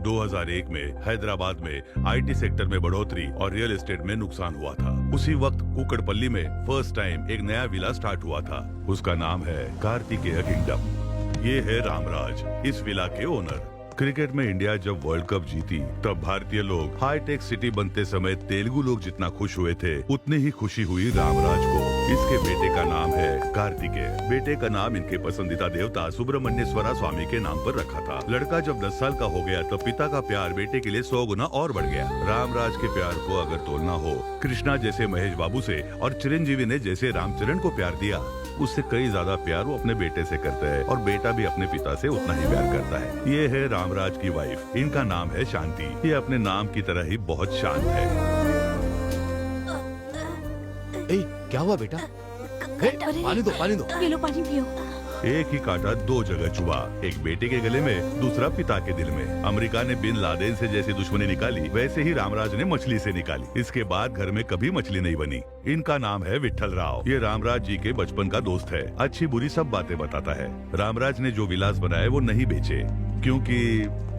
2001 में हैदराबाद में IT sector में बढ़ोतरी और रियल एस्टेट में नुकसान हुआ था। उसी वक्त कुकड़पल्ली में फर्स्ट टाइम एक नया विला स्टार्ट हुआ था। उसका नाम है कार्तिकेय किंगडम। ये है रामराज, इस विला के ओनर। क्रिकेट में इंडिया जब वर्ल्ड कप जीती तब भारतीय लोग हाईटेक सिटी बनते समय तेलुगु लोग जितना खुश हुए थे उतनी ही खुशी हुई रामराज को। इसके बेटे का नाम है कार्तिकेय। बेटे का नाम इनके पसंदीदा देवता सुब्रमण्येश्वरा स्वामी के नाम पर रखा था। लड़का जब 10 साल का हो गया तो पिता का प्यार बेटे के लिए 100 गुना और बढ़ गया। रामराज के प्यार को अगर तोलना हो, कृष्णा जैसे महेश बाबू से और चिरंजीवी ने जैसे रामचरण को प्यार दिया, उससे कई ज्यादा प्यार वो अपने बेटे से करते हैं और बेटा भी अपने पिता से उतना ही प्यार करता है। ये है रामराज की वाइफ, इनका नाम है शांति। ये अपने नाम की तरह ही बहुत शांत है। क्या हुआ बेटा? पानी दो, पानी दो। पी लो, पानी पियो। एक ही कांटा दो जगह चुभा, एक बेटे के गले में, दूसरा पिता के दिल में। अमेरिका ने बिन लादेन से जैसी दुश्मनी निकाली, वैसे ही रामराज ने मछली से निकाली। इसके बाद घर में कभी मछली नहीं बनी। इनका नाम है विट्ठल राव। ये रामराज जी के बचपन का दोस्त है, अच्छी बुरी सब बातें बताता है। रामराज ने जो विलास बनाए वो नहीं बेचे, क्योंकि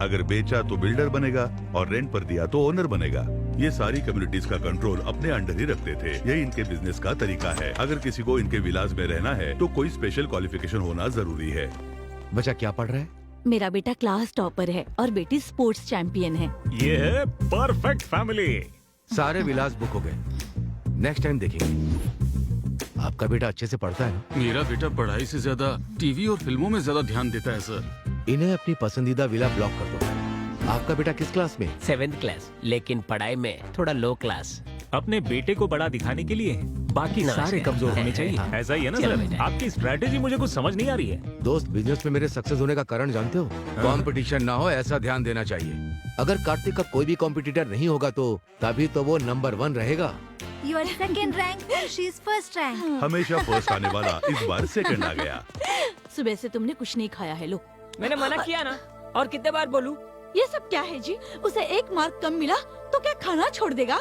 अगर बेचा तो बिल्डर बनेगा और रेंट पर दिया तो ओनर बनेगा। ये सारी कम्युनिटीज का कंट्रोल अपने अंडर ही रखते थे। यही इनके बिजनेस का तरीका है। अगर किसी को इनके विलास में रहना है तो कोई स्पेशल क्वालिफिकेशन होना जरूरी है। बच्चा क्या पढ़ रहा है? मेरा बेटा क्लास टॉपर है और बेटी स्पोर्ट्स चैंपियन है। ये है परफेक्ट फैमिली। सारे विलास बुक हो गए, नेक्स्ट टाइम देखेंगे। आपका बेटा अच्छे से पढ़ता है? मेरा बेटा पढ़ाई से ज्यादा टीवी और फिल्मों में ज्यादा ध्यान देता है सर। इन्हें अपनी पसंदीदा विला ब्लॉक कर दो। आपका बेटा किस क्लास में? 7th क्लास, लेकिन पढ़ाई में थोड़ा लो क्लास। अपने बेटे को बड़ा दिखाने के लिए बाकी नमस्कार। सारे कमजोर होने चाहिए। ऐसा ही है ना चलो सर? बेटा। आपकी स्ट्रैटेजी मुझे कुछ समझ नहीं आ रही है। दोस्त, बिजनेस में मेरे सक्सेस होने का कारण जानते हो? कंपटीशन ना हो, ऐसा ध्यान देना चाहिए। अगर कार्तिक का कोई भी कॉम्पिटिटर नहीं होगा तो तभी तो वो नंबर 1 रहेगा। You are second rank, she is first rank. हमेशा फर्स्ट आने वाला इस बार सेकंड आ गया। सुबह से तुमने कुछ नहीं खाया है। लो, मैंने मना किया ना, और कितने बार बोलूं? ये सब क्या है जी? उसे 1 मार्क कम मिला तो क्या खाना छोड़ देगा?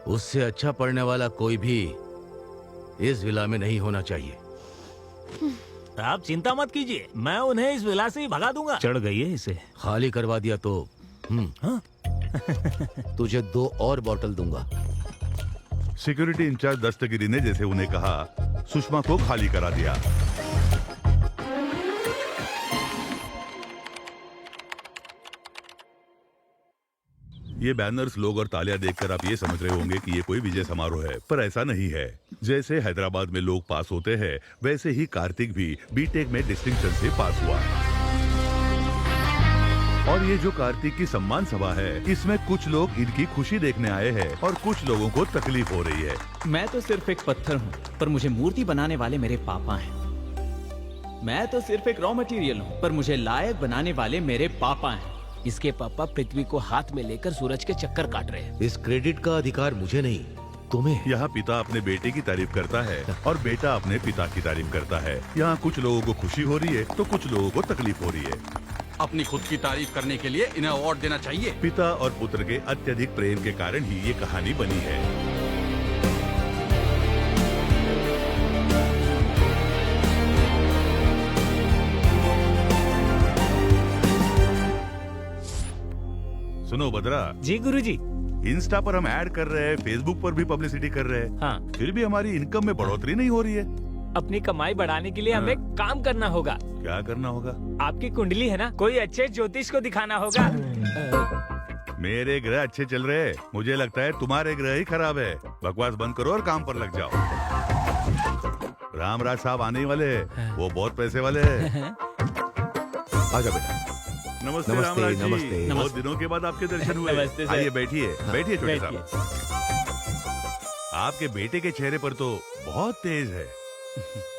उससे अच्छा पढ़ने वाला कोई भी इस विला में नहीं होना चाहिए। आप चिंता मत कीजिए, मैं उन्हें इस विला से ही भगा दूंगा। चढ़ गई है इसे। खाली करवा दिया तो तुझे 2 और बॉटल दूंगा। सिक्योरिटी इंचार्ज दस्तगिरी ने जैसे उन्हें कहा, सुषमा को खाली करा दिया। ये बैनर्स, लोग और तालियां देखकर आप ये समझ रहे होंगे कि ये कोई विजय समारोह है, पर ऐसा नहीं है। जैसे हैदराबाद में लोग पास होते हैं, वैसे ही कार्तिक भी बीटेक में डिस्टिंक्शन से पास हुआ। और ये जो कार्तिक की सम्मान सभा है, इसमें कुछ लोग इनकी खुशी देखने आए हैं और कुछ लोगों को तकलीफ हो रही है। मैं तो सिर्फ एक पत्थर हूँ, पर मुझे मूर्ति बनाने वाले मेरे पापा हैं। मैं तो सिर्फ एक रॉ मटेरियल हूँ, पर मुझे लायक बनाने वाले मेरे पापा हैं। इसके पापा पृथ्वी को हाथ में लेकर सूरज के चक्कर काट रहे हैं। इस क्रेडिट का अधिकार मुझे नहीं, तुम्हें। यहाँ पिता अपने बेटे की तारीफ करता है और बेटा अपने पिता की तारीफ करता है। यहाँ कुछ लोगों को खुशी हो रही है तो कुछ लोगों को तकलीफ हो रही है। अपनी खुद की तारीफ करने के लिए इन्हें अवार्ड देना चाहिए। पिता और पुत्र के अत्यधिक प्रेम के कारण ही ये कहानी बनी है। सुनो भद्रा जी गुरुजी। इंस्टा पर हम ऐड कर रहे हैं, फेसबुक पर भी पब्लिसिटी कर रहे हैं, हाँ, फिर भी हमारी इनकम में बढ़ोतरी नहीं हो रही है। अपनी कमाई बढ़ाने के लिए हमें काम करना होगा। क्या करना होगा? आपकी कुंडली है ना, कोई अच्छे ज्योतिष को दिखाना होगा। मेरे ग्रह अच्छे चल रहे हैं, मुझे लगता है तुम्हारे ग्रह ही खराब है। बकवास बंद करो और काम पर लग जाओ। रामराज साहब आने ही वाले हैं, वो बहुत पैसे वाले हैं। आजा बेटा। नमस्ते नमस्ते, रामराज जी। नमस्ते। बहुत दिनों के बाद आपके दर्शन हुए। नमस्ते सर। आइए बैठिए, बैठिए छोटे बैठिए। साहब। आपके बेटे के चेहरे पर तो बहुत तेज है।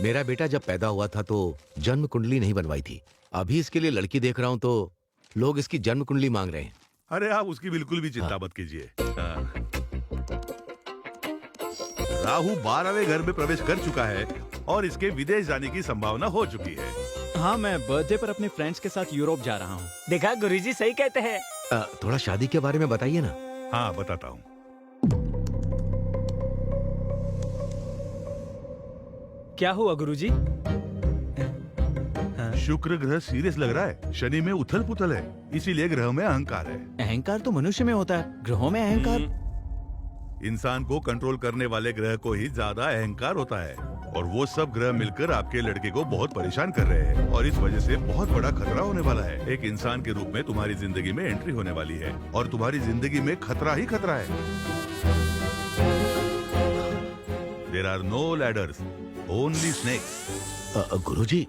मेरा बेटा जब पैदा हुआ था तो जन्म कुंडली नहीं बनवाई थी। अभी इसके लिए लड़की देख रहा हूँ तो लोग इसकी जन्म कुंडली मांग रहे हैं। अरे आप उसकी बिल्कुल भी चिंता मत कीजिए। राहु 12वें घर में प्रवेश कर चुका है और इसके विदेश जाने की संभावना हो चुकी है। हाँ, मैं बर्थडे पर अपने फ्रेंड्स के साथ यूरोप जा रहा हूँ। देखा, गुरुजी सही कहते हैं। थोड़ा शादी के बारे में बताइए ना। हाँ बताता हूँ। क्या हुआ गुरुजी? शुक्र ग्रह सीरियस लग रहा है, शनि में उथल पुथल है, इसीलिए ग्रह में अहंकार है। अहंकार तो मनुष्य में होता है, ग्रहों में अहंकार। इंसान को कंट्रोल करने वाले ग्रह को ही ज्यादा अहंकार होता है, और वो सब ग्रह मिलकर आपके लड़के को बहुत परेशान कर रहे हैं, और इस वजह से बहुत बड़ा खतरा होने वाला है। एक इंसान के रूप में तुम्हारी जिंदगी में एंट्री होने वाली है, और तुम्हारी जिंदगी में खतरा ही खतरा है। There are no ladders, only snakes. गुरुजी,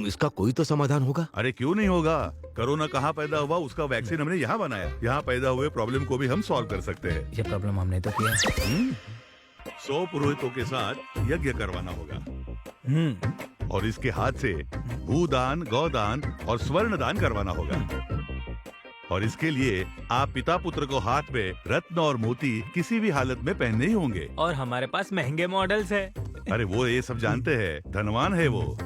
इसका कोई तो समाधान होगा? अरे क्यों नहीं होगा? कोरोना कहाँ पैदा हुआ, उसका वैक्सीन हमने यहाँ बनाया। यहाँ पैदा हुए प्रॉब्लम को भी हम सॉल्व कर सकते हैं। ये प्रॉब्लम हमने तो किया। 100 पुरोहितों के साथ यज्ञ करवाना होगा, और इसके हाथ से भूदान, गौदान और स्वर्ण दान करवाना होगा। और इसके लिए आप पिता पुत्र को हाथ में रत्न और मोती किसी भी हालत में पहनने ही होंगे। और हमारे पास महंगे मॉडल्स है। अरे वो ये सब जानते हैं, धनवान है वो।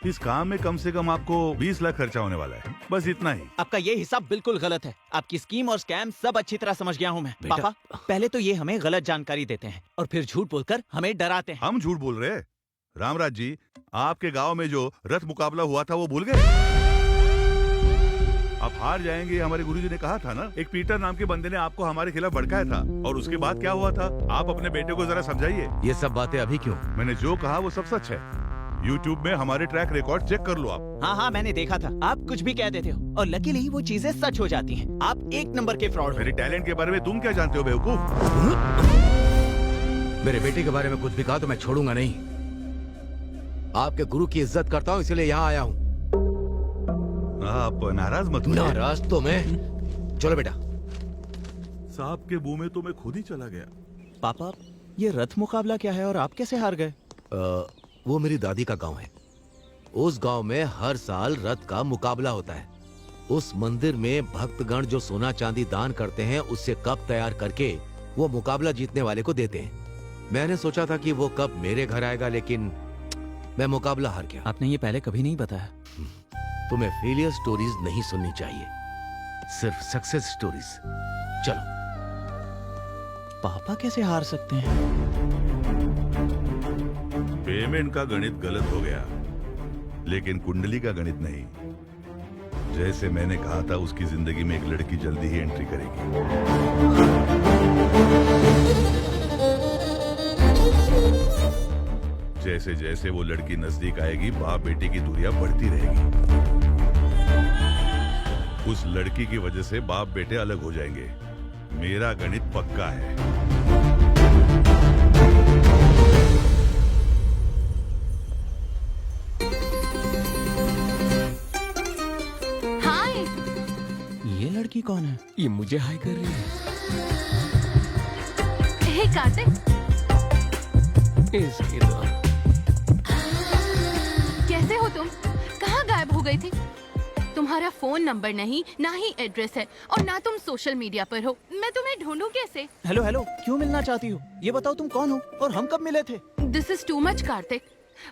इस काम में कम से कम आपको 20 लाख खर्चा होने वाला है, बस इतना ही। आपका ये हिसाब बिल्कुल गलत है। आपकी स्कीम और स्कैम सब अच्छी तरह समझ गया हूँ मैं। बेटा। पापा, पहले तो ये हमें गलत जानकारी देते हैं और फिर झूठ बोलकर हमें डराते हैं। हम झूठ बोल रहे हैं? रामराज जी, आपके गांव में जो रथ मुकाबला हुआ था वो भूल गए? आप हार जाएंगे, हमारे गुरुजी ने कहा था ना। एक पीटर नाम के बंदे ने आपको हमारे खिलाफ भड़काया था, और उसके बाद क्या हुआ था? आप अपने बेटे को जरा समझाइए। ये सब बातें अभी क्यों? मैंने जो कहा वो सब सच है। YouTube में हमारे ट्रैक रिकॉर्ड चेक कर लो आप। हाँ, मैंने देखा था। आप कुछ भी कह देते हो और लकीली वो चीजें सच हो जाती हैं। आप एक नंबर के फ्रॉड हो। मेरे टैलेंट के बारे में तुम क्या जानते हो बेवकूफ? मेरे बेटे के बारे में कुछ भी कहा तो मैं छोड़ूंगा नहीं। आपके गुरु की इज्जत करता हूँ, इसलिए यहाँ आया हूँ। आप नाराज मत होइए। नाराज तो मैं। चलो बेटा। सांप के मुंह में तो मैं खुद ही चला गया। पापा, ये रथ मुकाबला क्या है और आप कैसे हार गए? वो मेरी दादी का गांव है। उस गांव में हर साल रथ का मुकाबला होता है। उस मंदिर में भक्तगण जो सोना चांदी दान करते हैं, उससे कप तैयार करके वो मुकाबला जीतने वाले को देते हैं। मैंने सोचा था कि वो कप मेरे घर आएगा, लेकिन मैं मुकाबला हार गया। आपने ये पहले कभी नहीं बताया। तुम्हें फेलियर स्टोरीज नहीं सुननी चाहिए, सिर्फ सक्सेस स्टोरीज। चलो। पापा कैसे हार सकते हैं? पेमेंट का गणित गलत हो गया, लेकिन कुंडली का गणित नहीं। जैसे मैंने कहा था, उसकी जिंदगी में एक लड़की जल्दी ही एंट्री करेगी। जैसे जैसे वो लड़की नजदीक आएगी, बाप बेटे की दूरियां बढ़ती रहेगी। उस लड़की की वजह से बाप बेटे अलग हो जाएंगे। मेरा गणित पक्का है। हाय। ये लड़की कौन है? ये मुझे हाय कर रही है। हे कार्तिक, इसकी तो कैसे हो तुम? कहाँ गायब हो गई थी? तुम्हारा फोन नंबर नहीं, ना ही एड्रेस है, और ना तुम सोशल मीडिया पर हो। मैं तुम्हें ढूंढूं कैसे? हेलो, क्यों मिलना चाहती हो? ये बताओ तुम कौन हो और हम कब मिले थे? This is too much Kartik.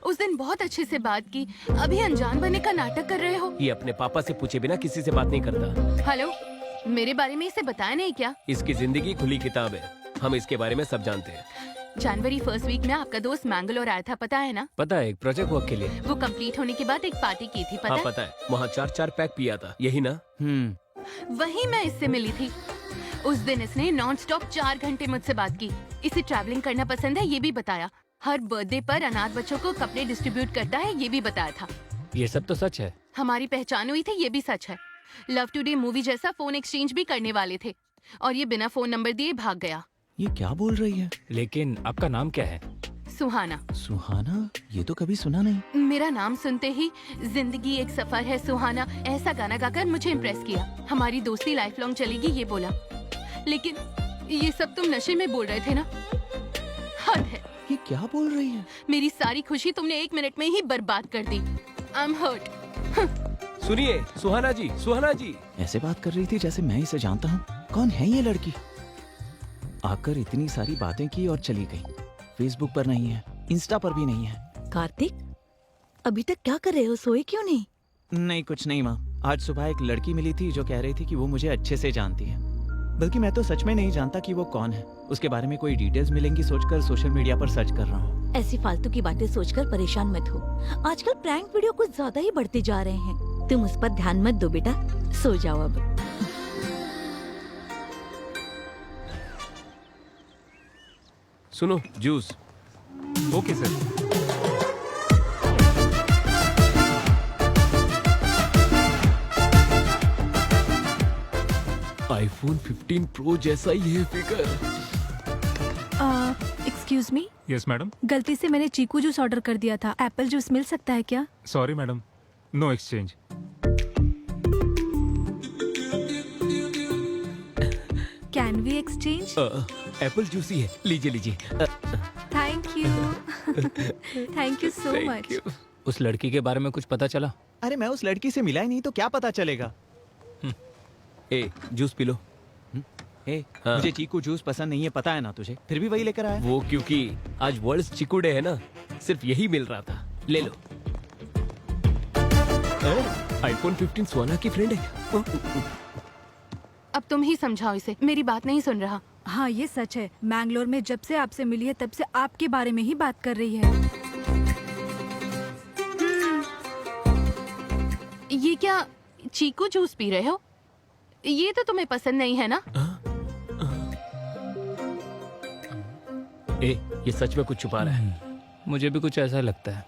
उस दिन बहुत अच्छे से बात की, अभी अनजान बनने का नाटक कर रहे हो। ये अपने पापा से पूछे बिना किसी से बात नहीं करता। हेलो, मेरे बारे में इसे बताया नहीं क्या? इसकी जिंदगी खुली किताब है, हम इसके बारे में सब जानते हैं। जनवरी फर्स्ट वीक में आपका दोस्त मैंगलोर आया था, पता है ना? पता है, एक प्रोजेक्ट वर्क के लिए। वो कंप्लीट होने के बाद एक पार्टी की थी, पता हाँ है? पता है, वहाँ 4 पैक पिया था, यही ना? वहीं मैं इससे मिली थी। उस दिन इसने नॉन स्टॉप 4 घंटे मुझसे बात की। इसे ट्रैवलिंग करना पसंद है, ये भी बताया। हर बर्थडे पर अनाथ बच्चों को कपड़े डिस्ट्रीब्यूट करता है, ये भी बताया था। ये सब तो सच है। हमारी पहचान हुई थी, ये भी सच है। लव टुडे मूवी जैसा फोन एक्सचेंज भी करने वाले थे, और ये बिना फोन नंबर दिए भाग गया। ये क्या बोल रही है? लेकिन आपका नाम क्या है? सुहाना। सुहाना? ये तो कभी सुना नहीं। मेरा नाम सुनते ही जिंदगी एक सफर है सुहाना, ऐसा गाना गाकर मुझे इम्प्रेस किया। हमारी दोस्ती लाइफ लॉन्ग चलेगी, ये बोला। लेकिन ये सब तुम नशे में बोल रहे थे ना? हद है। ये क्या बोल रही है? मेरी सारी खुशी तुमने 1 मिनट में ही बर्बाद कर दी। I am hurt. सुनिए सुहाना जी। ऐसे बात कर रही थी जैसे मैं इसे जानता हूँ। कौन है ये लड़की? आकर इतनी सारी बातें की और चली गई। फेसबुक पर नहीं है, इंस्टा पर भी नहीं है। कार्तिक, अभी तक क्या कर रहे हो? सोए क्यों नहीं? नहीं, कुछ नहीं माँ। आज सुबह एक लड़की मिली थी जो कह रही थी कि वो मुझे अच्छे से जानती है। बल्कि मैं तो सच में नहीं जानता कि वो कौन है। उसके बारे में कोई डिटेल्स मिलेंगी सोचकर सोशल मीडिया पर सर्च कर रहा हूँ। ऐसी फालतू की बातें सोचकर परेशान मत हो। आजकल प्रैंक वीडियो कुछ ज्यादा ही बढ़ते जा रहे हैं। तुम उस पर ध्यान मत दो बेटा, सो जाओ अब। सुनो, juice. Okay sir. IPhone 15 pro जैसा ही है figure. Excuse me, yes madam. गलती से मैंने चीकू जूस ऑर्डर कर दिया था। एप्पल जूस मिल सकता है क्या? Sorry madam, no exchange. Can we exchange? Apple juice ही है, लीजिए लीजिए। Thank you. Thank you so much. उस लड़की के बारे में कुछ पता चला? अरे मैं उस लड़की से मिला ही नहीं तो क्या पता चलेगा। ए, जूस पी लो। हे, हाँ। मुझे चीकू जूस पसंद नहीं है, पता है ना तुझे, फिर भी वही लेकर आया। वो क्योंकि आज वर्ल्ड चीकू डे है ना, सिर्फ यही मिल रहा था। ले लो। आईफोन 15 सोना की फ्रेंड है। अब तुम ही समझाओ इसे, मेरी बात नहीं सुन रहा। हाँ ये सच है, मैंगलोर में जब से आपसे मिली है तब से आपके बारे में ही बात कर रही है। ये क्या चीकू जूस पी रहे हो? ये तो तुम्हें पसंद नहीं है ना? ए, ये सच में कुछ छुपा रहा है। मुझे भी कुछ ऐसा लगता है।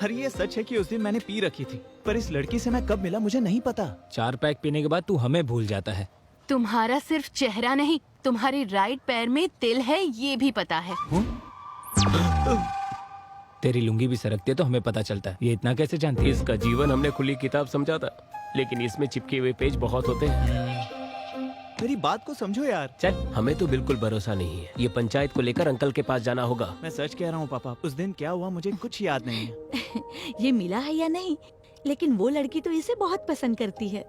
अरे ये सच है कि उस दिन मैंने पी रखी थी, पर इस लड़की से मैं कब मिला मुझे नहीं पता। 4 पैक पीने के बाद तू हमें भूल जाता है। तुम्हारा सिर्फ चेहरा नहीं, तुम्हारे राइट पैर में तिल है, ये भी पता है। तेरी लुंगी भी सरकती है तो हमें पता चलता है। ये इतना कैसे जानती है? इसका जीवन हमने खुली किताब समझा था, लेकिन इसमें चिपके हुए पेज बहुत होते हैं। मेरी बात को समझो यार। चल, हमें तो बिल्कुल भरोसा नहीं है। ये पंचायत को लेकर अंकल के पास जाना होगा। मैं सच कह रहा हूँ पापा, उस दिन क्या हुआ मुझे कुछ याद नहीं है। ये मिला है या नहीं, लेकिन वो लड़की तो इसे बहुत पसंद करती है।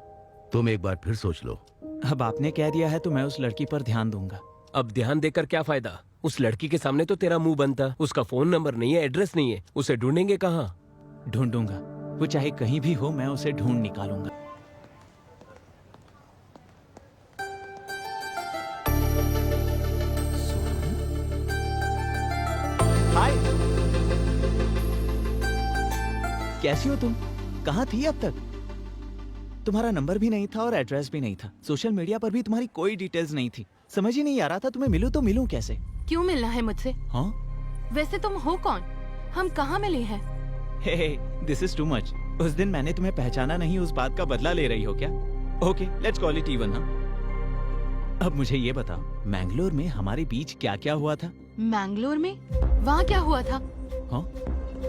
तुम एक बार फिर सोच लो। अब आपने कह दिया है तो मैं उस लड़की पर ध्यान दूंगा। अब ध्यान देकर क्या फायदा? उस लड़की के सामने तो तेरा मुंह बनता। उसका फोन नंबर नहीं है, एड्रेस नहीं है, उसे ढूंढेंगे कहाँ? ढूंढूंगा, वो चाहे कहीं भी हो, मैं उसे ढूंढ निकालूंगा। हाय, कैसी हो तुम? कहाँ थी अब तक? तुम्हारा नंबर भी नहीं था और एड्रेस भी नहीं था। सोशल मीडिया पर भी तुम्हारी कोई डिटेल्स नहीं थी। समझ ही नहीं आ रहा था तुम्हें मिलूं तो मिलूं कैसे। क्यों मिलना है मुझसे? हाँ? वैसे तुम हो कौन? हम कहाँ मिले हैं? हे, दिस इज टू मच। उस दिन मैंने तुम्हें पहचाना नहीं, उस बात का बदला ले रही हो क्या? Okay, let's call it even. अब मुझे ये बताओ, मैंगलोर में हमारे बीच क्या क्या हुआ था? मैंगलोर में? वहाँ क्या हुआ था? हाँ?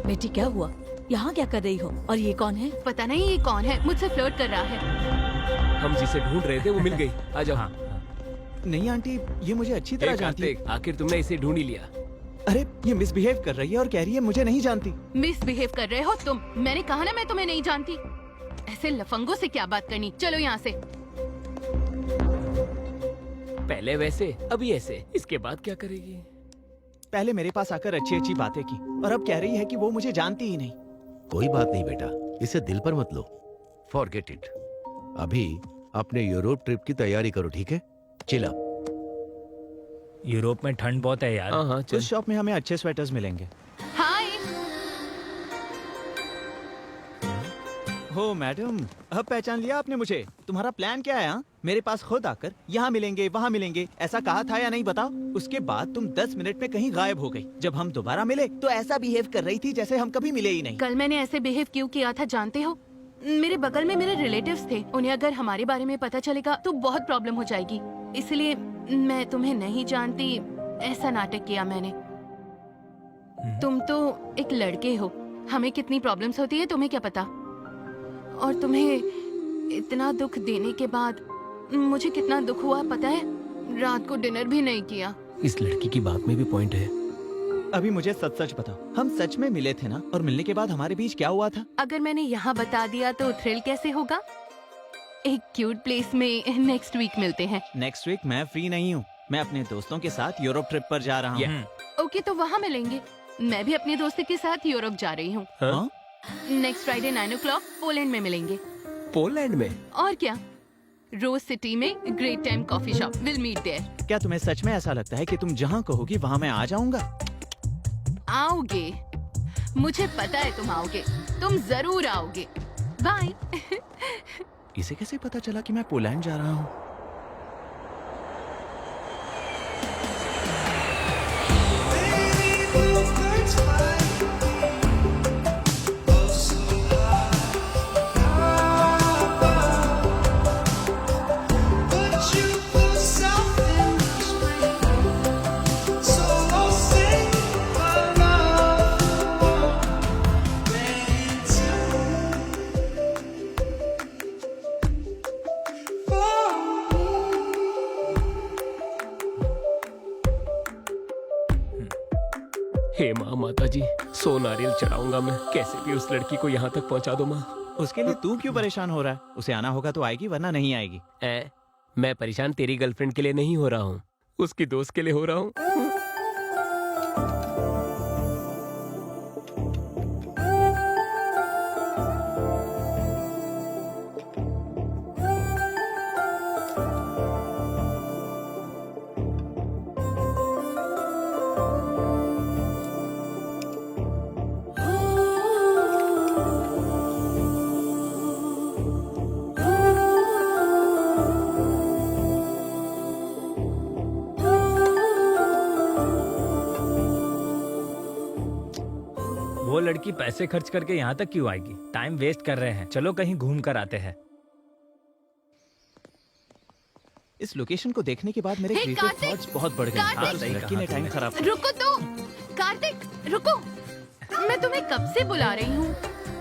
बेटी क्या हुआ? यहाँ क्या कर रही हो? और ये कौन है? पता नहीं ये कौन है, मुझसे फ्लर्ट कर रहा है। हम जिसे ढूंढ रहे थे वो मिल गई। आ जाओ। हाँ। नहीं आंटी, ये मुझे अच्छी तरह जानती है। आखिर तुमने इसे ढूंढ ही लिया। अरे ये मिसबिहेव कर रही है और कह रही है मुझे नहीं जानती। मिसबिहेव कर रहे हो तुम? मैंने कहा ना मैं तुम्हें नहीं जानती। ऐसे लफंगों से क्या बात करनी, चलो यहाँ से। पहले वैसे, अभी ऐसे, इसके बाद क्या करेगी? पहले मेरे पास आकर अच्छी अच्छी बातें की और अब कह रही है कि वो मुझे जानती ही नहीं। कोई बात नहीं बेटा, इसे दिल पर मत लो। Forget it. अभी अपने यूरोप ट्रिप की तैयारी करो, ठीक है? Chill up. यूरोप में ठंड बहुत है यार। हाँ, चल। उस शॉप में हमें अच्छे स्वेटर्स मिलेंगे। हाय। हो मैडम, अब पहचान लिया आपने मुझे। तुम्हारा प्लान क्या है? हाँ? मेरे पास खुद आकर यहाँ मिलेंगे वहाँ मिलेंगे ऐसा कहा था या नहीं बताओ? उसके बाद तुम 10 मिनट में कहीं गायब हो गई। जब हम दोबारा मिले तो ऐसा बिहेव कर रही थी जैसे हम कभी मिले ही नहीं। कल मैंने ऐसे बिहेव क्यों किया था जानते हो? मेरे बगल में मेरे रिलेटिव्स थे, उन्हें अगर हमारे बारे में पता चलेगा तो बहुत प्रॉब्लम हो जाएगी, इसलिए मैं तुम्हें नहीं जानती ऐसा नाटक किया मैंने। तुम तो एक लड़के हो, हमें कितनी प्रॉब्लम्स होती है तुम्हें क्या पता? और तुम्हें इतना दुख देने के बाद मुझे कितना दुख हुआ पता है? रात को डिनर भी नहीं किया। इस लड़की की बात में भी पॉइंट है। अभी मुझे सच सच बताओ, हम सच में मिले थे ना? और मिलने के बाद हमारे बीच क्या हुआ था? अगर मैंने यहाँ बता दिया तो थ्रिल कैसे होगा? एक क्यूट प्लेस में नेक्स्ट वीक मिलते हैं। नेक्स्ट वीक मैं फ्री नहीं हूँ, मैं अपने दोस्तों के साथ यूरोप ट्रिप पर जा रहा हूँ। ओके, तो वहाँ मिलेंगे। मैं भी अपने दोस्त के साथ यूरोप जा रही हूँ। हाँ? नेक्स्ट फ्राइडे 9 o'clock पोलैंड में मिलेंगे। पोलैंड में? और क्या, रोज सिटी में great time coffee shop, will meet there. क्या तुम्हें सच में ऐसा लगता है कि तुम जहाँ कहोगी वहाँ मैं आ जाऊंगा? आओगे, मुझे पता है तुम आओगे, तुम जरूर आओगे। बाय। इसे कैसे पता चला कि मैं पोलैंड जा रहा हूँ? हे माँ, माता जी, 100 नारियल चढ़ाऊंगा मैं, कैसे भी उस लड़की को यहाँ तक पहुँचा दो माँ। उसके लिए तू क्यों परेशान हो रहा है? उसे आना होगा तो आएगी, वरना नहीं आएगी। मैं परेशान तेरी गर्लफ्रेंड के लिए नहीं हो रहा हूँ, उसकी दोस्त के लिए हो रहा हूँ। वो लड़की पैसे खर्च करके यहाँ तक क्यों आएगी? टाइम वेस्ट कर रहे हैं, चलो कहीं घूम कर आते हैं। इस लोकेशन को देखने के बाद मेरे हे, क्रिएटिव कार्तिक! थॉट्स बहुत बढ़ गए। कार्तिक! हाँ, सही लड़की ने टाइम खराब किया। रुको तो, कार्तिक रुको, मैं तुम्हें कब से बुला रही हूँ।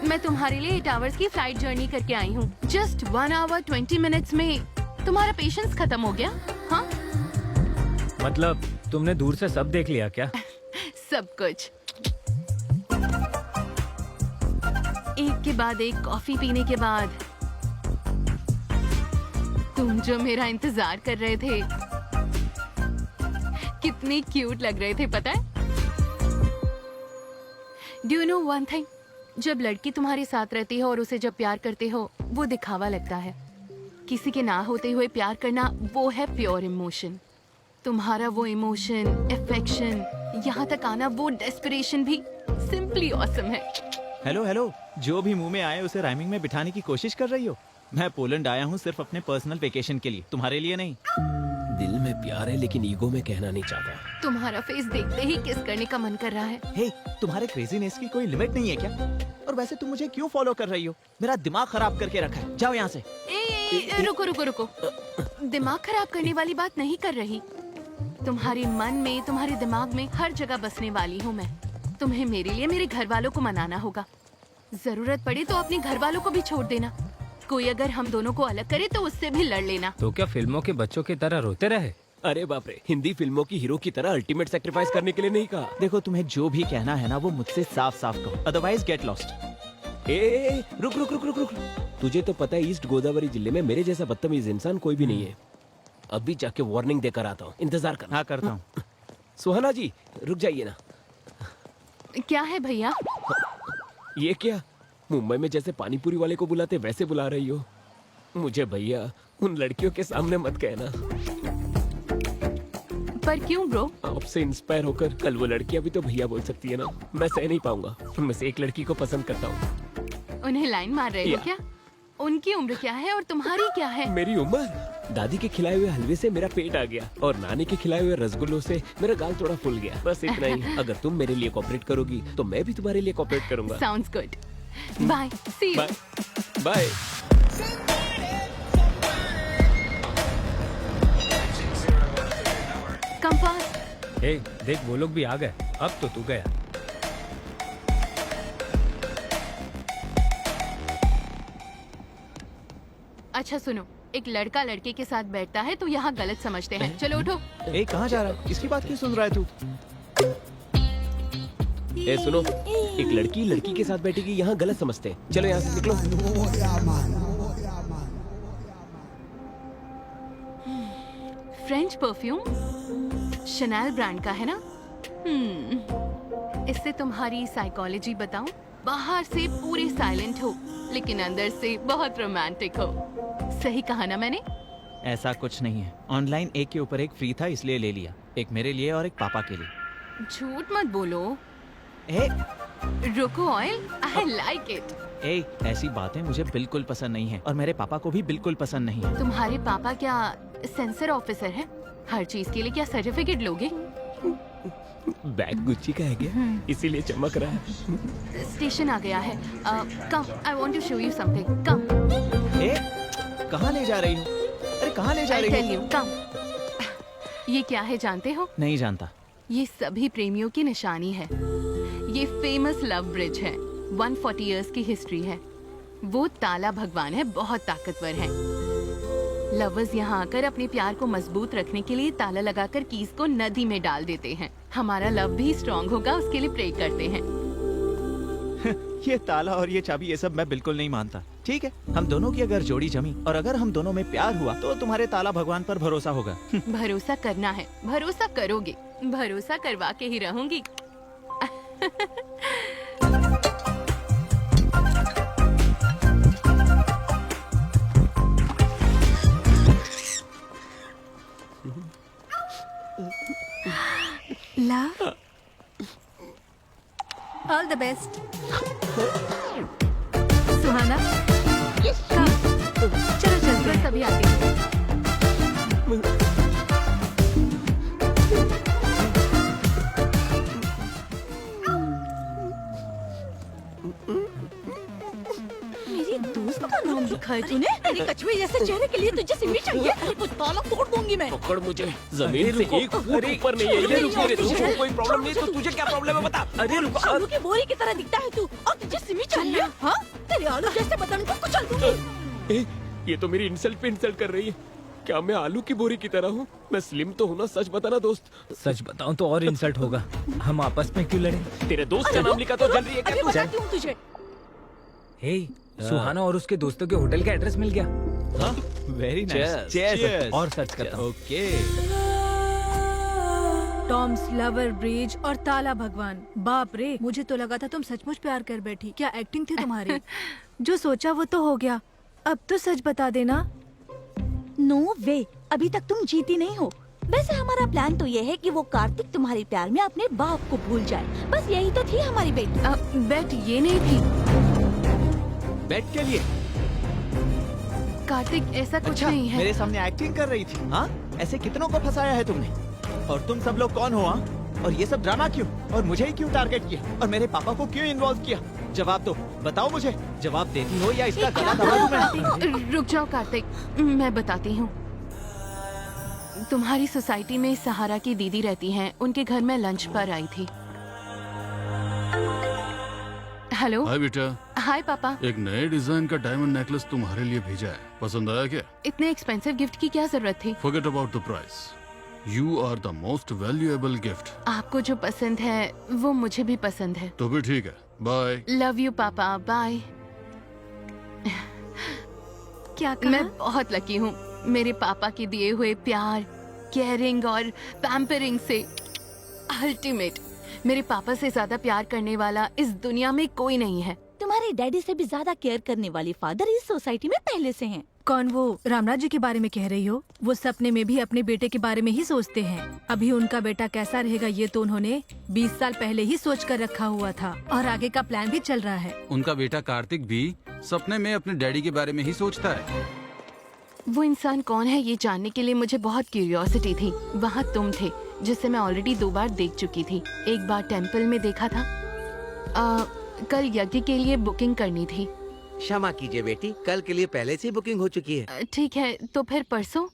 मैं तुम्हारे लिए 8 आवर्स की फ्लाइट जर्नी करके आई हूँ। जस्ट 1 आवर 20 मिनट्स में तुम्हारा पेशेंस खत्म हो गया? हाँ, मतलब तुमने दूर से सब देख लिया क्या? सब कुछ। एक के बाद एक कॉफी पीने के बाद तुम जो मेरा इंतजार कर रहे थे, कितने क्यूट लग रहे थे पता है? Do you know one thing, जब लड़की तुम्हारे साथ रहती है और उसे जब प्यार करते हो, वो दिखावा लगता है। किसी के ना होते हुए प्यार करना, वो है प्योर इमोशन। तुम्हारा वो इमोशन, अफेक्शन, यहाँ तक आना, वो डेस्परेशन भी सिंपली ऑसम है। हेलो हेलो, जो भी मुंह में आए उसे राइमिंग में बिठाने की कोशिश कर रही हो। मैं पोलैंड आया हूँ सिर्फ अपने पर्सनल वेकेशन के लिए, तुम्हारे लिए नहीं। दिल में प्यार है लेकिन ईगो में कहना नहीं चाहता। तुम्हारा फेस देखते ही किस करने का मन कर रहा है। हे, तुम्हारे क्रेजीनेस की कोई लिमिट नहीं है क्या? और वैसे तुम मुझे क्यों फॉलो कर रही हो? मेरा दिमाग खराब करके रखा है, जाओ यहाँ से। रुको रुको रुको, दिमाग खराब करने वाली बात नहीं कर रही। तुम्हारे मन में, तुम्हारे दिमाग में हर जगह बसने वाली हूँ मैं। तुम्हें मेरे लिए मेरे घर वालों को मनाना होगा। जरूरत पड़े तो अपने घर वालों को भी छोड़ देना। कोई अगर हम दोनों को अलग करे तो उससे भी लड़ लेना। तो क्या फिल्मों के बच्चों की तरह रोते रहे? अरे बाप रे, हिंदी फिल्मों की हीरो की तरह अल्टीमेट सैक्रिफाइस करने के लिए नहीं कहा। देखो, तुम्हें जो भी कहना है ना, वो मुझसे साफ साफ कहो, अदरवाइज गेट लॉस्ट। ए, रुक रुक रुक रुक रुक। तुझे तो पता है ईस्ट गोदावरी जिले में मेरे जैसा बदतमीज इंसान कोई भी नहीं है। अभी जाके वार्निंग देकर आता हूँ, इंतजार करना। हाँ, करता हूँ। सुहाना जी, रुक जाइए ना। क्या है भैया? ये क्या, मुंबई में जैसे पानीपुरी वाले को बुलाते वैसे बुला रही हो मुझे? भैया, उन लड़कियों के सामने मत कहना। पर क्यों ब्रो? आपसे इंस्पायर होकर कल वो लड़कियां भी तो भैया बोल सकती है ना। मैं सह नहीं पाऊंगा। उनमें से एक लड़की को पसंद करता हूँ। उन्हें लाइन मार रहे हो क्या? उनकी उम्र क्या है और तुम्हारी क्या है? मेरी उम्र? दादी के खिलाए हुए हलवे से मेरा पेट आ गया और नानी के खिलाए हुए रसगुल्लों से मेरा गाल थोड़ा फूल गया, बस इतना ही। अगर तुम मेरे लिए कोऑपरेट करोगी तो मैं भी तुम्हारे लिए कोऑपरेट करूंगा। Sounds good. Bye, see you. Bye bye. Compass. ए, देख वो लोग भी आ गए। अब तो तू गया। अच्छा सुनो, एक लड़का लड़के के साथ बैठता है तो यहाँ गलत समझते हैं। चलो उठो। ए, कहाँ जा रहा है? इसकी बात क्यों सुन रहा है तू? ए सुनो, एक लड़की लड़की के साथ बैठेगी यहाँ गलत समझते हैं। चलो यहाँ से निकलो। फ्रेंच परफ्यूम शनैल ब्रांड का है ना? इससे तुम्हारी साइकोलॉजी बताऊं? बाहर से पूरे साइलेंट हो लेकिन अंदर से बहुत रोमांटिक हो। सही कहा ना मैंने? ऐसा कुछ नहीं है। ऑनलाइन एक के ऊपर एक फ्री था, इसलिए ले लिया। एक मेरे लिए और एक पापा के लिए। झूठ मत बोलो। ए, रोको ऑयल, आई लाइक इट। ए, ऐसी बातें मुझे बिल्कुल पसंद नहीं है और मेरे पापा को भी बिल्कुल पसंद नहीं है। तुम्हारे पापा क्या सेंसर ऑफिसर है? हर चीज के लिए क्या सर्टिफिकेट लोगे? बैग गुच्ची का है क्या, इसीलिए चमक रहा है। स्टेशन आ गया है। Come, I want to show you something. Come. ए, कहाँ ले जा रही हो? अरे कहाँ ले जा आई रही टेल हो? यू, कम। ये क्या है जानते हो? नहीं जानता। ये सभी प्रेमियों की निशानी है। ये फेमस लव ब्रिज है, 140 इयर्स की हिस्ट्री है। वो ताला भगवान है, बहुत ताकतवर है। लवर्स यहाँ आकर अपने प्यार को मजबूत रखने के लिए ताला लगाकर कीज को नदी में डाल देते हैं। हमारा लव भी स्ट्रॉन्ग होगा, उसके लिए प्रे करते हैं। ये ताला और ये चाबी, ये सब मैं बिल्कुल नहीं मानता। ठीक है, हम दोनों की अगर जोड़ी जमी और अगर हम दोनों में प्यार हुआ तो तुम्हारे ताला भगवान पर भरोसा होगा। भरोसा करना है, भरोसा करोगे, भरोसा करवा के ही रहूंगी। Love, all the best. Suhana, come. चलो चलते बस हैं। अभी आती हूँ। मेरी दोस्त का नाम लिखा है तूने? तेरे कछुए जैसे चेहरे के लिए तुझे सिमी चाहिए? कुछ ताला तोड़ दूंगी मैं। पकड़ मुझे, जमीन से एक फुट ऊपर नहीं है ये। रुको रे, तुझे कोई प्रॉब्लम नहीं तो तुझे क्या प्रॉब्लम है बता। अरे रुको। आलू की बोरी की तरह दिखता है तू और तुझे सिमी चाहिए? हाँ, तेरे आलू जैसे बदन को कुचल दूंगी। ये तो मेरी इंसल्ट पे इंसल्ट कर रही है। क्या मैं आलू की बोरी की तरह हूँ? मैं स्लिम तो हूँ ना, सच बताना दोस्त। सच बताऊं तो और इंसल्ट होगा। हम आपस में क्यों लड़े? तेरे दोस्त का नाम लिखा तो जल रही है क्या अभी तू? बताती हूँ तुझे। हे, सुहाना और उसके दोस्तों के होटल का एड्रेस मिल गया। हाँ, वेरी नाइस। Cheers. चीयर्स। और सर्च करता हूँ। ओके। टॉम्स लवर ब्रिज और ताला भगवान। बाप रे, मुझे तो लगा था तुम सचमुच प्यार कर बैठी। क्या एक्टिंग थी तुम्हारी? जो सोचा वो तो हो गया, अब तो सच बता देना। नो वे, अभी तक तुम जीती नहीं हो। वैसे हमारा प्लान तो ये है कि वो कार्तिक तुम्हारे प्यार में अपने बाप को भूल जाए। बस यही तो थी हमारी बेट। बेट ये नहीं थी। बेट के लिए? कार्तिक, ऐसा कुछ अच्छा, नहीं है। मेरे सामने एक्टिंग कर रही थी। हाँ, ऐसे कितनों को फंसाया है तुमने? और तुम सब लोग कौन हो? हाँ, और ये सब ड्रामा क्यों? और मुझे ही क्यों टारगेट किया? और मेरे पापा को क्यों इन्वॉल्व किया? जवाब दो, बताओ मुझे। जवाब देती हो या इसका गला दबा दूं मैं? रुक जाओ कार्तिक, मैं बताती हूँ। तुम्हारी सोसाइटी में सहारा की दीदी रहती हैं, उनके घर में लंच पर आई थी। हेलो। हाय बेटा, हाय पापा। एक नए डिजाइन का डायमंड नेकलेस तुम्हारे लिए भेजा है, पसंद आया क्या? इतने एक्सपेंसिव गिफ्ट की क्या जरूरत थी? Forget about the price, you are the most valuable gift. आपको जो पसंद है वो मुझे भी पसंद है। तो भी ठीक है, बाय। लव यू पापा, बाय। क्या कहा? मैं बहुत लकी हूँ, मेरे पापा के दिए हुए प्यार, केयरिंग और पैम्परिंग से। अल्टीमेट, मेरे पापा से ज्यादा प्यार करने वाला इस दुनिया में कोई नहीं है। तुम्हारे डैडी से भी ज्यादा केयर करने वाली फादर इस सोसाइटी में पहले से हैं। कौन? वो रामराज जी के बारे में कह रही हो? वो सपने में भी अपने बेटे के बारे में ही सोचते हैं। अभी उनका बेटा कैसा रहेगा ये तो उन्होंने 20 साल पहले ही सोच कर रखा हुआ था और आगे का प्लान भी चल रहा है। उनका बेटा कार्तिक भी सपने में अपने डैडी के बारे में ही सोचता है। वो इंसान कौन है ये जानने के लिए मुझे बहुत क्यूरियोसिटी थी। वहाँ तुम थे, जिसे मैं ऑलरेडी 2 बार देख चुकी थी। एक बार टेम्पल में देखा था। कल यज्ञ के लिए बुकिंग करनी थी। क्षमा कीजिए बेटी, कल के लिए पहले से ही बुकिंग हो चुकी है। ठीक है, तो फिर परसों?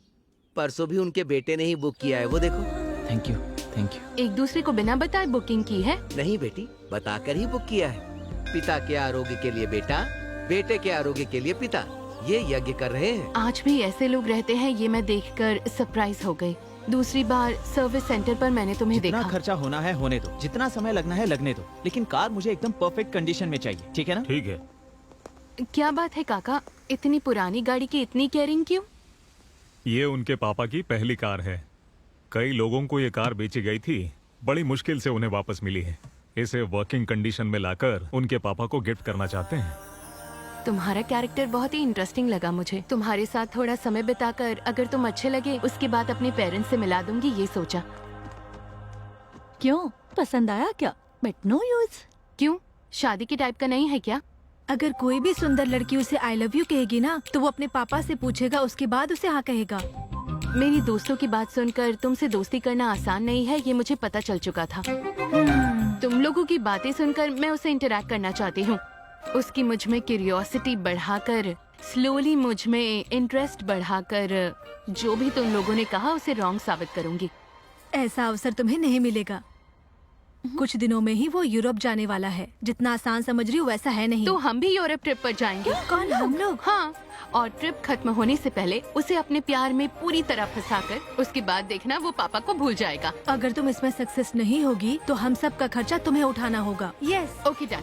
परसों भी उनके बेटे ने ही बुक किया है, वो देखो। Thank you, thank you. एक दूसरे को बिना बताए बुकिंग की है? नहीं बेटी, बताकर ही बुक किया है। पिता के आरोग्य के लिए बेटा, बेटे के आरोग्य के लिए पिता, ये यज्ञ कर रहे हैं। आज भी ऐसे लोग रहते हैं, ये मैं देखकर सरप्राइज हो गई। दूसरी बार सर्विस सेंटर पर मैंने तुम्हें जितना देखा। खर्चा होना है होने दो, जितना समय लगना है लगने दो, लेकिन कार मुझे एकदम परफेक्ट कंडीशन में चाहिए, ठीक है ना? ठीक है। क्या बात है काका, इतनी पुरानी गाड़ी की इतनी केयरिंग क्यों? ये उनके पापा की पहली कार है। कई लोगों को ये कार बेची गई थी, बड़ी मुश्किल से उन्हें वापस मिली है। इसे वर्किंग कंडीशन में लाकर उनके पापा को गिफ्ट करना चाहते हैं। तुम्हारा कैरेक्टर बहुत ही इंटरेस्टिंग लगा मुझे। तुम्हारे साथ थोड़ा समय बिताकर अगर तुम अच्छे लगे उसके बाद अपने पेरेंट्स से मिला दूंगी, ये सोचा। क्यों, पसंद आया क्या? But no use. क्यों, शादी के टाइप का नहीं है क्या? अगर कोई भी सुंदर लड़की उसे आई लव यू कहेगी ना तो वो अपने पापा से पूछेगा, उसके बाद उसे हाँ कहेगा। मेरी दोस्तों की बात सुनकर तुमसे दोस्ती करना आसान नहीं है, ये मुझे पता चल चुका था। तुम लोगों की बातें सुनकर मैं उसे इंटरैक्ट करना चाहती हूँ। उसकी मुझ में क्यूरियोसिटी बढ़ाकर, स्लोली मुझ में इंटरेस्ट बढ़ाकर, जो भी तुम लोगों ने कहा उसे रॉन्ग साबित करूंगी। ऐसा अवसर तुम्हें नहीं मिलेगा। कुछ दिनों में ही वो यूरोप जाने वाला है। जितना आसान समझ रही हो वैसा है नहीं। तो हम भी यूरोप ट्रिप पर जाएंगे। कौन, हम लोग? हाँ, और ट्रिप खत्म होने से पहले उसे अपने प्यार में पूरी तरह फंसाकर उसके बाद देखना वो पापा को भूल जाएगा। अगर तुम इसमें सक्सेस नहीं होगी तो हम सब का खर्चा तुम्हें उठाना होगा। यस। ओके डन,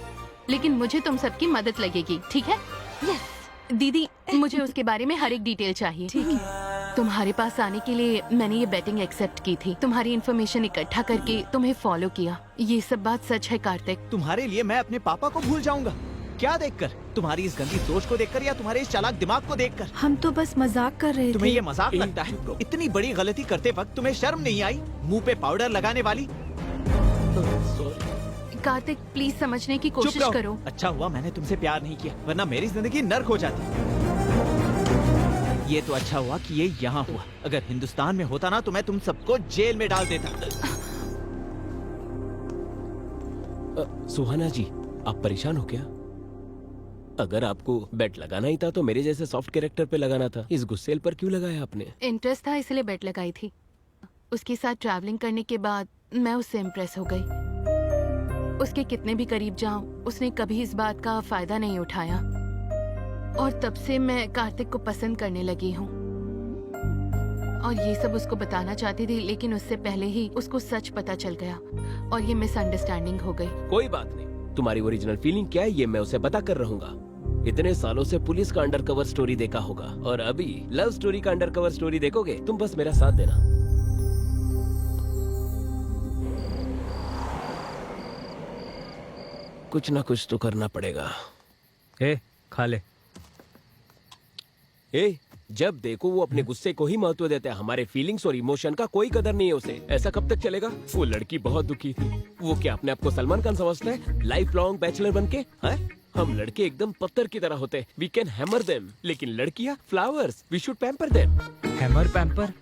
लेकिन मुझे तुम सबकी मदद लगेगी, ठीक है? यस। दीदी, मुझे उसके बारे में हर एक डिटेल चाहिए। ठीक है। तुम्हारे पास आने के लिए मैंने ये बेटिंग एक्सेप्ट की थी। तुम्हारी इन्फॉर्मेशन इकट्ठा करके तुम्हें फॉलो किया। ये सब बात सच है कार्तिक। तुम्हारे लिए मैं अपने पापा को भूल जाऊंगा? क्या देखकर? तुम्हारी इस गंदी सोच को देखकर या तुम्हारे इस चालाक दिमाग को देखकर? हम तो बस मजाक कर रहे तुम्हें थे। ये मजाक लगता है? इतनी बड़ी गलती करते वक्त तुम्हें शर्म नहीं आई? मुंह पे पाउडर लगाने वाली। कार्तिक, प्लीज समझने की चुप कोशिश रहो। करो। अच्छा हुआ मैंने तुमसे प्यार नहीं किया, वरना मेरी जिंदगी नर्क हो जाती। ये तो अच्छा हुआ कि ये यहाँ हुआ। अगर हिंदुस्तान में होता ना तो मैं तुम सबको जेल में डाल देता। सुहाना जी, आप परेशान हो क्या? अगर आपको बेट लगाना ही था तो मेरे जैसे सॉफ्ट कैरेक्टर पे लगाना था। इस गुस्सेल पर क्यों लगाया आपने? इंटरेस्ट था इसलिए बेट लगाई थी। उसके साथ ट्रैवलिंग करने के बाद मैं उससे इम्प्रेस हो गई। उसके कितने भी करीब जाऊं, उसने कभी इस बात का फायदा नहीं उठाया और तब से मैं कार्तिक को पसंद करने लगी हूँ। और ये सब उसको बताना चाहती थी, लेकिन उससे पहले ही उसको सच पता चल गया और ये मिसअंडरस्टैंडिंग हो गई। कोई बात नहीं, तुम्हारी ओरिजिनल फीलिंग क्या है ये मैं उसे बता कर रहूंगा। इतने सालों से पुलिस का अंडरकवर स्टोरी देखा होगा और अभी लव स्टोरी का अंडरकवर स्टोरी देखोगे। तुम बस मेरा साथ देना। कुछ ना कुछ तो करना पड़ेगा। ए, खा ले। ए, जब देखो वो अपने गुस्से को ही महत्व देते हैं। हमारे फीलिंग्स और इमोशन का कोई कदर नहीं है उसे। ऐसा कब तक चलेगा? वो लड़की बहुत दुखी थी। वो क्या अपने आप को सलमान खान समझता है? लाइफ लॉन्ग बैचलर बनके हैं? हम लड़के एकदम पत्थर की तरह होते हैं। वी कैन हैमर देम, लेकिन लड़कियां flowers, we should pamper them. Hammer pamper,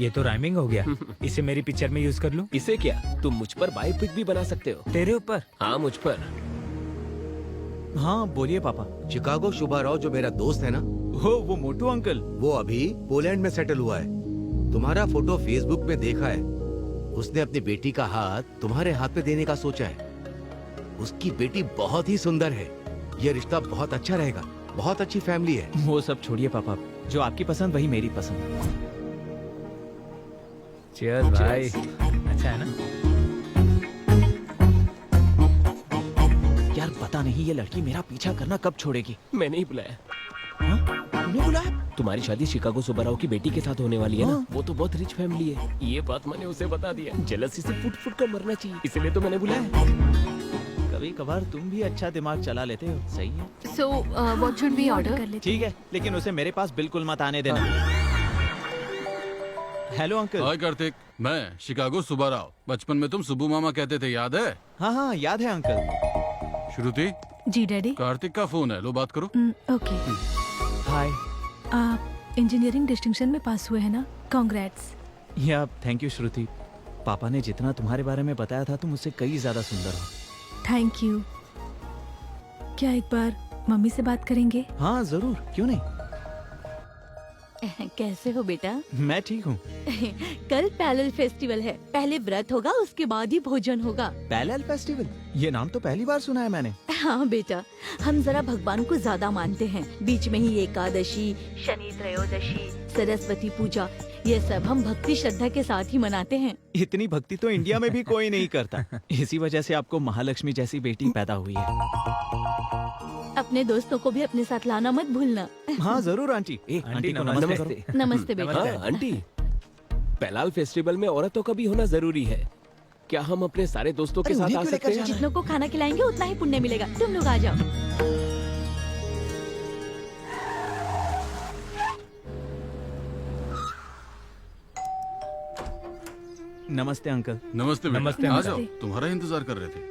ये तो राइमिंग हो गया। इसे मेरी पिक्चर में यूज कर लूं? इसे क्या, तुम मुझ पर बायोपिक भी बना सकते हो। तेरे ऊपर? हाँ, मुझ पर। हाँ बोलिए पापा। शिकागो शुभा राव जो मेरा दोस्त है ना, वो मोटू अंकल, वो अभी पोलैंड में सेटल हुआ है। तुम्हारा फोटो फेसबुक में देखा है। उसने अपनी बेटी का हाथ तुम्हारे हाथ पे देने का सोचा है। उसकी बेटी बहुत ही सुंदर है। ये रिश्ता बहुत अच्छा रहेगा। बहुत अच्छी फैमिली है। वो सब छोड़िए पापा, जो आपकी पसंद वही मेरी पसंद। चीयर्स भाई। अच्छा है ना? यार पता नहीं ये लड़की मेरा पीछा करना कब छोड़ेगी। मैंने ही बुलाया। तुमने बुलाया? तुम्हारी शादी शिकागो सुब्बाराव की बेटी के साथ होने वाली है ना? वो तो बहुत रिच फैमिली है। ये बात मैंने उसे बता दिया। जेलसी से फुट फुट कर मरना चाहिए, इसलिए तो मैंने बुलाया। कभी कभार तुम भी अच्छा दिमाग चला लेते हो। सही है। So what should we order? ठीक है, लेकिन उसे मेरे पास बिल्कुल मत आने देना। Hello uncle. हाय कार्तिक, मैं शिकागो सुब्बा राव। बचपन में तुम सुब्बू मामा कहते थे, याद है? हाँ हाँ याद है अंकल। श्रुति, जी डैडी। कार्तिक का फोन है, लो बात करो। ओके। हाय। आप इंजीनियरिंग डिस्टिंक्शन में पास हुए हैं ना? कांग्रेट्स। या थैंक यू श्रुति। पापा ने जितना तुम्हारे बारे में बताया था तुम उससे कई ज्यादा सुंदर हो। Thank you. क्या एक बार मम्मी से बात करेंगे? हाँ जरूर, क्यों नहीं। कैसे हो बेटा? मैं ठीक हूँ। कल पैरेलल फेस्टिवल है। पहले व्रत होगा, उसके बाद ही भोजन होगा। Parallel festival? ये नाम तो पहली बार सुना है मैंने। हाँ बेटा, हम जरा भगवान को ज्यादा मानते हैं। बीच में ही एकादशी, शनि त्रयोदशी, सरस्वती पूजा, ये सब हम भक्ति श्रद्धा के साथ ही मनाते हैं। इतनी भक्ति तो इंडिया में भी कोई नहीं करता। इसी वजह से आपको महालक्ष्मी जैसी बेटी पैदा हुई है। अपने दोस्तों को भी अपने साथ लाना मत भूलना। हाँ जरूर आंटी। आंटी को नमस्ते करो। नमस्ते बेटा। हाँ आंटी, पैलाल फेस्टिवल में औरतों का भी होना जरूरी है। क्या हम अपने सारे दोस्तों के साथ आ सकते हैं? जितनों को खाना खिलाएंगे उतना ही पुण्य मिलेगा। तुम लोग आ जाओ। नमस्ते अंकल। नमस्ते बेटा। नमस्ते, आ नमस्ते। जाओ, तुम्हारा इंतजार कर रहे थे।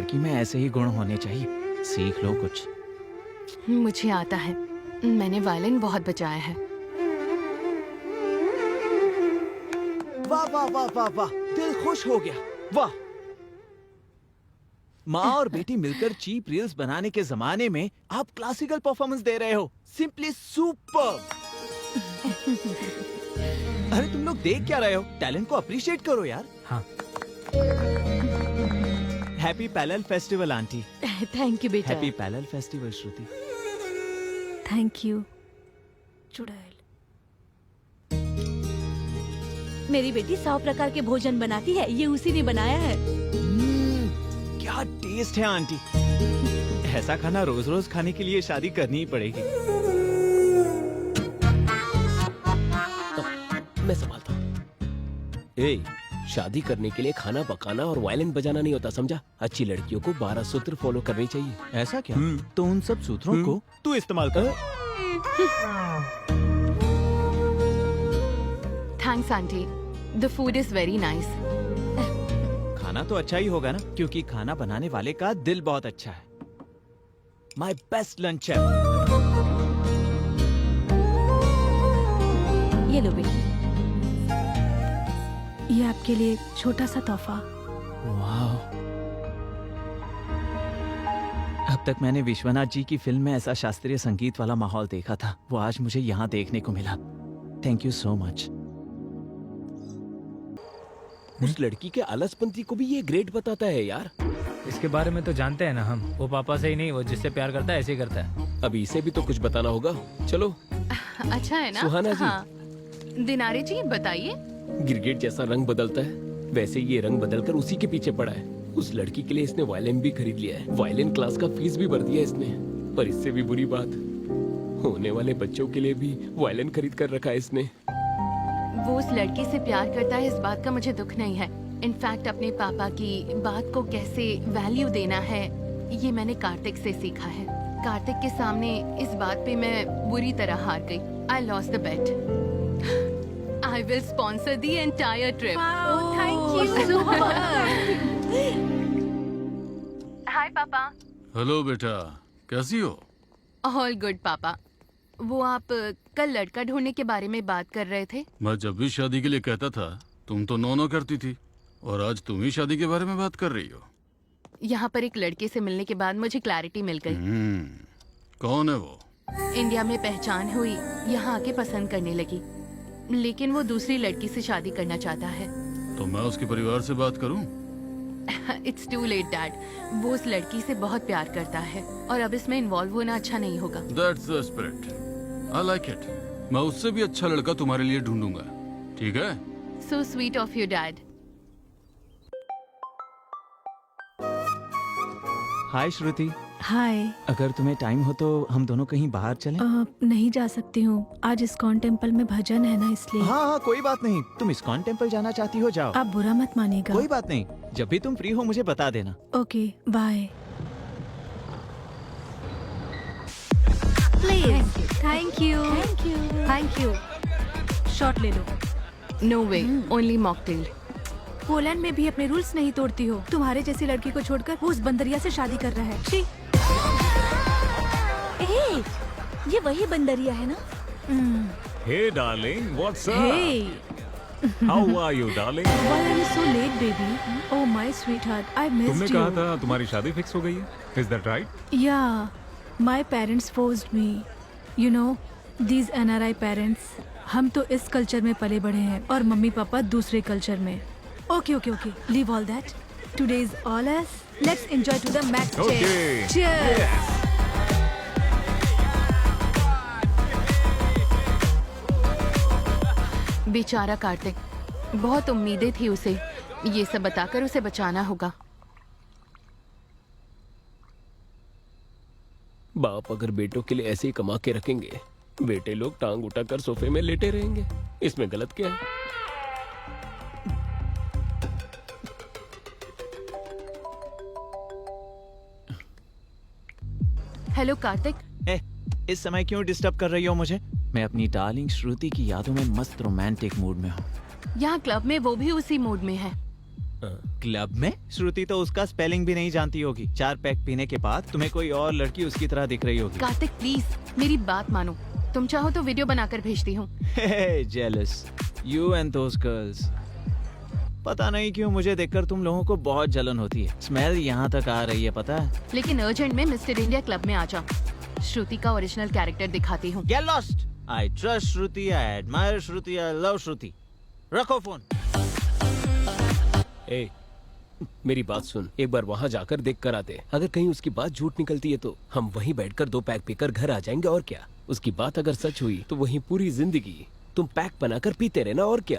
लड़की में ऐसे ही गुण होने चाहिए। सीख लो कुछ। मुझे आता है, मैंने वायलिन बहुत बजाया है। वाह वाह वाह वाह वाह, दिल खुश हो गया। वाह, माँ और बेटी मिलकर चीप रील्स बनाने के जमाने में आप क्लासिकल परफॉर्मेंस दे रहे हो। Simply super. अरे तुम लोग देख क्या रहे हो? टैलेंट को अप्रिशिएट करो यार। हाँ। Happy parallel festival aunty. Thank you बेटा। Happy parallel festival Shruti. Thank you चुड़ैल। मेरी बेटी 100 प्रकार के भोजन बनाती है, ये उसी ने बनाया है। क्या टेस्ट है आंटी। ऐसा खाना रोज रोज खाने के लिए शादी करनी ही पड़ेगी। मैं संभालता हूँ। ए, शादी करने के लिए खाना पकाना और वायलिन बजाना नहीं होता, समझा? अच्छी लड़कियों को 12 सूत्र फॉलो करनी चाहिए। ऐसा क्या? तो उन सब सूत्रों को तू इस्तेमाल कर। Thanks aunty, the food is very nice. खाना तो अच्छा ही होगा ना, क्योंकि खाना बनाने वाले का दिल बहुत अच्छा है। माई बेस्ट लंच है। ये लो बेटी। ये आपके लिए एक छोटा सा तोहफा। वाह, अब तक मैंने विश्वनाथ जी की फिल्म में ऐसा शास्त्रीय संगीत वाला माहौल देखा था, वो आज मुझे यहाँ देखने को मिला। Thank you so much. उस लड़की के आलसपंती को भी ये ग्रेड बताता है यार। इसके बारे में तो जानते हैं ना हम। वो पापा से ही नहीं, वो जिससे प्यार करता है ऐसे ही करता है। अभी इसे भी तो कुछ बताना होगा। चलो। अच्छा है ना? सुहाना जी। हाँ। दिनारे जी बताइए। गिरगिट जैसा रंग बदलता है, वैसे ये रंग बदलकर उसी के पीछे पड़ा है। उस लड़की के लिए इसने वायलिन भी खरीद लिया है, वायलिन क्लास का फीस भी भर दिया इसने। पर इससे भी बुरी बात, होने वाले बच्चों के लिए भी वायलिन खरीद कर रखा है इसने। वो उस लड़की से प्यार करता है, इस बात का मुझे दुख नहीं है। इनफैक्ट अपने पापा की बात को कैसे वैल्यू देना है, ये मैंने कार्तिक से सीखा है। कार्तिक के सामने इस बात पे मैं बुरी तरह हार गई। I lost the bet. I will sponsor the entire trip. Thank you. Hi पापा। हेलो बेटा, कैसी हो? ऑल गुड पापा। वो आप कल लड़का ढूंढने के बारे में बात कर रहे थे। मैं जब भी शादी के लिए कहता था तुम तो नो नो करती थी, और आज तुम ही शादी के बारे में बात कर रही हो। यहाँ पर एक लड़के से मिलने के बाद मुझे क्लैरिटी मिल गई। कौन है वो? इंडिया में पहचान हुई, यहाँ आके पसंद करने लगी, लेकिन वो दूसरी लड़की से शादी करना चाहता है। तो मैं उसके परिवार से बात करूं? It's too late dad. वो उस लड़की से बहुत प्यार करता है और अब इसमें इन्वॉल्व होना अच्छा नहीं होगा। That's the spirit. I like it. मैं उससे भी अच्छा लड़का तुम्हारे लिए ढूंढूंगा, ठीक है? So sweet of you dad. Hi Shruti. Hi. अगर तुम्हें टाइम हो तो हम दोनों कहीं बाहर चलें? नहीं जा सकती हूँ, आज इस्कॉन टेम्पल में भजन है ना, इसलिए। हाँ हाँ कोई बात नहीं, तुम इस्कॉन टेम्पल जाना चाहती हो जाओ। आप बुरा मत मानिएगा। कोई बात नहीं, जब भी तुम फ्री हो मुझे बता देना। Okay bye. Please. Thank you thank you thank you. Shot ले लो। No way, only mocktail. Poland में भी अपने रूल्स नहीं तोड़ती हो। तुम्हारे जैसी लड़की को छोड़कर वो उस बंदरिया से शादी कर रहा है। छी। ए, ये वही बंदरिया है ना? Hey darling, what's up? Hey. How are you darling? Why are you so late, baby? Oh my sweetheart, I missed तुमने you. कहा था तुम्हारी शादी फिक्स हो गई है? Is that right? Yeah, my parents forced me. You know, these NRI parents. हम तो इस कल्चर में पले बड़े हैं और मम्मी पापा दूसरे कल्चर में। Okay, okay, okay. Leave all that. Today is all us. Let's enjoy to the max. Okay. Cheers. Yes. बेचारा कार्तिक, बहुत उम्मीदें थी उसे। ये सब बताकर उसे बचाना होगा। बाप अगर बेटों के लिए ऐसे ही कमा के रखेंगे, बेटे लोग टांग उठाकर सोफे में लेटे रहेंगे। इसमें गलत क्या है? हेलो कार्तिक। इस समय क्यों डिस्टर्ब कर रही हो मुझे? मैं अपनी डार्लिंग श्रुति की यादों में मस्त रोमांटिक मूड में हूँ। यहाँ क्लब में वो भी उसी मूड में है। क्लब में? श्रुति तो उसका स्पेलिंग भी नहीं जानती होगी। 4 पैक पीने के बाद तुम्हें कोई और लड़की उसकी तरह दिख रही होगी। कार्तिक प्लीज मेरी बात मानो, तुम चाहो तो वीडियो बनाकर भेजती हूँ। Jealous you and those girls. पता नहीं क्यों मुझे देखकर तुम लोगों को बहुत जलन होती है। स्मेल यहाँ तक आ रही है, पता है? लेकिन अर्जेंट में मिस्टर इंडिया क्लब में आ जाओ, श्रुति का ओरिजिनल कैरेक्टर दिखाती हूँ। Get lost. I trust Shruti, I admire Shruti, I love श्रुति। रखो फोन। ए, मेरी बात सुन, एक बार वहाँ जाकर देख कर आते। अगर कहीं उसकी बात झूठ निकलती है तो हम वहीं बैठकर 2 पैक पीकर घर आ जाएंगे, और क्या। उसकी बात अगर सच हुई तो वहीं पूरी जिंदगी तुम पैक बनाकर पीते रहना, और क्या।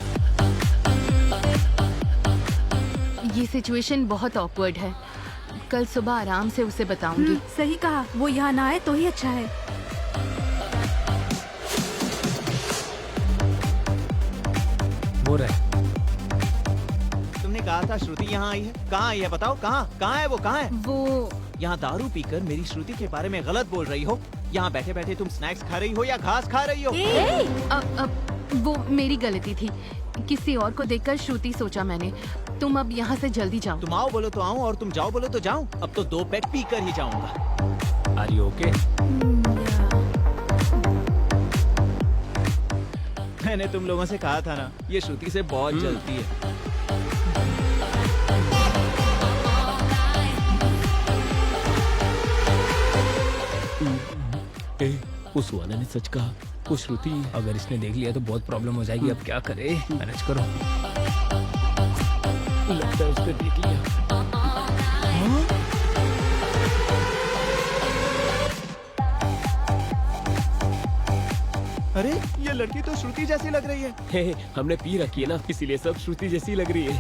ये सिचुएशन बहुत ऑकवर्ड है, कल सुबह आराम से उसे बताऊंगी। सही कहा, वो यहाँ ना आए तो ही अच्छा है। वो रहे। तुमने कहा था श्रुति यहाँ आई है, कहाँ आई है बताओ? कहाँ है वो? कहाँ है वो? यहाँ दारू पीकर मेरी श्रुति के बारे में गलत बोल रही हो। यहाँ बैठे बैठे तुम स्नैक्स खा रही हो या घास खा रही हो? वो मेरी गलती थी, किसी और को देखकर श्रुति सोचा मैंने। तुम अब यहाँ से जल्दी जाओ। तुम आओ बोलो तो आऊँ और तुम जाओ बोलो तो जाऊँ। अब तो 2 पैक पी कर ही जाऊंगा। Are you okay? मैंने तुम लोगों से कहा था ना, ये श्रुति से बहुत जलती है। उस सुहाना ने सच कहा, वो श्रुति। अगर इसने देख लिया तो बहुत प्रॉब्लम हो जाएगी। अब क्या करे? मैनेज करो। लगता है उसने देख लिया। अरे ये लड़की तो श्रुति जैसी लग रही है। हे, हमने पी रखी है ना, इसीलिए सब श्रुति जैसी लग रही है।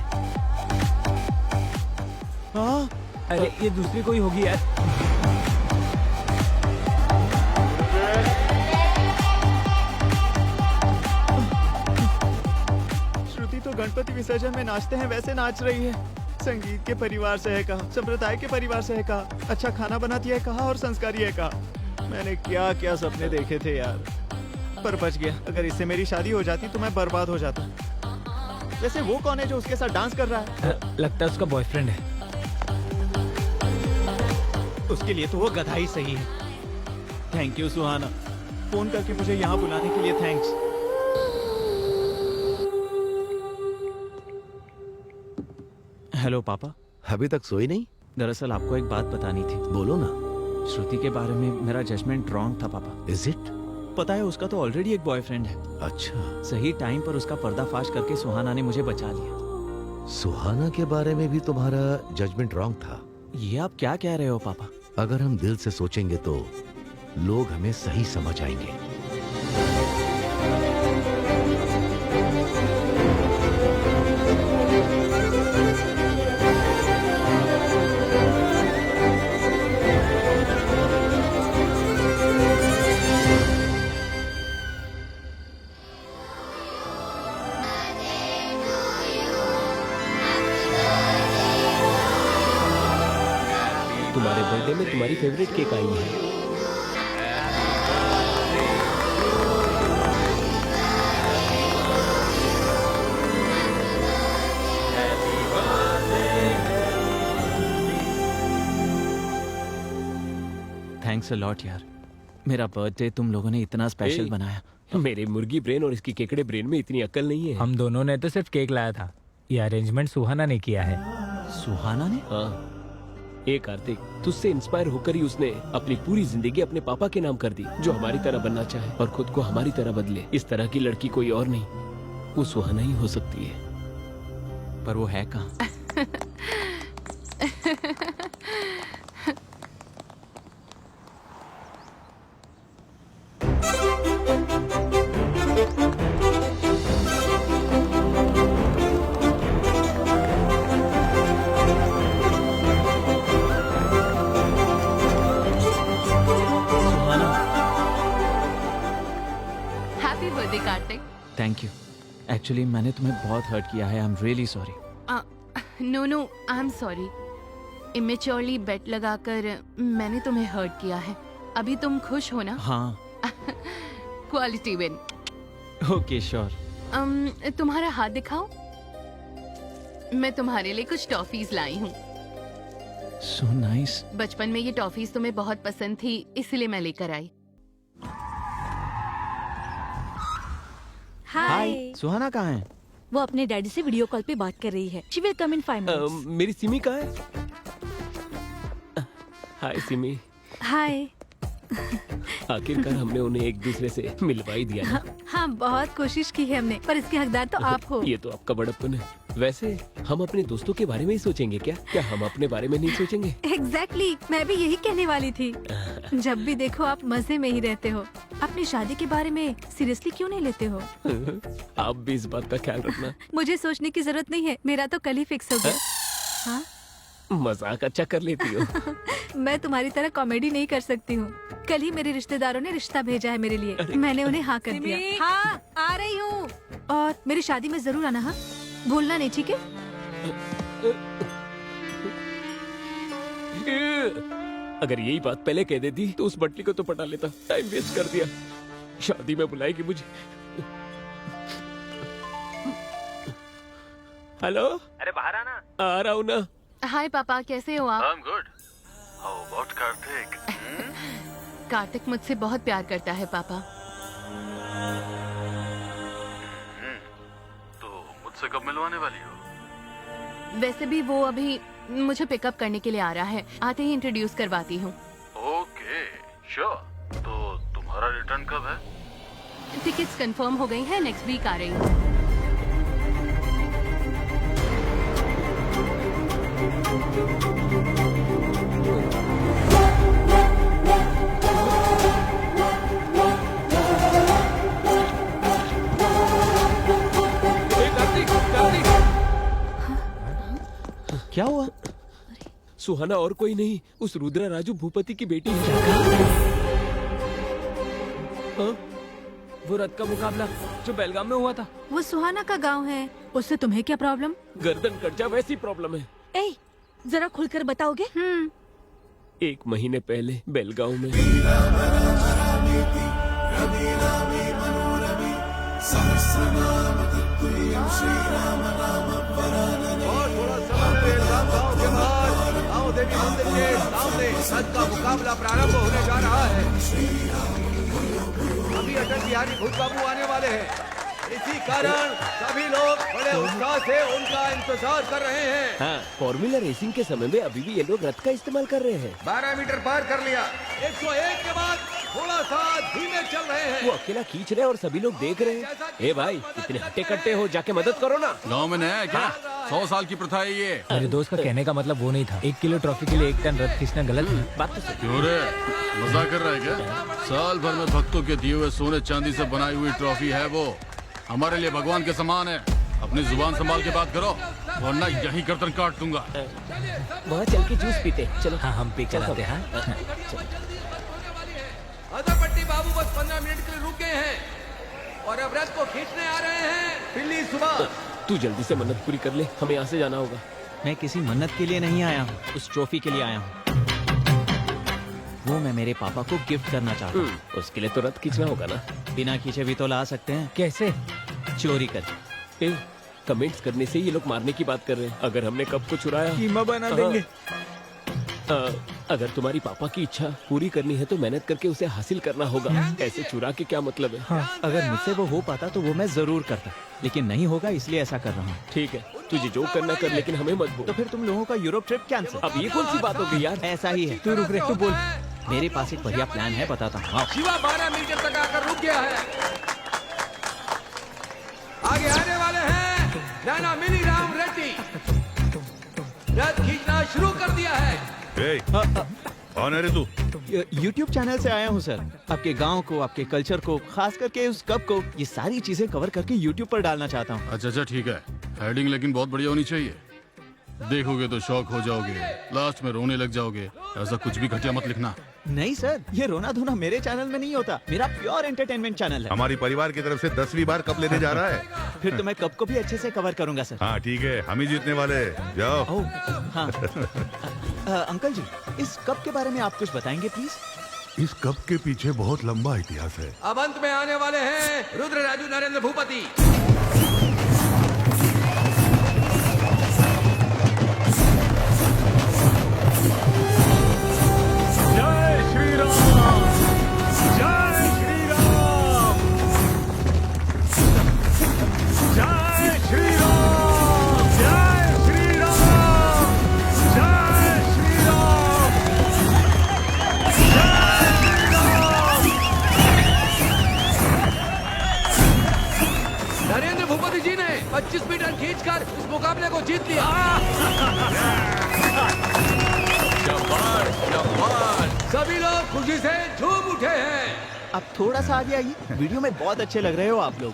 हाँ? अरे ये दूसरी कोई होगी यार। श्रुति तो गणपति विसर्जन में नाचते हैं वैसे नाच रही है। संगीत के परिवार से है कहा, संप्रदाय के परिवार से है कहा, अच्छा खाना बनाती है कहा और संस्कारी है कहा। मैंने क्या क्या सपने देखे थे यार, पर बच गया। अगर इससे मेरी शादी हो जाती तो मैं बर्बाद हो जाता। वैसे वो कौन है जो उसके साथ डांस कर रहा है? लगता है उसका बॉयफ्रेंड है। उसके लिए तो वो गधा ही सही है। थैंक यू सुहाना, फोन करके मुझे यहाँ बुलाने के लिए थैंक्स। हेलो पापा। अभी तक सोई नहीं? दरअसल आपको एक बात बतानी थी। बोलो ना। श्रुति के बारे में मेरा जजमेंट रॉन्ग था पापा। Is it? पता है उसका तो ऑलरेडी एक बॉयफ्रेंड है। अच्छा। सही टाइम पर उसका पर्दाफाश करके सुहाना ने मुझे बचा लिया। सुहाना के बारे में भी तुम्हारा जजमेंट रॉन्ग था? ये आप क्या कह रहे हो पापा? अगर हम दिल से सोचेंगे तो लोग हमें सही समझ आएंगे। तुम्हारे बर्थडे में तुम्हारी फेवरेट केक आई है। थैंक्स अ लॉट यार, मेरा बर्थडे तुम लोगों ने इतना स्पेशल बनाया। मेरे मुर्गी ब्रेन और इसकी केकड़े ब्रेन में इतनी अक्ल नहीं है। हम दोनों ने तो सिर्फ केक लाया था, ये अरेंजमेंट सुहाना ने किया है। सुहाना ने? हाँ। ए कार्तिक, तुझसे इंस्पायर होकर ही उसने अपनी पूरी जिंदगी अपने पापा के नाम कर दी, जो हमारी तरह बनना चाहे और खुद को हमारी तरह बदले। इस तरह की लड़की कोई और नहीं, वो सुहाना ही हो सकती है। पर वो है कहाँ? Happy birthday Kartik. Thank you. Actually मैंने तुम्हें बहुत हर्ट किया है। I am really sorry. No I am sorry. Immaturely bet लगाकर मैंने तुम्हें हर्ट किया है। अभी तुम खुश हो ना? हाँ। Quality win. Okay sure. तुम्हारा हाथ दिखाओ। मैं तुम्हारे लिए कुछ टॉफीज लाई हूँ। So nice. बचपन में ये टॉफीज तुम्हें बहुत पसंद थी, इसलिए मैं लेकर आई। हाय। सुहाना कहाँ है? वो अपने डैडी से वीडियो कॉल पे बात कर रही है। She will come in 5 minutes. मेरी सिमी कहाँ है? हाय सिमी। हाय। आखिरकार हमने उन्हें एक दूसरे से मिलवा ही दिया ना। हाँ, बहुत कोशिश की है हमने, पर इसके हकदार तो आप हो। ये तो आपका बड़प्पन है। वैसे हम अपने दोस्तों के बारे में ही सोचेंगे क्या? क्या हम अपने बारे में नहीं सोचेंगे? एग्जैक्टली, मैं भी यही कहने वाली थी। जब भी देखो आप मजे में ही रहते हो। अपनी शादी के बारे में सीरियसली क्यों नहीं लेते हो? आप भी इस बात का ख्याल रखना। मुझे सोचने की जरूरत नहीं है, मेरा तो कल ही फिक्स हो गया। हाँ? मजाक अच्छा कर लेती हो। मैं तुम्हारी तरह कॉमेडी नहीं कर सकती हूँ। कल ही मेरे रिश्तेदारों ने रिश्ता भेजा है मेरे लिए, मैंने उन्हें हाँ कर दिया। हाँ, आ रही हूँ। और मेरी शादी में जरूर आना, हाँ? भूलना नहीं, ठीक है? अगर यही बात पहले कह देती तो उस बटली को तो पटा लेता। टाइम वेस्ट कर दिया। शादी में बुलाएगी मुझे। हेलो। अरे बाहर आना। आ रहा हूँ ना। हाय पापा, कैसे हो आप? I'm good. How about Kartik? Kartik मुझसे बहुत प्यार करता है पापा। तो मुझसे कब मिलवाने वाली हो? वैसे भी वो अभी मुझे पिकअप करने के लिए आ रहा है, आते ही इंट्रोड्यूस करवाती हूँ। Okay, sure. तो तुम्हारा रिटर्न कब है? टिकट्स कंफर्म हो गई हैं, नेक्स्ट वीक आ रही हूँ। क्या हुआ? सुहाना और कोई नहीं, उस रुद्रा राजू भूपति की बेटी है। हाँ? वो रथ का मुकाबला जो बेलगाम में हुआ था। वो सुहाना का गांव है, उससे तुम्हें क्या प्रॉब्लम? गर्दन कट जा वैसी प्रॉब्लम है। ए, जरा खुलकर बताओगे? 1 महीने पहले बेलगांव में। देवी मंदिर के सामने रथ का मुकाबला प्रारंभ होने जा रहा है। अभी अटल बिहारी भूत बाबू आने वाले हैं, इसी कारण सभी लोग बड़े उत्साह से उनका इंतजार कर रहे हैं। हाँ, फॉर्मूला रेसिंग के समय में अभी भी ये लोग रथ का इस्तेमाल कर रहे हैं। 12 मीटर पार कर लिया। 101 के बाद थोड़ा सा धीमे चल रहे हैं। वो अकेला खींच रहे हैं और सभी लोग देख रहे हैं। ए भाई, इतने हट्टे कट्टे हो, जाके मदद करो ना। गांव में नया है क्या? 100 साल की प्रथा है ये। मेरे दोस्त का कहने का मतलब वो नहीं था। 1 किलो ट्रॉफी के लिए 1 टन रथ खींचना गलत है। बात तो सही। क्यों रे, मजाक कर रहा है क्या? साल भर में भक्तों के दिए हुए सोने चांदी से बनाई हुई ट्रॉफी है वो। हमारे लिए भगवान के समान है। अपनी जुबान संभाल के बात करो, वरना यही गर्दन काट दूंगा। वहाँ चल के जूस पीते। चलो। हाँ, हम पे चलाते हैं। अदरपट्टी बाबू बस 15 मिनट के लिए रुक गए हैं और अब रथ को खींचने आ रहे हैं। पिल्ली सुबह, तू जल्दी से मन्नत पूरी कर ले, हमें यहाँ से जाना होगा। मैं किसी मन्नत के लिए नहीं आया हूँ, उस ट्रॉफी के लिए आया हूँ। वो मैं मेरे पापा को गिफ्ट करना चाहता हूँ। उसके लिए तो रथ खींचना होगा ना। बिना खींचे भी तो ला सकते हैं। कैसे? चोरी कर। कमेंट्स करने से ये लोग मारने की बात कर रहे हैं। अगर हमने कब को चुराया, कीमा बना देंगे। अगर तुम्हारी पापा की इच्छा पूरी करनी है तो मेहनत करके उसे हासिल करना होगा। ऐसे चुरा के क्या मतलब है? अगर मुझसे वो हो पाता तो वो मैं जरूर करता, लेकिन नहीं होगा इसलिए ऐसा कर रहा हूँ। ठीक है, तुझे जो करना कर, लेकिन हमें मत बोल। तो फिर तुम लोगों का यूरोप ट्रिप कैंसिल। अब ये कौन सी बात हो गई यार? ऐसा ही है। तू रुक रे, तू बोल। मेरे पास एक बढ़िया प्लान है, बताता हूँ। शिवा 12 मीटर तक आकर रुक गया है। आगे आने वाले हैं राणा मिनी राम रेड्डी। रथ खींचना शुरू कर दिया है। कौन है रे तू? YouTube चैनल से आया हूँ सर। आपके गांव को, आपके कल्चर को, खास करके उस कप को, ये सारी चीजें कवर करके YouTube पर डालना चाहता हूँ। अच्छा ठीक है, हेडिंग लेकिन बहुत बढ़िया होनी चाहिए। देखोगे तो शौक हो जाओगे, लास्ट में रोने लग जाओगे। ऐसा कुछ भी घटिया मत लिखना। नहीं सर, ये रोना धोना मेरे चैनल में नहीं होता। मेरा प्योर एंटरटेनमेंट चैनल है। हमारी परिवार की तरफ से 10वीं बार कप लेने जा रहा है। फिर तो मैं कप को भी अच्छे से कवर करूंगा सर। हाँ ठीक है, हम ही जीतने वाले हैं। जाओ। ओह, हाँ। अंकल जी, इस कप के बारे में आप कुछ बताएंगे प्लीज? इस कप के पीछे बहुत लंबा इतिहास है। अब अंत में आने वाले हैं रुद्र राजू नरेंद्र भूपति। 25 मीटर खींचकर इस मुकाबले को जीत लिया। शाबाश, शाबाश। सभी लोग खुशी से झूम उठे हैं। अब थोड़ा सा आगे आइए, वीडियो में बहुत अच्छे लग रहे हो आप लोग।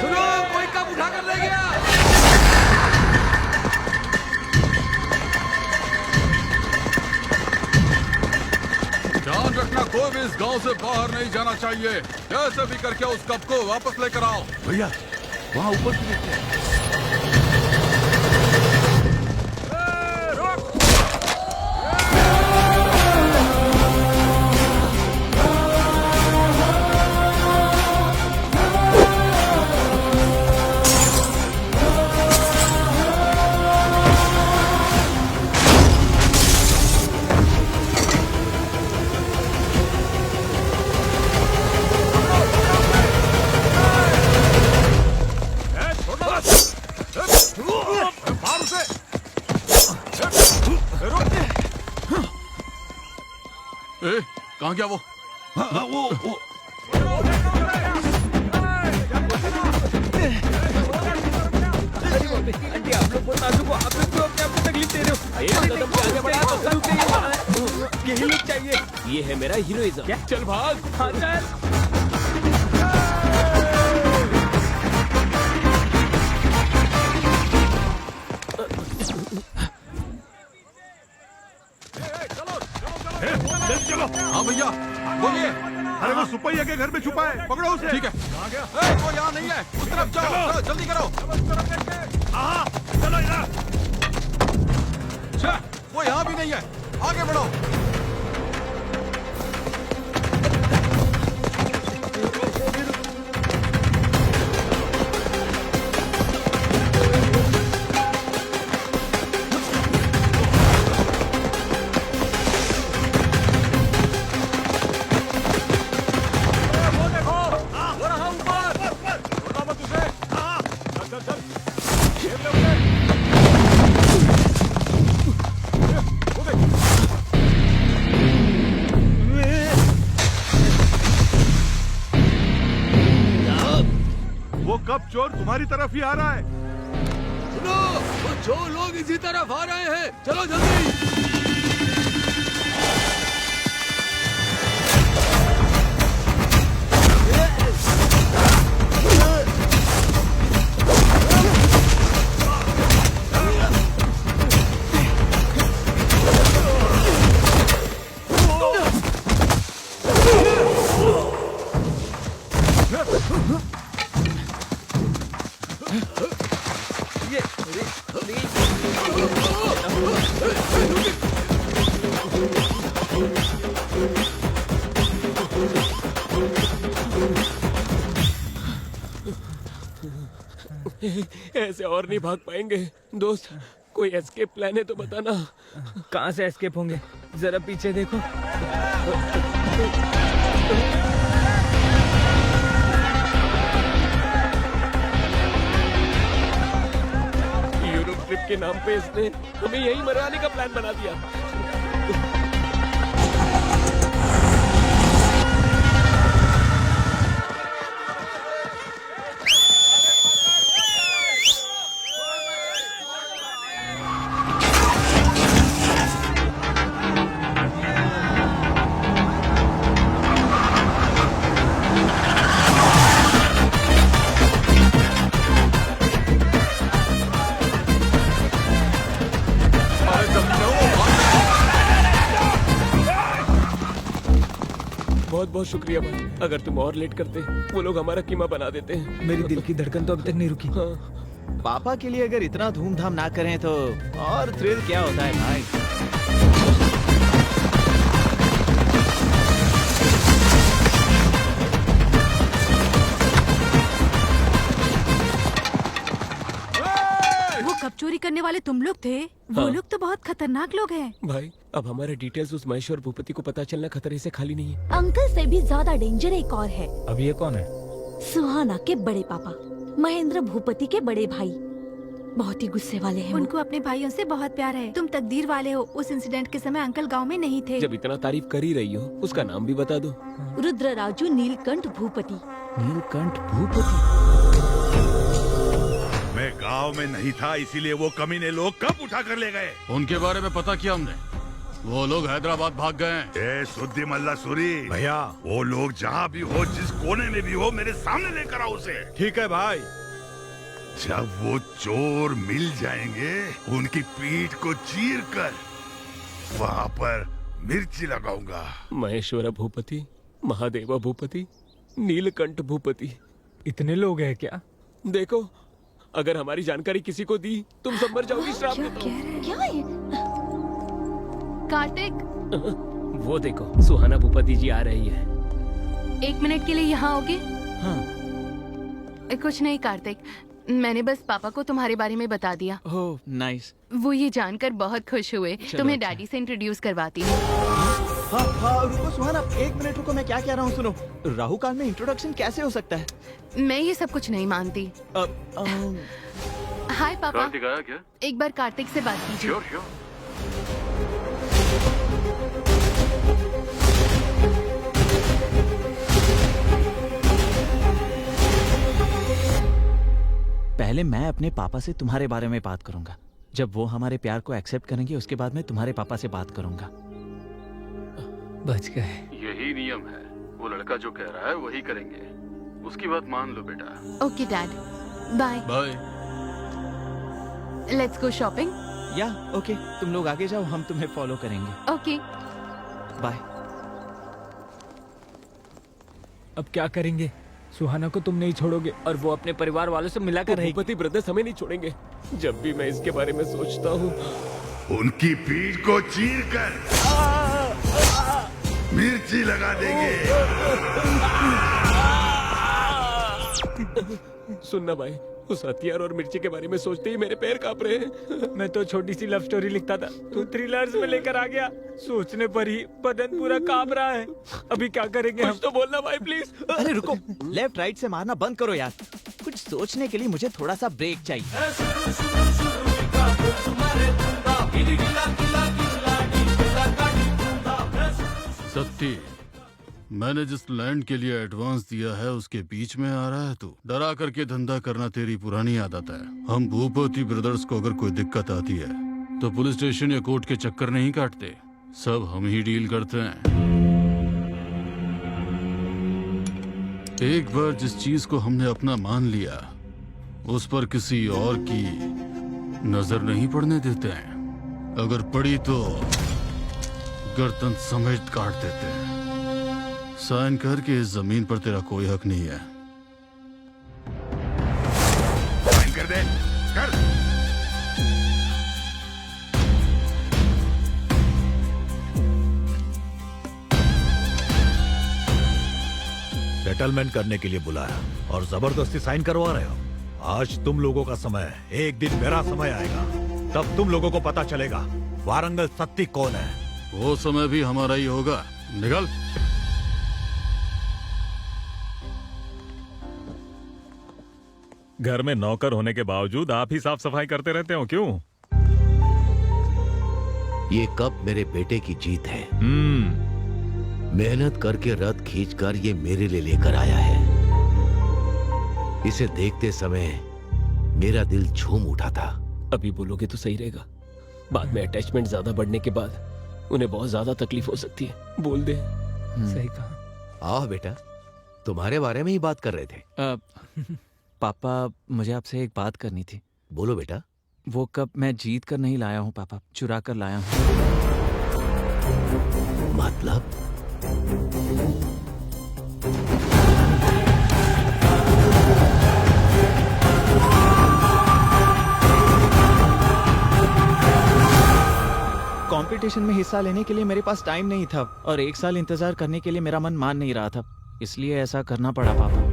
सुनो, कोई कप उठा कर ले गया। ध्यान रखना, कोई भी इस गांव से बाहर नहीं जाना चाहिए। कैसे भी करके उस कप को वापस लेकर आओ। भैया वहाँ ऊपर की देखते। ए, कहाँ गया वो? वो आंटी, आप लोग बहुत नाजुक हो, आप लोग क्यों अपने आप को तकलीफ दे रहे हो? एक कदम भी आगे बढ़ा तो सब चाहिए। यही लोग चाहिए। ये है मेरा हीरोइज्म। चल भाग। हाँ चल। हाँ भैया, बोलिए। अरे वो सुपैया के घर में छुपा है, पकड़ो उसे। ठीक है। वो यहाँ नहीं है, उस तरफ जाओ, जल्दी करो। चलो इधर। छे, वो यहाँ भी नहीं है, आगे बढ़ो। वो कब चोर तुम्हारी तरफ ही आ रहा है। सुनो, वो जो लोग इसी तरफ आ रहे हैं, चलो जल्दी। ऐसे और नहीं भाग पाएंगे। दोस्त, कोई एस्केप प्लान है तो बताना। कहाँ से एस्केप होंगे? जरा पीछे देखो। यूरोप ट्रिप के नाम पे इसने हमें यहीं मरवाने का प्लान बना दिया। बहुत बहुत शुक्रिया भाई। अगर तुम और लेट करते वो लोग हमारा कीमा बना देते हैं। मेरी दिल की धड़कन तो अभी तक नहीं रुकी। हाँ। पापा के लिए अगर इतना धूमधाम ना करें तो और थ्रिल क्या होता है भाई। वो कब चोरी करने वाले तुम लोग थे। वो हाँ। लोग तो बहुत खतरनाक लोग हैं। भाई अब हमारे डिटेल्स उस महेश्वर भूपति को पता चलना खतरे से खाली नहीं है। अंकल से भी ज्यादा डेंजर एक और है। अब ये कौन है? सुहाना के बड़े पापा, महेंद्र भूपति के बड़े भाई। बहुत ही गुस्से वाले हैं वो। उनको अपने भाइयों से बहुत प्यार है। तुम तकदीर वाले हो। उस इंसिडेंट के समय अंकल गांव में नहीं थे। जब इतना तारीफ कर ही रही हो, उसका नाम भी बता दो। रुद्रराजू नीलकंठ भूपति। नीलकंठ भूपति। मैं गांव में नहीं था, इसीलिए वो कमीने लोग कब उठा कर ले गए? उनके बारे में पता किया हमने, वो लोग हैदराबाद भाग गए हैं। ए सुद्दी मल्ला सूरी भैया वो लोग जहाँ भी हो, जिस कोने में भी हो, मेरे सामने लेकर आओ उसे। ठीक है भाई। जब वो चोर मिल जाएंगे, उनकी पीठ को चीर कर वहाँ पर मिर्ची लगाऊंगा। महेश्वर भूपति, महादेवा भूपति, नीलकंठ भूपति, इतने लोग हैं क्या? देखो अगर हमारी जानकारी किसी को दी, तुम सब मर जाओगी। श्राप क्या देता कह रहे हैं? क्या है? कार्तिक, हूँ। वो देखो सुहाना भूपति जी आ रही है। 1 मिनट के लिए यहाँ आओगे? हाँ। कुछ नहीं कार्तिक, मैंने बस पापा को तुम्हारे बारे में बता दिया। Oh nice. वो ये जानकर बहुत खुश हुए। तुम्हें अच्छा। डैडी से इंट्रोड्यूस करवाती हूँ। हाँ हाँ रुको सुहाना, 1 मिनट रुको, मैं क्या कह रहा हूँ सुनो। राहु काल में इंट्रोडक्शन कैसे हो सकता है? मैं ये सब कुछ नहीं मानती। हाय पापा, कार्तिक आया क्या? एक बार कार्तिक से बात कीजिए। Sure sure. पहले मैं अपने पापा से तुम्हारे बारे में बात करूंगा। जब वो हमारे प्यार को एक्सेप्ट करेंगे, उसके बाद मैं तुम्हारे पापा से बात करूंगा। बच गए। यही नियम है, वो लड़का जो कह रहा है वही करेंगे। उसकी बात मान लो बेटा। Okay dad, bye. Bye. Let's go shopping. या ओके, तुम लोग आगे जाओ, हम तुम्हें फॉलो करेंगे। ओके। बाय। अब क्या करेंगे? सुहाना को तुम नहीं छोड़ोगे और वो अपने परिवार वालों से मिलाकर रहेगी। भूपति ब्रदर्स हमें नहीं छोड़ेंगे। जब भी मैं इसके बारे में सोचता हूँ, उनकी पीठ को चीर कर मिर्ची लगा देंगे। सुनना भाई, उस हथियार और मिर्ची के बारे में सोचते ही मेरे पैर कांप रहे हैं। मैं तो छोटी सी लव स्टोरी लिखता था, तू थ्रिलर्स में लेकर आ गया। सोचने पर ही बदन पूरा कांप रहा है। अभी क्या करेंगे हम? कुछ तो बोलना भाई प्लीज। अरे रुको, लेफ्ट राइट से मारना बंद करो यार। कुछ सोचने के लिए मुझे थोड़ा सा ब्रेक चाहिए। सत्ती, मैंने जिस लैंड के लिए एडवांस दिया है उसके बीच में आ रहा है तू। डरा करके धंधा करना तेरी पुरानी आदत है। हम भूपति ब्रदर्स को अगर कोई दिक्कत आती है तो पुलिस स्टेशन या कोर्ट के चक्कर नहीं काटते, सब हम ही डील करते हैं। एक बार जिस चीज को हमने अपना मान लिया, उस पर किसी और की नजर नहीं पड़ने देते हैं। अगर पड़ी तो गर्दन समेत काट देते हैं। साइन करके इस जमीन पर तेरा कोई हक नहीं है। साइन कर दे, कर। सेटलमेंट करने के लिए बुलाया और जबरदस्ती साइन करवा रहे हो। आज तुम लोगों का समय है, एक दिन मेरा समय आएगा, तब तुम लोगों को पता चलेगा वारंगल सत्ती कौन है। वो समय भी हमारा ही होगा। निकल। घर में नौकर होने के बावजूद आप ही साफ सफाई करते रहते हो, क्यों? ये कप मेरे बेटे की जीत है। मेहनत करके रथ खींचकर ये मेरे लिए लेकर आया है। इसे देखते समय मेरा दिल झूम उठा था। अभी बोलोगे तो सही रहेगा, बाद में अटैचमेंट ज्यादा बढ़ने के बाद उन्हें बहुत ज्यादा तकलीफ हो सकती है। बोल दे। सही कहा। आओ बेटा, तुम्हारे बारे में ही बात कर रहे थे। पापा, मुझे आपसे एक बात करनी थी। बोलो बेटा। वो कप मैं जीत कर नहीं लाया हूँ पापा, चुरा कर लाया हूँ। मतलब? कंपटीशन में हिस्सा लेने के लिए मेरे पास टाइम नहीं था और 1 साल इंतजार करने के लिए मेरा मन मान नहीं रहा था, इसलिए ऐसा करना पड़ा पापा।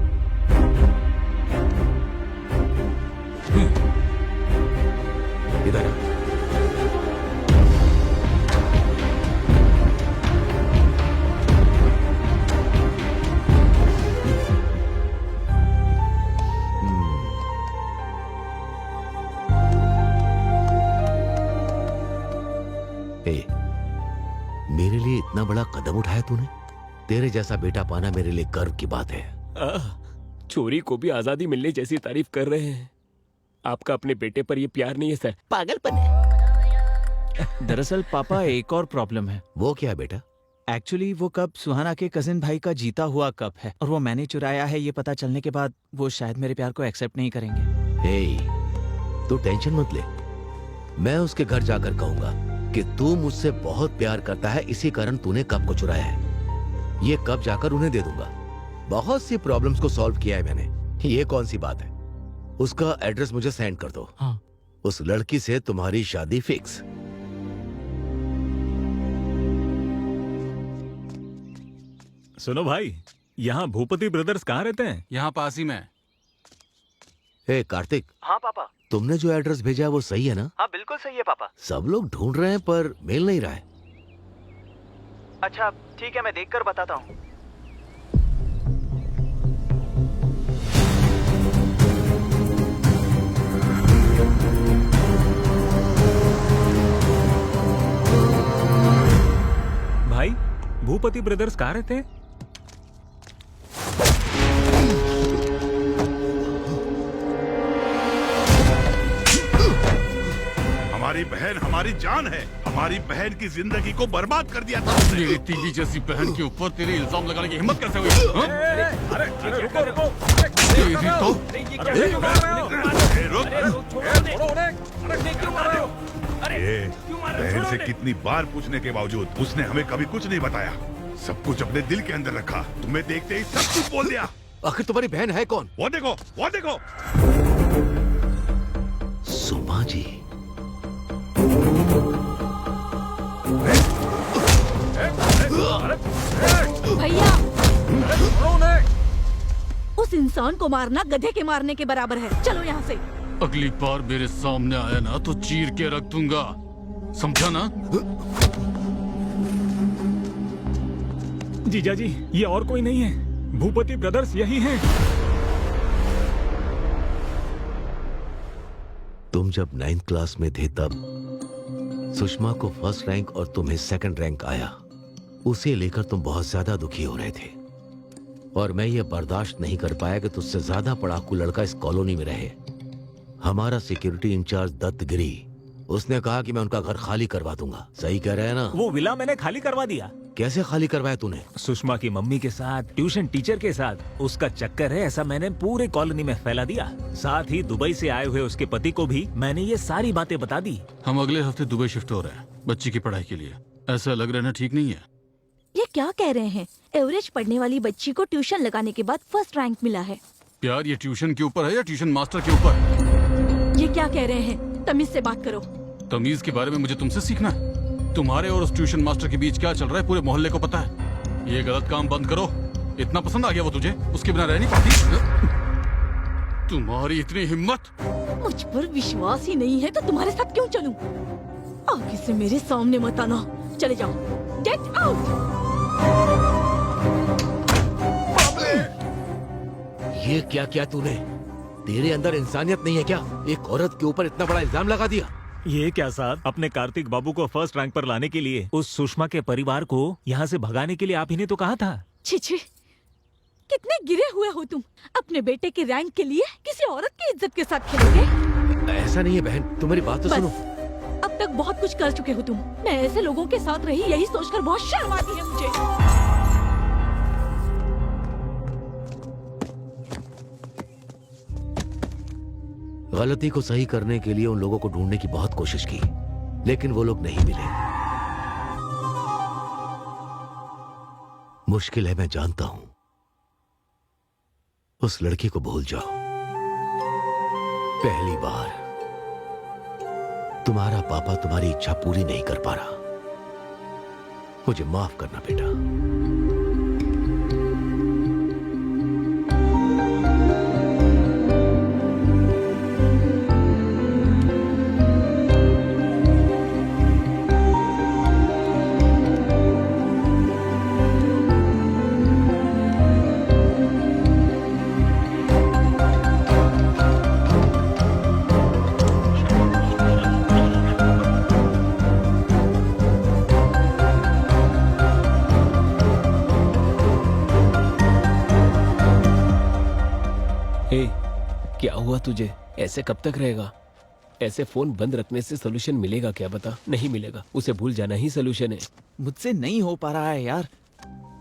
ए, मेरे लिए इतना बड़ा कदम उठाया तूने। तेरे जैसा बेटा पाना मेरे लिए गर्व की बात है। चोरी को भी आजादी मिलने जैसी तारीफ कर रहे हैं। आपका अपने बेटे पर ये प्यार नहीं है सर, पागलपन है। दरअसल पापा एक और प्रॉब्लम है। वो क्या है बेटा? एक्चुअली वो कप सुहाना के कजिन भाई का जीता हुआ कप है और वो मैंने चुराया है। ये पता चलने के बाद वो शायद मेरे प्यार को एक्सेप्ट नहीं करेंगे। हे, तू टेंशन मत ले। मैं उसके घर जाकर कहूंगा कि तू मुझसे बहुत प्यार करता है, इसी कारण तूने कप को चुराया है। ये कप जाकर उन्हें दे दूंगा। बहुत सी प्रॉब्लम्स को सॉल्व किया है मैंने। ये कौन सी बात है? उसका एड्रेस मुझे सेंड कर दो। हाँ। उस लड़की से तुम्हारी शादी फिक्स। सुनो भाई, यहाँ भूपति ब्रदर्स कहाँ रहते हैं? यहाँ पास ही में। हे कार्तिक। हाँ पापा। तुमने जो एड्रेस भेजा है वो सही है ना? हाँ बिल्कुल सही है पापा। सब लोग ढूंढ रहे हैं पर मिल नहीं रहा है। अच्छा ठीक है, मैं देखकर बताता हूँ। भाई, भूपति ब्रदर्स कहाँ रहते हैं? हमारी बहन हमारी जान है। हमारी बहन की जिंदगी को बर्बाद कर दिया था उसने। मेरी तीली जैसी बहन के ऊपर तेरे इल्जाम लगाने की हिम्मत कैसे हुई? हाँ? अरे रुको रुको। तेरी तो ये बहन से कितनी बार पूछने के बावजूद उसने हमें कभी कुछ नहीं बताया। सब कुछ अपने दिल के अंदर रखा। तुम्हें देखते ही सब कुछ बोल दिया। आखिर तुम्हारी बहन है कौन? वो देखो, वो देखो। सुमा जी। भैया, उस इंसान को मारना गधे के मारने के बराबर है। चलो यहाँ से। अगली बार मेरे सामने आया ना तो चीर के रख दूंगा, समझा ना? जीजा जी, ये और कोई नहीं है। भूपति ब्रदर्स यही हैं। तुम जब 9th क्लास में थे तब सुषमा को फर्स्ट रैंक और तुम्हें सेकंड रैंक आया। उसे लेकर तुम बहुत ज्यादा दुखी हो रहे थे और मैं ये बर्दाश्त नहीं कर पाया कि तुझसे ज्यादा पढ़ाकू लड़का इस कॉलोनी में रहे। हमारा सिक्योरिटी इंचार्ज दत्तगिरी, उसने कहा कि मैं उनका घर खाली करवा दूंगा। सही कह रहे हैं ना? वो विला मैंने खाली करवा दिया। कैसे खाली करवाया तूने? सुषमा की मम्मी के साथ, ट्यूशन टीचर के साथ उसका चक्कर है ऐसा मैंने पूरे कॉलोनी में फैला दिया। साथ ही दुबई से आए हुए उसके पति को भी मैंने ये सारी बातें बता दी। हम अगले हफ्ते दुबई शिफ्ट हो रहे हैं बच्ची की पढ़ाई के लिए। ऐसा लग रहा है ठीक नहीं है? ये क्या कह रहे हैं? एवरेज पढ़ने वाली बच्ची को ट्यूशन लगाने के बाद फर्स्ट रैंक मिला है। प्यार ये ट्यूशन के ऊपर है या ट्यूशन मास्टर के ऊपर? ये क्या कह रहे हैं? तमीज से बात करो। तमीज के बारे में मुझे तुमसे सीखना है। तुम्हारे और उस ट्यूशन मास्टर के बीच क्या चल रहा है पूरे मोहल्ले को पता है। ये गलत काम बंद करो। इतना पसंद आ गया वो तुझे, उसके बिना रह नहीं पाती? तुम्हारी इतनी हिम्मत! मुझ पर विश्वास ही नहीं है तो तुम्हारे साथ क्यों चलूं? आगे से मेरे सामने मत आना। चले जाओ। Get out. ये क्या किया तूने? तेरे अंदर इंसानियत नहीं है क्या? एक औरत के ऊपर इतना बड़ा इल्जाम लगा दिया। ये क्या साहब, अपने कार्तिक बाबू को फर्स्ट रैंक पर लाने के लिए उस सुषमा के परिवार को यहाँ से भगाने के लिए आप ही ने तो कहा था। छी छी, कितने गिरे हुए हो तुम। अपने बेटे के रैंक के लिए किसी औरत की इज्जत के साथ खेलोगे? ऐसा नहीं है बहन, तुम मेरी बात तो सुनो। अब तक बहुत कुछ कर चुके हो तुम। मैं ऐसे लोगों के साथ रही यही सोचकर बहुत शर्म आती है मुझे। गलती को सही करने के लिए उन लोगों को ढूंढने की बहुत कोशिश की, लेकिन वो लोग नहीं मिले। मुश्किल है, मैं जानता हूं। उस लड़की को भूल जाओ। पहली बार तुम्हारा पापा तुम्हारी इच्छा पूरी नहीं कर पा रहा। मुझे माफ करना बेटा। हुआ तुझे? ऐसे कब तक रहेगा? ऐसे फोन बंद रखने से सोल्यूशन मिलेगा क्या? बता। नहीं मिलेगा, उसे भूल जाना ही सोल्यूशन है। मुझसे नहीं हो पा रहा है यार।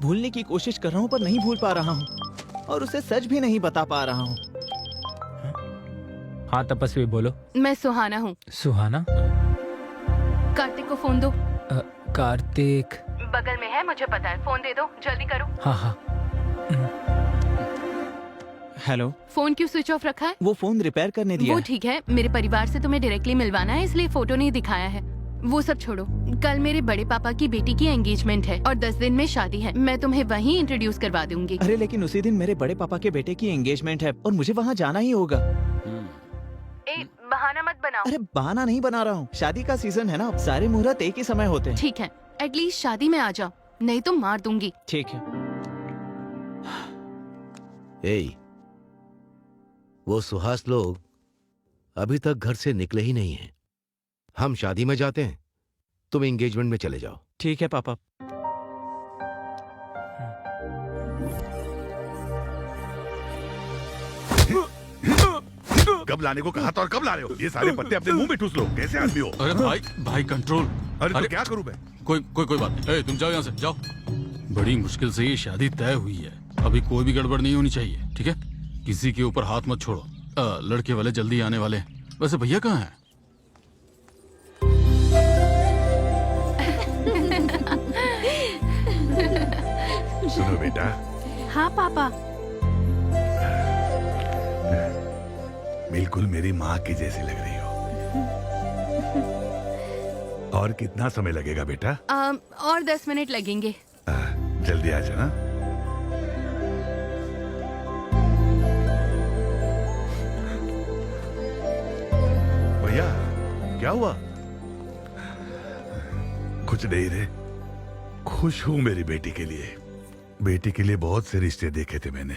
भूलने की कोशिश कर रहा हूँ पर नहीं भूल पा रहा हूँ, और उसे सच भी नहीं बता पा रहा हूँ। हाँ तपस्वी बोलो। मैं सुहाना हूँ। सुहाना? कार्तिक को फोन दो। कार्तिक बगल में है, मुझे पता है। फोन दे दो, जल्दी करो। हाँ हाँ। हेलो। फोन क्यों स्विच ऑफ रखा है? वो फोन रिपेयर करने दिया वो है। ठीक है, मेरे परिवार से तुम्हें डायरेक्टली मिलवाना है, इसलिए फोटो नहीं दिखाया है। वो सब छोड़ो, कल मेरे बड़े पापा की बेटी की एंगेजमेंट है और 10 दिन में शादी है। मैं तुम्हें वहीं इंट्रोड्यूस करवा दूंगी। अरे लेकिन उसी दिन मेरे बड़े पापा के बेटे की एंगेजमेंट है और मुझे वहाँ जाना ही होगा। बहाना मत बनाओ। अरे बहाना नहीं बना रहा हूँ, शादी का सीजन है ना, सारे मुहूर्त एक ही समय होते हैं। ठीक है, एटलीस्ट शादी में आ जाओ, नहीं तो मार दूंगी। ठीक है। ए, वो सुहास लोग अभी तक घर से निकले ही नहीं हैं। हम शादी में जाते हैं, तुम एंगेजमेंट में चले जाओ। ठीक है पापा। कब लाने को कहा था और कब ला रहे हो? ये सारे पत्ते अपने मुंह में ठूस लो। कैसे आदमी हो? अरे भाई भाई कंट्रोल। अरे तो क्या करूं मैं? कोई बात नहीं। ए, तुम जाओ यहाँ से, जाओ। बड़ी मुश्किल से ये शादी तय हुई है, अभी कोई भी गड़बड़ नहीं होनी चाहिए, ठीक है? किसी के ऊपर हाथ मत छोड़ो। लड़के वाले जल्दी आने वाले हैं। वैसे भैया कहाँ हैं? सुनो बेटा। हाँ पापा। बिल्कुल मेरी माँ की जैसी लग रही हो। और कितना समय लगेगा बेटा? और 10 मिनट लगेंगे। जल्दी आ जाना। भैया क्या हुआ? कुछ नहीं रे, खुश हूं मेरी बेटी के लिए। बेटी के लिए बहुत से रिश्ते देखे थे मैंने,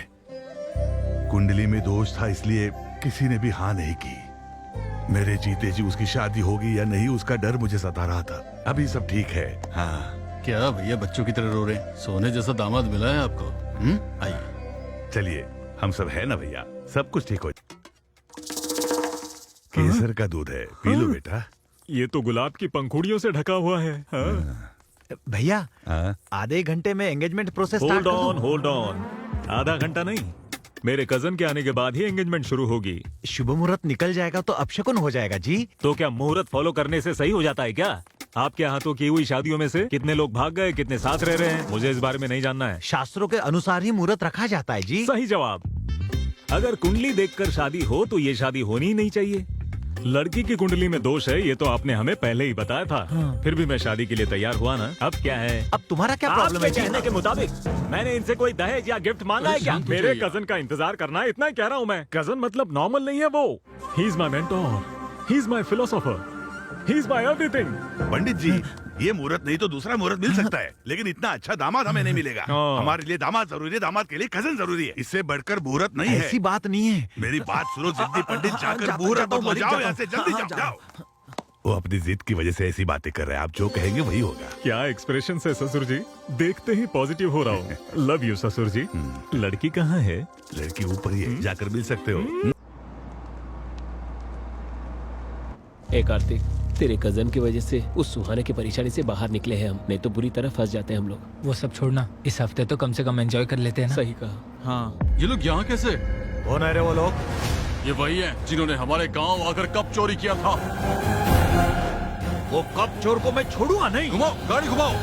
कुंडली में दोष था इसलिए किसी ने भी हाँ नहीं की। मेरे जीते जी उसकी शादी होगी या नहीं उसका डर मुझे सता रहा था। अभी सब ठीक है। हाँ। क्या भैया बच्चों की तरह रो रहे हैं? सोने जैसा दामाद मिला है आपको। आइए। चलिए, हम सब है ना भैया, सब कुछ ठीक हो। केसर का दूध है, पी लो बेटा। ये तो गुलाब की पंखुड़ियों से ढका हुआ है। भैया आधे घंटे में एंगेजमेंट प्रोसेस होल्ड ऑन। आधा घंटा नहीं, मेरे कजन के आने के बाद ही एंगेजमेंट शुरू होगी। शुभ मुहूर्त निकल जाएगा तो अपशकुन हो जाएगा जी। तो क्या मुहूर्त फॉलो करने से सही हो जाता है क्या? आपके हाथों की हुई शादियों में से कितने लोग भाग गए, कितने साथ रह रहे हैं, मुझे इस बारे में नहीं जानना है। शास्त्रों के अनुसार ही मुहूर्त रखा जाता है जी। सही जवाब। अगर कुंडली देखकर शादी हो तो ये शादी होनी ही नहीं चाहिए। लड़की की कुंडली में दोष है, ये तो आपने हमें पहले ही बताया था। फिर भी मैं शादी के लिए तैयार हुआ ना। अब क्या है? अब तुम्हारा क्या प्रॉब्लम है? कहने के मुताबिक मैंने इनसे कोई दहेज या गिफ्ट मांगा है क्या? मेरे कजन का इंतजार करना है, इतना कह रहा हूँ मैं। कजन मतलब नॉर्मल नहीं है वो। He is my mentor, he is my philosopher, he is my everything. Pandit ji, ये मुहूर्त नहीं तो दूसरा मुहूर्त मिल सकता है, लेकिन इतना अच्छा दामाद हमें नहीं मिलेगा। हमारे लिए दामाद जरूरी है, दामाद के लिए कजन जरूरी है। इससे बढ़कर मुहूर्त नहीं है। ऐसी बात नहीं है। मेरी बात सुनो जिद्दी पंडित, जाकर मुहूर्त बदलो। जाओ यहाँ से, जल्दी जाओ, जाओ। वो अपनी जिद की वजह से ऐसी बातें कर रहे हैं, आप जो कहेंगे वही होगा। क्या एक्सप्रेशन है ससुर जी, देखते ही पॉजिटिव हो रहा हूँ। लव यू ससुर जी। लड़की कहाँ है? लड़की ऊपर ही है, जाकर मिल सकते हो। ए कार्तिक, तेरे कजन की वजह से उस सुहाने की परेशानी से बाहर निकले हैं हम, नहीं तो बुरी तरह फंस जाते हैं हम लोग। वो सब छोड़ना, इस हफ्ते तो कम से कम एंजॉय कर लेते हैं ना। सही कहा। हाँ। ये लोग यहाँ कैसे? कौन है रे वो लोग? ये वही हैं जिन्होंने हमारे गांव आकर कप चोरी किया था। वो कप चोर को मैं छोड़ूंगा नहीं। घुमाओ, गाड़ी घुमाओ।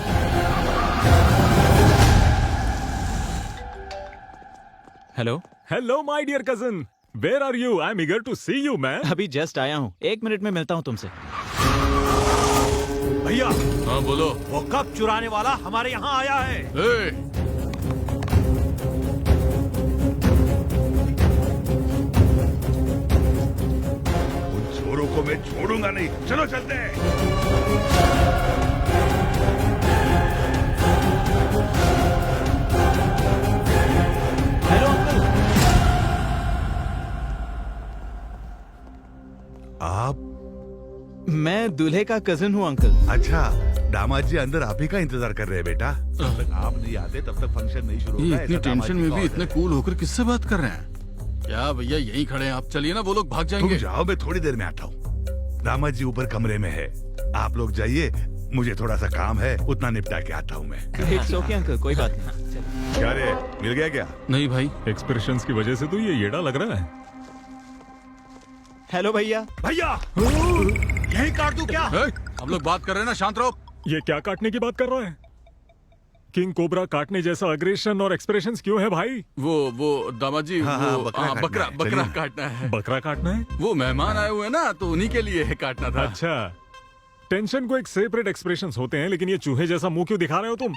Hello. Hello my dear cousin, where are you? I am eager to see you man. अभी जस्ट आया हूँ, 1 मिनट में मिलता हूँ तुमसे। भैया। हाँ बोलो। वो कप चुराने वाला हमारे यहाँ आया है। उन चोरों को मैं छोड़ूंगा नहीं। चलो चलते हैं। Hello uncle. आप? मैं दूल्हे का कजिन हूँ अंकल। अच्छा, दामाद जी अंदर आप ही का इंतजार कर रहे हैं बेटा। जब तक आप नहीं आते तब तक फंक्शन नहीं शुरू होगा। ये इतनी टेंशन में भी इतने कूल होकर किससे बात कर रहे हैं? क्या भैया यहीं खड़े हैं आप? चलिए ना, वो लोग भाग तुम जाएंगे। जाओ, मैं थोड़ी देर में आता हूँ। दामाद जी ऊपर कमरे में है, आप लोग जाइए, मुझे थोड़ा सा काम है, उतना निपटा के आता हूँ मैं। इट्स ओके अंकल, कोई बात नहीं। क्या रे, मिल गया क्या? नहीं भाई, एक्सप्रेशंस की वजह से तो ये येड़ा लग रहा है। हेलो भैया। भैया यही काट दूं क्या? हम लोग बात कर रहे हैं ना, शांत रहो। ये क्या काटने की बात कर रहा है? किंग कोबरा काटने जैसा अग्रेशन और एक्सप्रेशंस क्यों है भाई? वो दामाद जी, हाँ, वो बकरा काटना बकरा है, बकरा चलिए। काटना है। बकरा काटना है? वो मेहमान आए हुए हैं ना, तो उन्हीं के लिए काटना था। अच्छा, टेंशन को एक सेपरेट एक्सप्रेशंस होते हैं, लेकिन ये चूहे जैसा मुंह क्यों दिखा रहे हो तुम?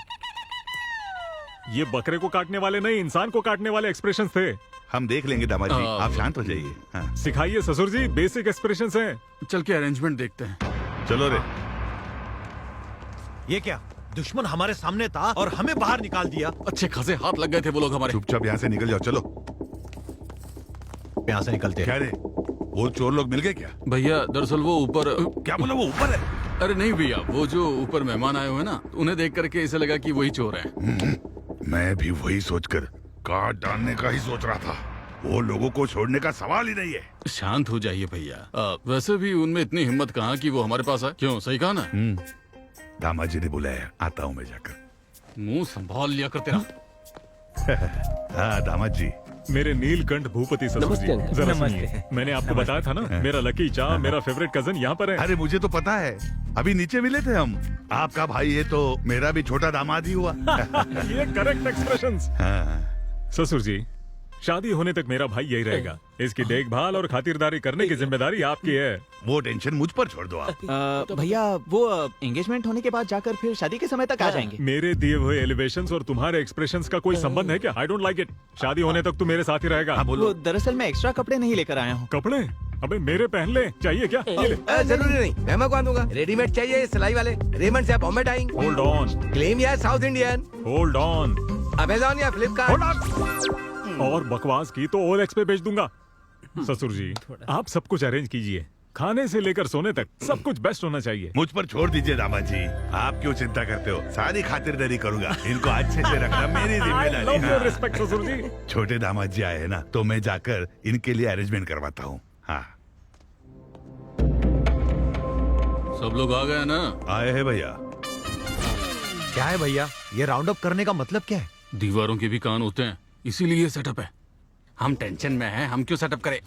ये बकरे को काटने वाले नहीं, इंसान को काटने वाले एक्सप्रेशंस थे। हम देख लेंगे दामाद जी, आप शांत हो जाइए। हाँ। सिखाइए ससुर जी, बेसिक एक्सप्रेशंस हैं। चल के अरेंजमेंट देखते हैं। चलो रे। ये क्या, दुश्मन हमारे सामने था और हमें बाहर निकाल दिया। अच्छे खासे हाथ लग गए थे वो लोग हमारे। चुपचाप यहाँ से निकल जाओ, चलो। यहाँ से निकलते क्या रे, वो चोर लोग मिल गए क्या? भैया दरअसल वो ऊपर। क्या बोला, वो ऊपर है? अरे नहीं भैया, वो जो ऊपर मेहमान आए हुए हैं ना, उन्हें देख करके ऐसा लगा कि वही चोर है। मैं भी वही सोचकर काट डालने का ही सोच रहा था। वो लोगों को छोड़ने का सवाल ही नहीं है। शांत हो जाइए भैया। वैसे भी उनमें इतनी हिम्मत कहाँ कि वो हमारे पास आए। क्यों, सही कहा ना? दामाद जी ने बुलाया, आता हूँ मैं जाकर। मुंह संभाल लिया कर तेरा। हाँ दामाद जी। मेरे नीलकंठ भूपति ससुर नमस्ते जी, अंकल। जरा नमस्ते। सुनिए। मैंने आपको बताया था ना, मेरा लकी चार्म, मेरा फेवरेट कजन यहाँ पर है। अरे मुझे तो पता है, अभी नीचे मिले थे हम। आपका भाई है तो मेरा भी छोटा दामाद ही हुआ। ये करेक्ट एक्सप्रेशंस। हाँ। ससुर जी, शादी होने तक मेरा भाई यही रहेगा। इसकी देखभाल और खातिरदारी करने की जिम्मेदारी आपकी है। वो टेंशन मुझ पर छोड़ दो आप। भैया वो एंगेजमेंट होने के बाद जाकर फिर शादी के समय तक आ जाएंगे। मेरे दिए हुए एलिवेशंस और तुम्हारे एक्सप्रेशंस का कोई संबंध है क्या? I don't like it. शादी होने तक तू मेरे साथ ही रहेगा। हाँ, बोलो। वो दरअसल मैं एक्स्ट्रा कपड़े नहीं लेकर आया हूँ। कपड़े? अबे मेरे पहन ले, चाहिए क्या? ये ले। जरूरी नहीं, मैं मंगवा दूंगा। रेडीमेड चाहिए सिलाई वाले? रेमंड से बॉम्बे डाइंग। होल्ड ऑन, क्लेम या south Indian? Hold on. Amazon या फ्लिपकार्ट? और बकवास की तो OLX पे भेज दूंगा। ससुर जी, आप सब कुछ अरेंज कीजिए, खाने से लेकर सोने तक सब कुछ बेस्ट होना चाहिए। मुझ पर छोड़ दीजिए दामाद जी, आप क्यों चिंता करते हो? सारी खातिरदारी करूंगा। इनको अच्छे से रखना मेरी जिम्मेदारी है। रिस्पेक्ट ससुर जी। छोटे दामाद जी आए हैं ना, तो मैं जाकर इनके लिए अरेंजमेंट करवाता हूँ। हाँ, सब लोग आ गए ना? आए हैं भैया। क्या है भैया, ये राउंड अप करने का मतलब क्या है? दीवारों के भी कान होते हैं, इसीलिए ये सेटअप है। हम टेंशन में हैं, हम क्यों सेटअप करें?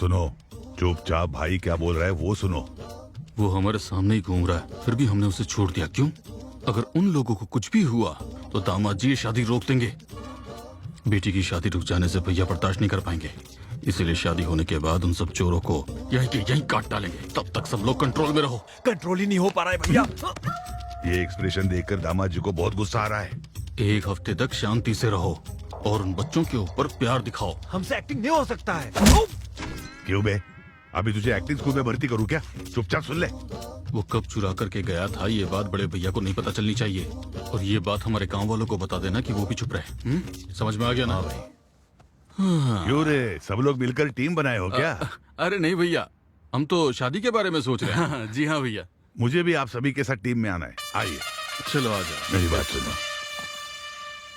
सुनो, चुपचाप भाई क्या बोल रहा है वो सुनो। वो हमारे सामने ही घूम रहा है, फिर भी हमने उसे छोड़ दिया। क्यों? अगर उन लोगों को कुछ भी हुआ तो दामाद जी ये शादी रोक देंगे। बेटी की शादी रुक जाने से भैया बर्दाश्त नहीं कर पाएंगे, इसीलिए शादी होने के बाद उन सब चोरों को यहीं के यहीं काट डालेंगे। तब तक सब लोग कंट्रोल में रहो। कंट्रोल ही नहीं हो पा रहा है भैया। ये एक्सप्रेशन देखकर दामाद जी को बहुत गुस्सा आ रहा है। एक हफ्ते तक शांति से रहो और उन बच्चों के ऊपर प्यार दिखाओ। हमसे एक्टिंग नहीं हो सकता है। क्यों बे, अभी तुझे एक्टिंग स्कूल में भर्ती करूँ क्या? चुपचाप सुन ले। वो कब चुरा करके गया था, ये बात बड़े भैया को नहीं पता चलनी चाहिए। और ये बात हमारे गांव वालों को बता देना कि वो भी चुप रहे। समझ में आ गया ना? क्यों रे, सब लोग मिलकर टीम बनाए हो क्या? अरे नहीं भैया, हम तो शादी के बारे में सोच रहे हैं। जी हाँ भैया। मुझे भी आप सभी के साथ टीम में आना है। आइए। चलो आ जाओ। मेरी बात सुनो,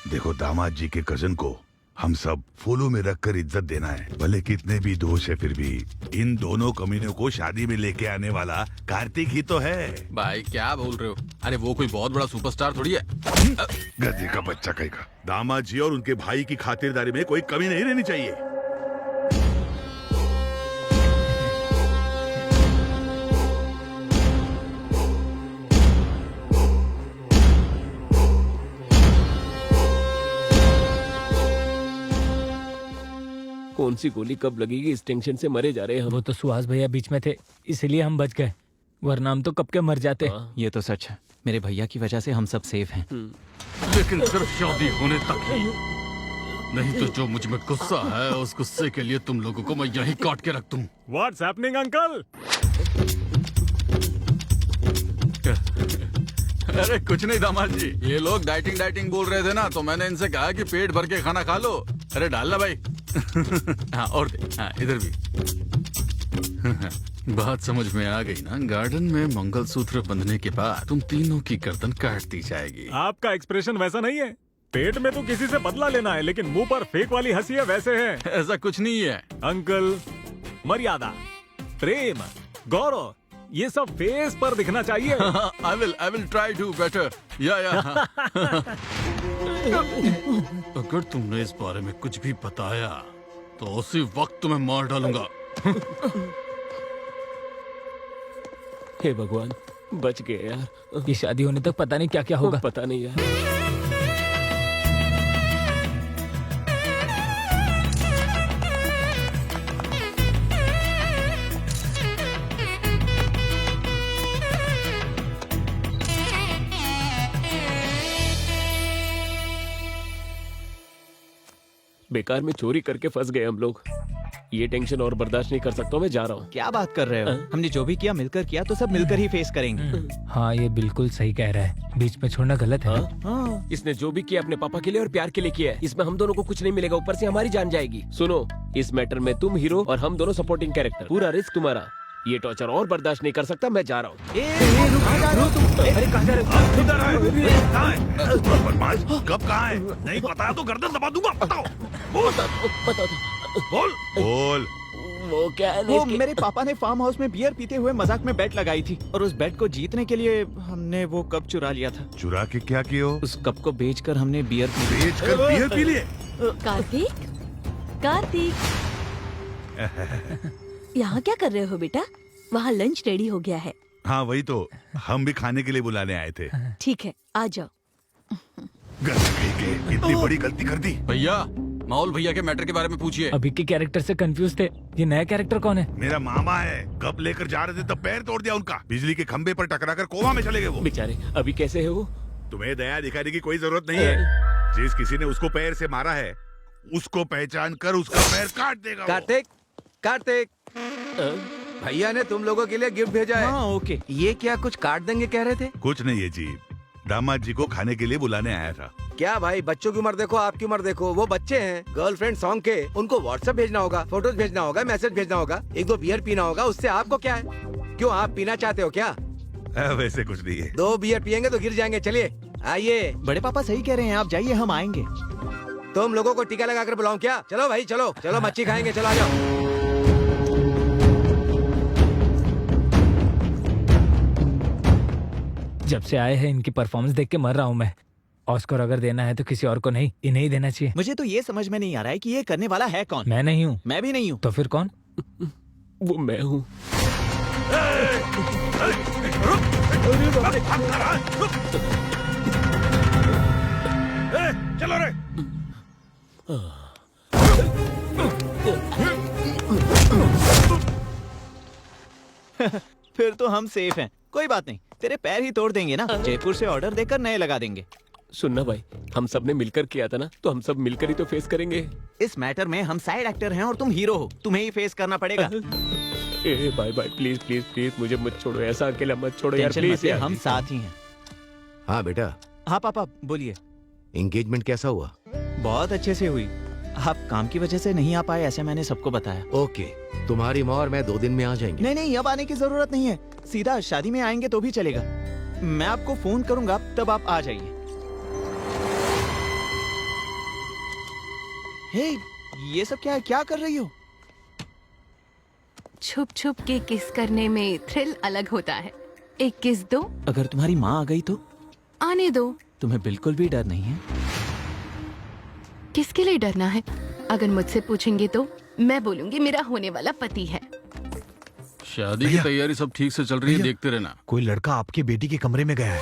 देखो दामाद जी के कजन को हम सब फूलों में रखकर इज्जत देना है। भले कितने भी दोष है, फिर भी इन दोनों कमीनों को शादी में लेके आने वाला कार्तिक ही तो है। भाई क्या बोल रहे हो? अरे वो कोई बहुत बड़ा सुपरस्टार थोड़ी है। गधे का बच्चा कहेगा। दामाद जी और उनके भाई की खातिरदारी में कोई कमी नहीं रहनी चाहिए। कौन सी गोली कब लगेगी, इस टेंशन से मरे जा रहे हैं हम। वो तो सुहास भैया बीच में थे, इसलिए हम बच गए, वरना हम तो कब के मर जाते। ये तो सच है, मेरे भैया की वजह से हम सब सेफ हैं। लेकिन सिर्फ शादी होने तक ही, नहीं तो जो मुझ में गुस्सा है उस गुस्से के लिए तुम लोगों को मैं यहीं काट के रख दूं। What's happening, uncle? अरे कुछ नहीं दामाद जी, ये लोग डाइटिंग बोल रहे थे ना, तो मैंने इनसे कहा कि पेट भर के खाना खा लो। अरे डालना भाई। हाँ और दे, हाँ इधर भी। बात समझ में आ गई ना? गार्डन में मंगलसूत्र बंधने के बाद तुम तीनों की गर्दन काट दी जाएगी। आपका एक्सप्रेशन वैसा नहीं है। पेट में तो किसी से बदला लेना है, लेकिन मुंह पर फेक वाली हंसी है वैसे है। ऐसा कुछ नहीं है। अंकल, मर्यादा, प्रेम, गौरव, ये सब फेस पर दिखना चाहिए। I will try to better. या। अगर तुमने इस बारे में कुछ भी बताया तो उसी वक्त तुम्हें मार डालूंगा। हे भगवान, बच गए यार। ये शादी होने तक पता नहीं क्या क्या होगा। पता नहीं यार। बेकार में चोरी करके फंस गए हम लोग। ये टेंशन और बर्दाश्त नहीं कर सकता हूँ, मैं जा रहा हूँ। क्या बात कर रहे हो? हमने जो भी किया मिलकर किया, तो सब मिलकर ही फेस करेंगे। हाँ, ये बिल्कुल सही कह रहा है। बीच में छोड़ना गलत है। हाँ। इसने जो भी किया अपने पापा के लिए और प्यार के लिए किया है। इसमें हम दोनों को कुछ नहीं मिलेगा, ऊपर से हमारी जान जाएगी। सुनो, इस मैटर में तुम हीरो और हम दोनों सपोर्टिंग कैरेक्टर। पूरा रिस्क तुम्हारा। ये टॉर्चर और बर्दाश्त नहीं कर सकता, मैं जा रहा हूँ। बदमाश, कब कहाँ है? नहीं बताया तो गर्दन दबा दूंगा। बताओ। बोल। बोल। वो क्या है? वो मेरे पापा ने फार्म हाउस में बियर पीते हुए मजाक में बेट लगाई थी, और उस बेट को जीतने के लिए हमने वो कप चुरा लिया था। चुरा के क्या किया? उस कप को बेचकर हमने बियर पी ली। बेचकर बियर पी लिए? कार्तिक, कार्तिक, यहाँ क्या कर रहे हो बेटा? वहाँ लंच रेडी हो गया है। हाँ वही तो, हम भी खाने के लिए बुलाने आए थे। ठीक है, आ जाओ। इतनी बड़ी गलती कर दी। भैया, माहौल भैया के मैटर के बारे में पूछिए। अभी के कैरेक्टर से कंफ्यूज थे। ये नया कैरेक्टर कौन है? मेरा मामा है। कब लेकर जा रहे थे तब पैर तोड़ दिया उनका। बिजली के खंबे पर टकराकर कोमा में चले गए वो। बेचारे, अभी कैसे है वो? तुम्हें दया दिखाने की कोई जरूरत नहीं है। जिस किसी ने उसको पैर से मारा है, उसको पहचान कर उसका पैर काट देगा। कार्तिक, कार्तिक, भैया ने तुम लोगों के लिए गिफ्ट भेजा है। हाँ, ओके। ये क्या कुछ काट देंगे कह रहे थे? कुछ नहीं है जी, दामाद जी को खाने के लिए बुलाने आया था। क्या भाई, बच्चों की उम्र देखो, आपकी उम्र देखो। वो बच्चे हैं, गर्लफ्रेंड सॉन्ग के। उनको व्हाट्सएप भेजना होगा, फोटोज भेजना होगा, मैसेज भेजना होगा, एक दो बियर पीना होगा। उससे आपको क्या है? क्यों, आप पीना चाहते हो क्या? वैसे कुछ नहीं है। 2 बियर पियेंगे तो गिर जाएंगे। चलिए आइए। बड़े पापा सही कह रहे हैं, आप जाइए, हम आएंगे। तुम लोगों को टीका लगाकर बुलाऊं क्या? चलो भाई, चलो चलो, मच्छी खाएंगे, चलो आ जाओ। जब से आए हैं इनकी परफॉर्मेंस देख के मर रहा हूँ मैं। ऑस्कर अगर देना है तो किसी और को नहीं, इन्हें ही देना चाहिए। मुझे तो ये समझ में नहीं आ रहा है कि ये करने वाला है कौन। मैं नहीं हूँ। मैं भी नहीं हूँ। तो फिर कौन? वो मैं हूँ। चलो रे। फिर तो हम सेफ हैं। कोई बात नहीं, तेरे पैर ही तोड़ देंगे ना। जयपुर से ऑर्डर देकर नए लगा देंगे। सुनना भाई, हम सब ने मिलकर किया था ना, तो हम सब मिलकर ही तो फेस करेंगे। इस मैटर में हम साइड एक्टर हैं और तुम हीरो हो। तुम्हें ही फेस करना पड़ेगा। ए भाई भाई, प्लीज प्लीज प्लीज मुझे मत छोड़ो, ऐसा अकेला मत छोड़ो यार, टेंशन प्लीज मत ले, यार। हम साथ ही हैं। हाँ बेटा। हाँ पापा, बोलिए। एंगेजमेंट कैसा हुआ? बहुत अच्छे से हुई। आप काम की वजह से नहीं आ पाए, ऐसे मैंने सबको बताया। ओके, तुम्हारी माँ और मैं 2 दिन में आ जाएंगे। नहीं नहीं, अब आने की जरूरत नहीं है। सीधा शादी में आएंगे तो भी चलेगा। मैं आपको फोन करूंगा, तब आप आ जाइए। हे, ये सब क्या है? क्या कर रही हो? छुप छुप के किस करने में थ्रिल अलग होता है। एक किस दो। अगर तुम्हारी माँ आ गई तो? आने दो। तुम्हें बिल्कुल भी डर नहीं है? किसके लिए डरना है? अगर मुझसे पूछेंगे तो मैं बोलूंगी मेरा होने वाला पति है। शादी की तैयारी सब ठीक से चल रही है, देखते रहना। कोई लड़का आपकी बेटी के कमरे में गया है।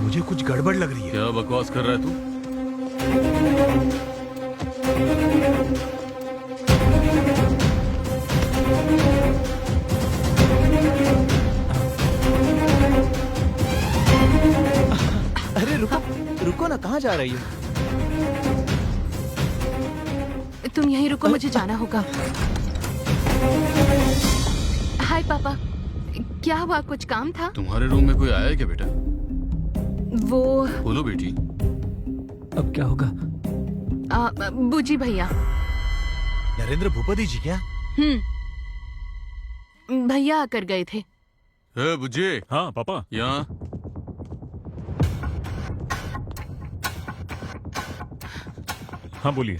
मुझे कुछ गड़बड़ लग रही है। क्या बकवास कर रहा है तू? अरे रुको रुको ना, कहाँ जा रही हो? तुम यहीं रुको, मुझे जाना होगा। हाय पापा, क्या हुआ? कुछ काम था? तुम्हारे रूम में कोई आया है क्या बेटा? वो बोलो बेटी। अब क्या होगा? बूजी भैया। नरेंद्र भूपति जी क्या? भैया आकर गए थे। बुज्जी। हाँ पापा। यहाँ हाँ बोलिए।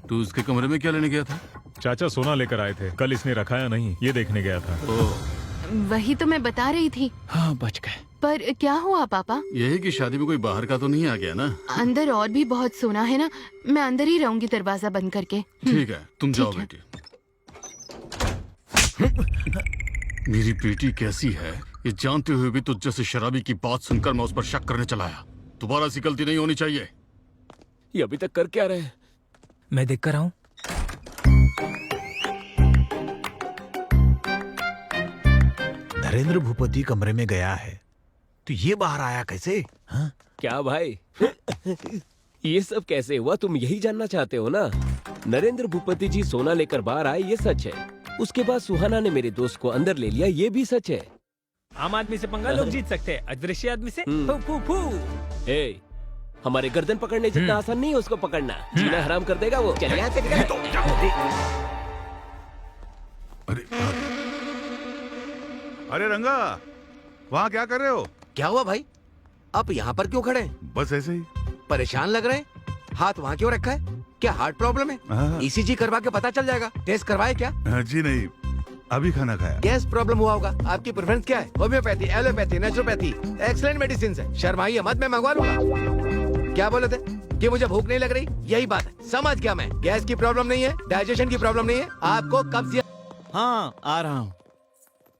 तू उसके कमरे में क्या लेने गया था? चाचा सोना लेकर आए थे, कल इसने रखा या नहीं ये देखने गया था। वही तो मैं बता रही थी। हाँ बच गए। पर क्या हुआ पापा? यही कि शादी में कोई बाहर का तो नहीं आ गया ना? अंदर और भी बहुत सोना है ना, मैं अंदर ही रहूंगी दरवाजा बंद करके। ठीक है, तुम जाओ बेटी। मेरी बेटी कैसी है ये जानते हुए भी तुझ जैसे शराबी की बात सुनकर मैं उस पर शक करने चला आया। दोबारा ऐसी गलती नहीं होनी चाहिए। ये अभी तक कर क्या रहे हैं? मैं देख कर आऊं। नरेंद्र भूपति कमरे में गया है तो ये बाहर आया कैसे? हाँ? क्या भाई ये सब कैसे हुआ, तुम यही जानना चाहते हो ना? नरेंद्र भूपति जी सोना लेकर बाहर आए ये सच है। उसके बाद सुहाना ने मेरे दोस्त को अंदर ले लिया ये भी सच है। आम आदमी से पंगा लोग जीत सकते हैं, अदृश्य आदमी से फू फू फू। ए, हमारे गर्दन पकड़ने जितना आसान नहीं है उसको पकड़ना। जीना हराम कर देगा वो। चल यहाँ से निकल। अरे रंगा, वहाँ क्या कर रहे हो? क्या हुआ भाई, आप यहाँ पर क्यों खड़े हैं? बस ऐसे ही। परेशान लग रहे हैं? हाथ वहाँ क्यों रखा है? क्या हार्ट प्रॉब्लम है? हाँ। ईसीजी करवा के पता चल जाएगा। टेस्ट करवाए क्या? जी नहीं, अभी खाना खाया। गैस प्रॉब्लम हुआ होगा। आपकी प्रेफरेंस क्या है? Homeopathy, allopathy, naturopathy? Excellent medicine है, शर्माइए मत, मैं मंगवा लूंगा। क्या बोले थे कि मुझे भूख नहीं लग रही? यही बात है, समझ गया मैं। गैस की प्रॉब्लम नहीं है, डाइजेशन की प्रॉब्लम नहीं है, आपको कब्जियत। हाँ आ रहा हूँ।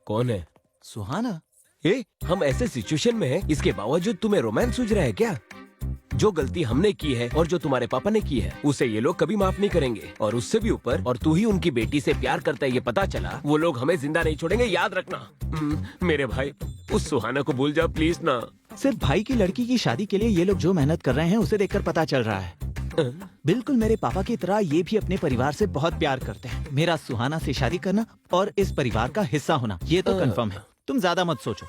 कौन है? सुहाना। ए, हम ऐसे सिचुएशन में हैं, इसके बावजूद तुम्हें रोमांस सूझ रहा है क्या? जो गलती हमने की है और जो तुम्हारे पापा ने की है उसे ये लोग कभी माफ नहीं करेंगे। और उससे भी ऊपर, और तू ही उनकी बेटी से प्यार करता है ये पता चला, वो लोग हमें जिंदा नहीं छोड़ेंगे, याद रखना। मेरे भाई, उस सुहाना को भूल जा प्लीज ना। सिर्फ भाई की लड़की की शादी के लिए ये लोग जो मेहनत कर रहे हैं उसे देखकर पता चल रहा है। बिल्कुल मेरे पापा की तरह ये भी अपने परिवार से बहुत प्यार करते हैं। मेरा सुहाना से शादी करना और इस परिवार का हिस्सा होना ये तो कंफर्म है। तुम ज्यादा मत सोचो।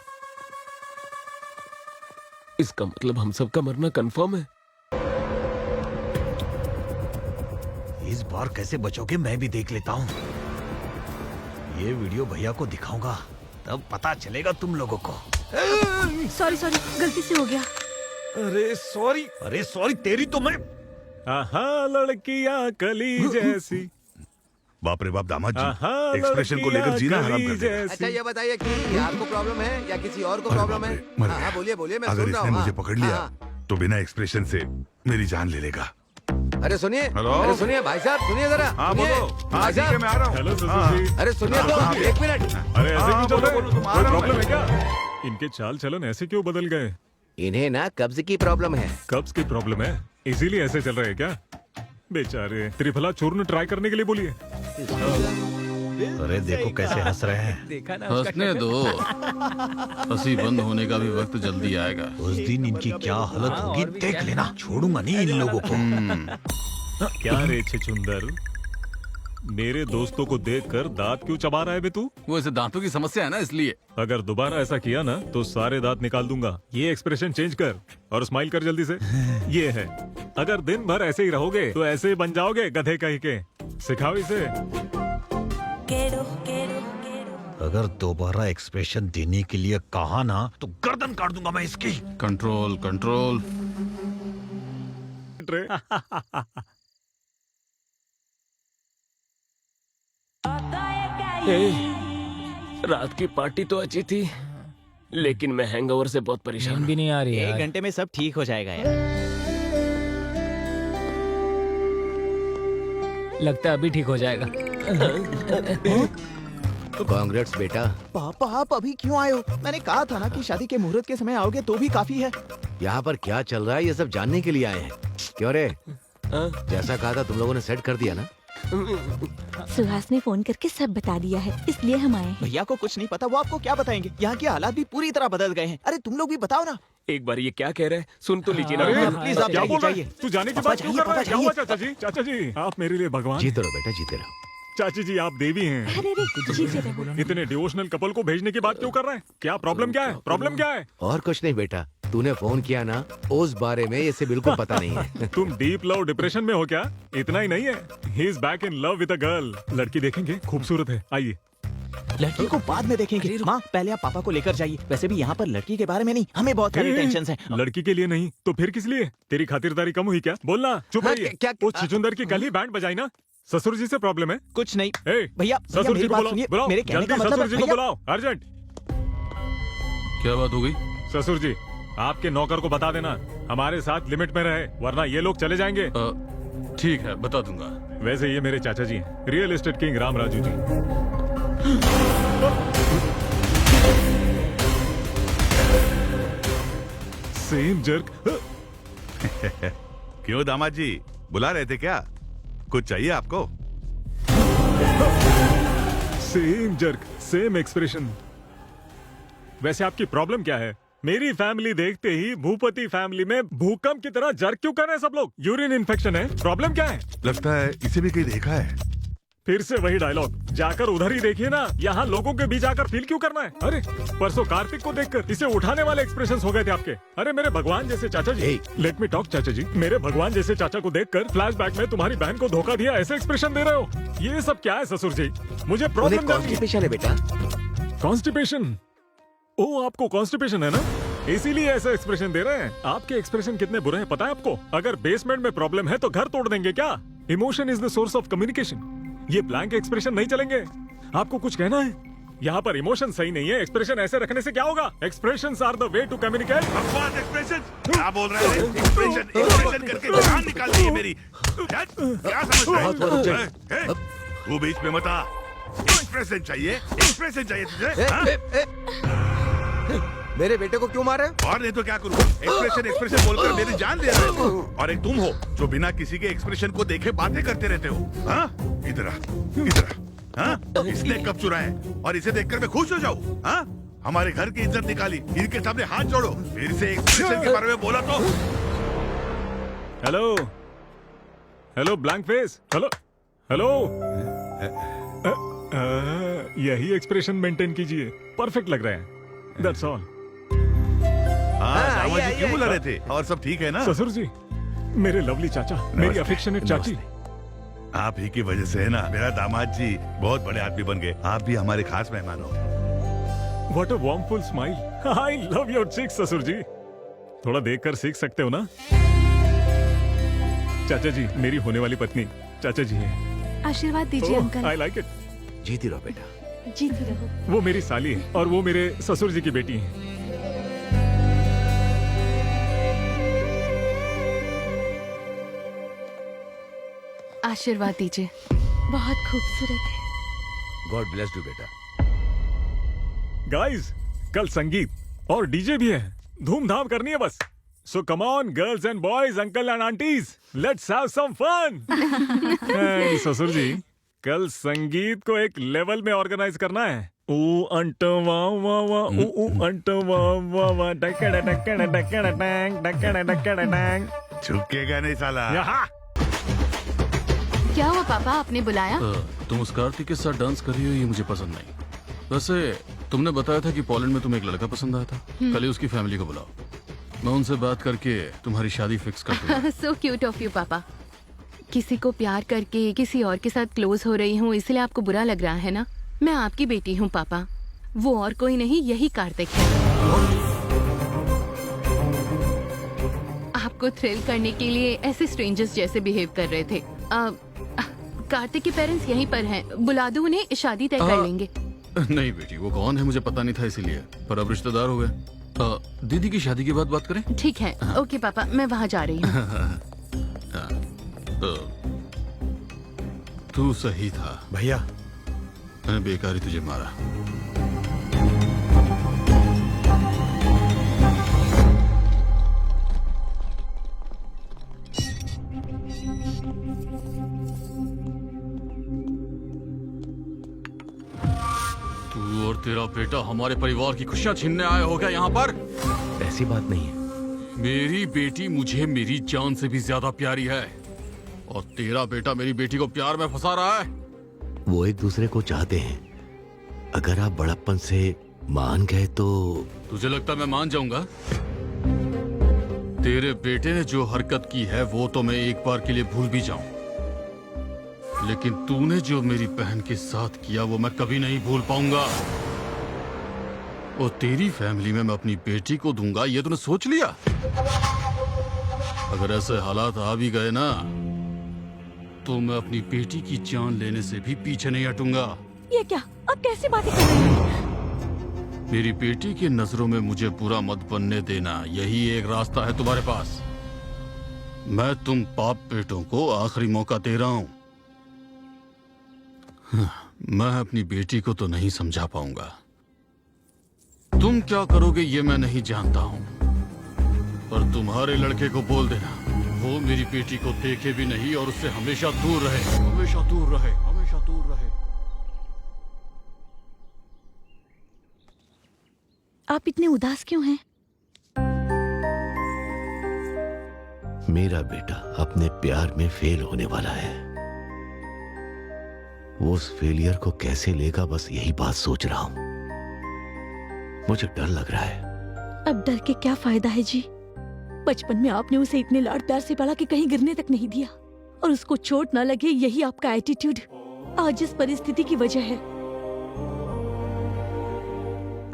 इसका मतलब हम सबका मरना कंफर्म है। इस बार कैसे बचोगे मैं भी देख लेता हूँ। ये वीडियो भैया को दिखाऊंगा तब पता चलेगा तुम लोगों को। सॉरी सॉरी, गलती से हो गया। अरे सॉरी तेरी तो मैं। आहा लड़कियां कली जैसी। बाप रे बाप, दामाद जी आहा, एक्सप्रेशन को लेकर जीना हराम कर दिया। अच्छा ये बताइए कि आपको प्रॉब्लम है या किसी और को प्रॉब्लम है? मर हाँ, गया। बोलिए बोलिए, मैं अगर सुन रहा इसने हूँ। मुझे हाँ, पकड़ लिया हाँ, तो बिना एक्सप्रेशन से मेरी जान ले लेगा। अरे सुनिए, हेलो? अरे सुनिए भाई साहब, सुनिए जरा। हाँ सुनिए, बोलो। हाँ भाई ठीक है, साहब, मैं आ रहा हूँ। हेलो हाँ, सुसु जी। अरे सुनिए तो, एक मिनट। अरे ऐसे हाँ, क्यों चल बोलो, रहे? तुम आ कोई रहा हूँ प्रॉब्लम मैं। है क्या? इनके चाल चलन ऐसे क्यों बदल गए? इन्हें ना कब्ज की प्रॉब्लम है। कब्ज की प्रॉब्लम है, इसीलिए ऐसे चल रहे हैं क्या? बेचारे, त्रिफला चूर्ण ट्राई करने के लिए बोलिए। अरे देखो कैसे हंस रहे हैं। देखा ना हंसने दो, हंसी बंद होने का भी वक्त जल्दी आएगा। उस दिन इनकी क्या हालत होगी देख लेना। छोड़ूंगा नहीं इन लोगों को। क्या रे छुंदर, मेरे दोस्तों को देखकर दांत क्यों चबा रहा है बे तू? वो ऐसे दांतों की समस्या है ना, इसलिए। अगर दोबारा ऐसा किया ना तो सारे दांत निकाल दूंगा। ये एक्सप्रेशन चेंज कर और स्माइल कर जल्दी से। ये है, अगर दिन भर ऐसे ही रहोगे तो ऐसे ही बन जाओगे गधे कहीं के। सिखाओ इसे। अगर दोबारा एक्सप्रेशन देने के लिए कहा ना तो गर्दन काट दूंगा मैं इसकी। Control control. रात की पार्टी तो अच्छी थी, लेकिन मैं हैंगओवर से बहुत परेशान नींद भी नहीं आ रही है एक यार। घंटे में सब ठीक हो जाएगा यार। लगता है अभी ठीक हो जाएगा। कांग्रेट्स बेटा। पापा आप अभी क्यों आए हो? मैंने कहा था ना कि शादी के मुहूर्त के समय आओगे तो भी काफी है। यहाँ पर क्या चल रहा है ये सब जानने के लिए आए हैं। क्यों रे, जैसा कहा था तुम लोगों ने सेट कर दिया ना? सुहास ने फोन करके सब बता दिया है, इसलिए हम आए हैं। भैया को कुछ नहीं पता, वो आपको क्या बताएंगे? यहाँ के हालात भी पूरी तरह बदल गए हैं। अरे तुम लोग भी बताओ ना। एक बार ये क्या कह रहे हैं सुन तो लीजिए ना। प्लीज आप क्या जाइए बोल रहा है? जाइए। तू जाने की पापा बात क्यों जाइए, कर रहा है? पापा क्या हुआ जाइए। चाचा जी? चाचा जी, आप मेरे लिए भगवान। जीते रहो बेटा, जीते रहो। चाची जी, आप देवी हैं। अरे रे, जीते रहो। इतने डिवोशनल कपल को भेजने की बात क्यों कर रहे हैं? क्या प्रॉब्लम क्या है? प्रॉब्लम क्या है? और कुछ नहीं बेटा, तूने फोन किया ना, उस बारे में इसे बिल्कुल पता नहीं है। तुम डीप लव डिप्रेशन में हो क्या? इतना ही नहीं है, he is back in love with a girl. लड़की देखेंगे, खूबसूरत है, आइए। लड़की को बाद में देखेंगे। माँ पहले आप पापा को लेकर जाइए। वैसे भी यहाँ पर लड़की के बारे में नहीं, हमें बहुत सारी टेंशन है। लड़की के लिए नहीं तो फिर किस लिए? तेरी खातिरदारी कम हुई क्या? बोलना। चुप रहिए। वो छुचुंदर की कल ही बैंड बजाई ना। ससुर जी से प्रॉब्लम है? कुछ नहीं ए, भैया, ससुर जी मेरी को बात बुलाओ, सुनिए। बुलाओ, मेरे कहने का जल्दी मतलब ससुर जी को भैया- बुलाओ, अर्जेंट। क्या बात हो गई? ससुर जी, आपके नौकर को बता देना हमारे साथ लिमिट में रहे, वरना ये लोग चले जाएंगे। ठीक है, बता दूंगा। वैसे ये मेरे चाचा जी हैं, real estate king Ram Raju ji. Same jerk. क्यों दामाद जी, बुला रहे थे क्या? कुछ चाहिए आपको? Same jerk, same expression. वैसे आपकी प्रॉब्लम क्या है? मेरी फैमिली देखते ही भूपति फैमिली में भूकंप की तरह जर्क क्यों कर रहे हैं सब लोग? यूरिन इन्फेक्शन है? प्रॉब्लम क्या है? लगता है इसे भी कहीं देखा है। फिर से वही डायलॉग, जाकर उधर ही देखिए ना, यहाँ लोगों के बीच आकर फील क्यों करना है? अरे परसों कार्तिक को देखकर इसे उठाने वाले एक्सप्रेशंस हो गए थे आपके। अरे मेरे भगवान जैसे चाचा जी, लेट मी टॉक चाचा जी, मेरे भगवान जैसे चाचा को देखकर फ्लैशबैक में तुम्हारी बहन को धोखा दिया ऐसे एक्सप्रेशन दे रहे हो। ये सब क्या है ससुर जी? मुझे प्रॉब्लम कॉन्स्टिपेशन है बेटा। कॉन्स्टिपेशन? ओ, आपको कॉन्स्टिपेशन है ना, इसीलिए ऐसा एक्सप्रेशन दे रहे हैं। आपके एक्सप्रेशन कितने बुरे हैं पता है आपको? अगर बेसमेंट में प्रॉब्लम है तो घर तोड़ देंगे क्या? Emotion is the source of communication. ये ब्लैंक एक्सप्रेशन नहीं चलेंगे। आपको कुछ कहना है? यहाँ पर इमोशन सही नहीं है, एक्सप्रेशन ऐसे रखने से क्या होगा? Expressions are the way to communicate. बकवास एक्सप्रेशन क्या बोल रहे हैं? एक्सप्रेशन करके जान निकाल दी है मेरी। क्या समझ रहे हैं? तू बीच में मत आ। एक्सप्रेशन चाहिए, एक्सप्रेशन चाहिए तुझे? मेरे बेटे को क्यों मारे? और नहीं तो क्या करूँ? एक्सप्रेशन बोलकर मेरी जान ले रहे हो। और एक तुम हो जो बिना किसी के एक्सप्रेशन को देखे बातें करते रहते हो। हाँ, इधर आ। हाँ, इसने कब चुराए और इसे देखकर मैं खुश हो जाऊँ? हाँ, हमारे घर की इज्जत निकाली, इनके सामने हाथ जोड़ो, फिर से एक्सप्रेशन के बारे में बोला तो। Hello hello blank face, hello hello. यही एक्सप्रेशन मेंटेन कीजिए, परफेक्ट लग रहा है। That's all. हाँ, दामाद जी क्यों बुला रहे थे? और सब ठीक है ना? ससुर जी, मेरे लवली चाचा, मेरी अफेक्शनेट चाची। आप ही की वजह से है ना मेरा दामाद जी बहुत बड़े आदमी बन गए। आप भी हमारे खास मेहमान हो। What a warmful smile. I love your cheeks, ससुर जी। थोड़ा देखकर सीख सकते हो ना? चाचा जी, मेरी होने वाली पत्नी चाचा जी है। आशीर्वाद दीजिए अंकल। I like it. जीती रहो बेटा। जीती रहो। वो मेरी साली है और वो मेरे ससुर जी की बेटी है। आशीर्वाद दीजिए। बहुत खूबसूरत है। गॉड ब्लेस यू बेटा। गाइस, कल संगीत और डीजे भी है, धूमधाम करनी है बस। So come on girls and boys, uncle and aunties, let's have some fun. ससुर जी, कल संगीत को एक लेवल में ऑर्गेनाइज करना है। ऊ अंट वाह वाह वाह, ऊ अंट वाह वाह वाह, डकड़ डकड़ डकड़ डैंग, डकड़ डकड़ डैंग। झुकेगा नहीं साला। यहाँ क्या हुआ पापा, आपने बुलाया? तुम उस कार्तिक के साथ डांस कर रही हो, ये मुझे पसंद नहीं। वैसे तुमने बताया था कि पोलैंड में तुम्हें एक लड़का पसंद आया था। कल ही उसकी फैमिली को बुलाओ, मैं उनसे बात करके तुम्हारी शादी फिक्स कर दूंगा। सो क्यूट ऑफ यू पापा। किसी को प्यार करके किसी और के साथ क्लोज हो रही हूँ, इसलिए आपको बुरा लग रहा है ना? मैं आपकी बेटी हूँ पापा, वो और कोई नहीं, यही कार्तिक है। आपको थ्रिल करने के लिए ऐसे स्ट्रेंजर्स जैसे बिहेव कर रहे थे। कार्तिक के पेरेंट्स यहीं पर हैं, बुला दो उन्हें, शादी तय कर लेंगे। नहीं बेटी, वो कौन है मुझे पता नहीं था, इसीलिए, पर अब रिश्तेदार हो गए। दीदी की शादी के बाद बात करें? ठीक है, ओके पापा, मैं वहाँ जा रही हूँ। तू सही था भैया, मैंने बेकार ही तुझे मारा। तू और तेरा बेटा हमारे परिवार की खुशियां छीनने आए हो गया यहाँ पर? ऐसी बात नहीं है। मेरी बेटी मुझे मेरी जान से भी ज्यादा प्यारी है, और तेरा बेटा मेरी बेटी को प्यार में फंसा रहा है। वो एक दूसरे को चाहते हैं, अगर आप बड़प्पन से मान गए तो। तुझे लगता मैं मान जाऊंगा? तेरे बेटे ने जो हरकत की है वो तो मैं एक बार के लिए भूल भी जाऊं, लेकिन तूने जो मेरी बहन के साथ किया वो मैं कभी नहीं भूल पाऊंगा। और तेरी फैमिली में मैं अपनी बेटी को दूंगा ये तूने सोच लिया? अगर ऐसे हालात आ भी गए ना तो मैं अपनी बेटी की जान लेने से भी पीछे नहीं हटूंगा। ये क्या, अब कैसी बातें कर रहे हैं? मेरी बेटी की नजरों में मुझे बुरा मत बनने देना, यही एक रास्ता है तुम्हारे पास। मैं तुम बाप बेटों को आखिरी मौका दे रहा हूं। मैं अपनी बेटी को तो नहीं समझा पाऊंगा, तुम क्या करोगे ये मैं नहीं जानता हूं, पर तुम्हारे लड़के को बोल देना वो मेरी बेटी को देखे भी नहीं और उससे हमेशा दूर रहे, हमेशा दूर रहे, हमेशा दूर रहे। आप इतने उदास क्यों हैं? मेरा बेटा अपने प्यार में फेल होने वाला है। वो उस फेलियर को कैसे लेगा, बस यही बात सोच रहा हूं। मुझे डर लग रहा है। अब डर के क्या फायदा है जी? बचपन में आपने उसे इतने लाड प्यार से पाला कि कहीं गिरने तक नहीं दिया, और उसको चोट न लगे यही आपका एटीट्यूड आज इस परिस्थिति की वजह है।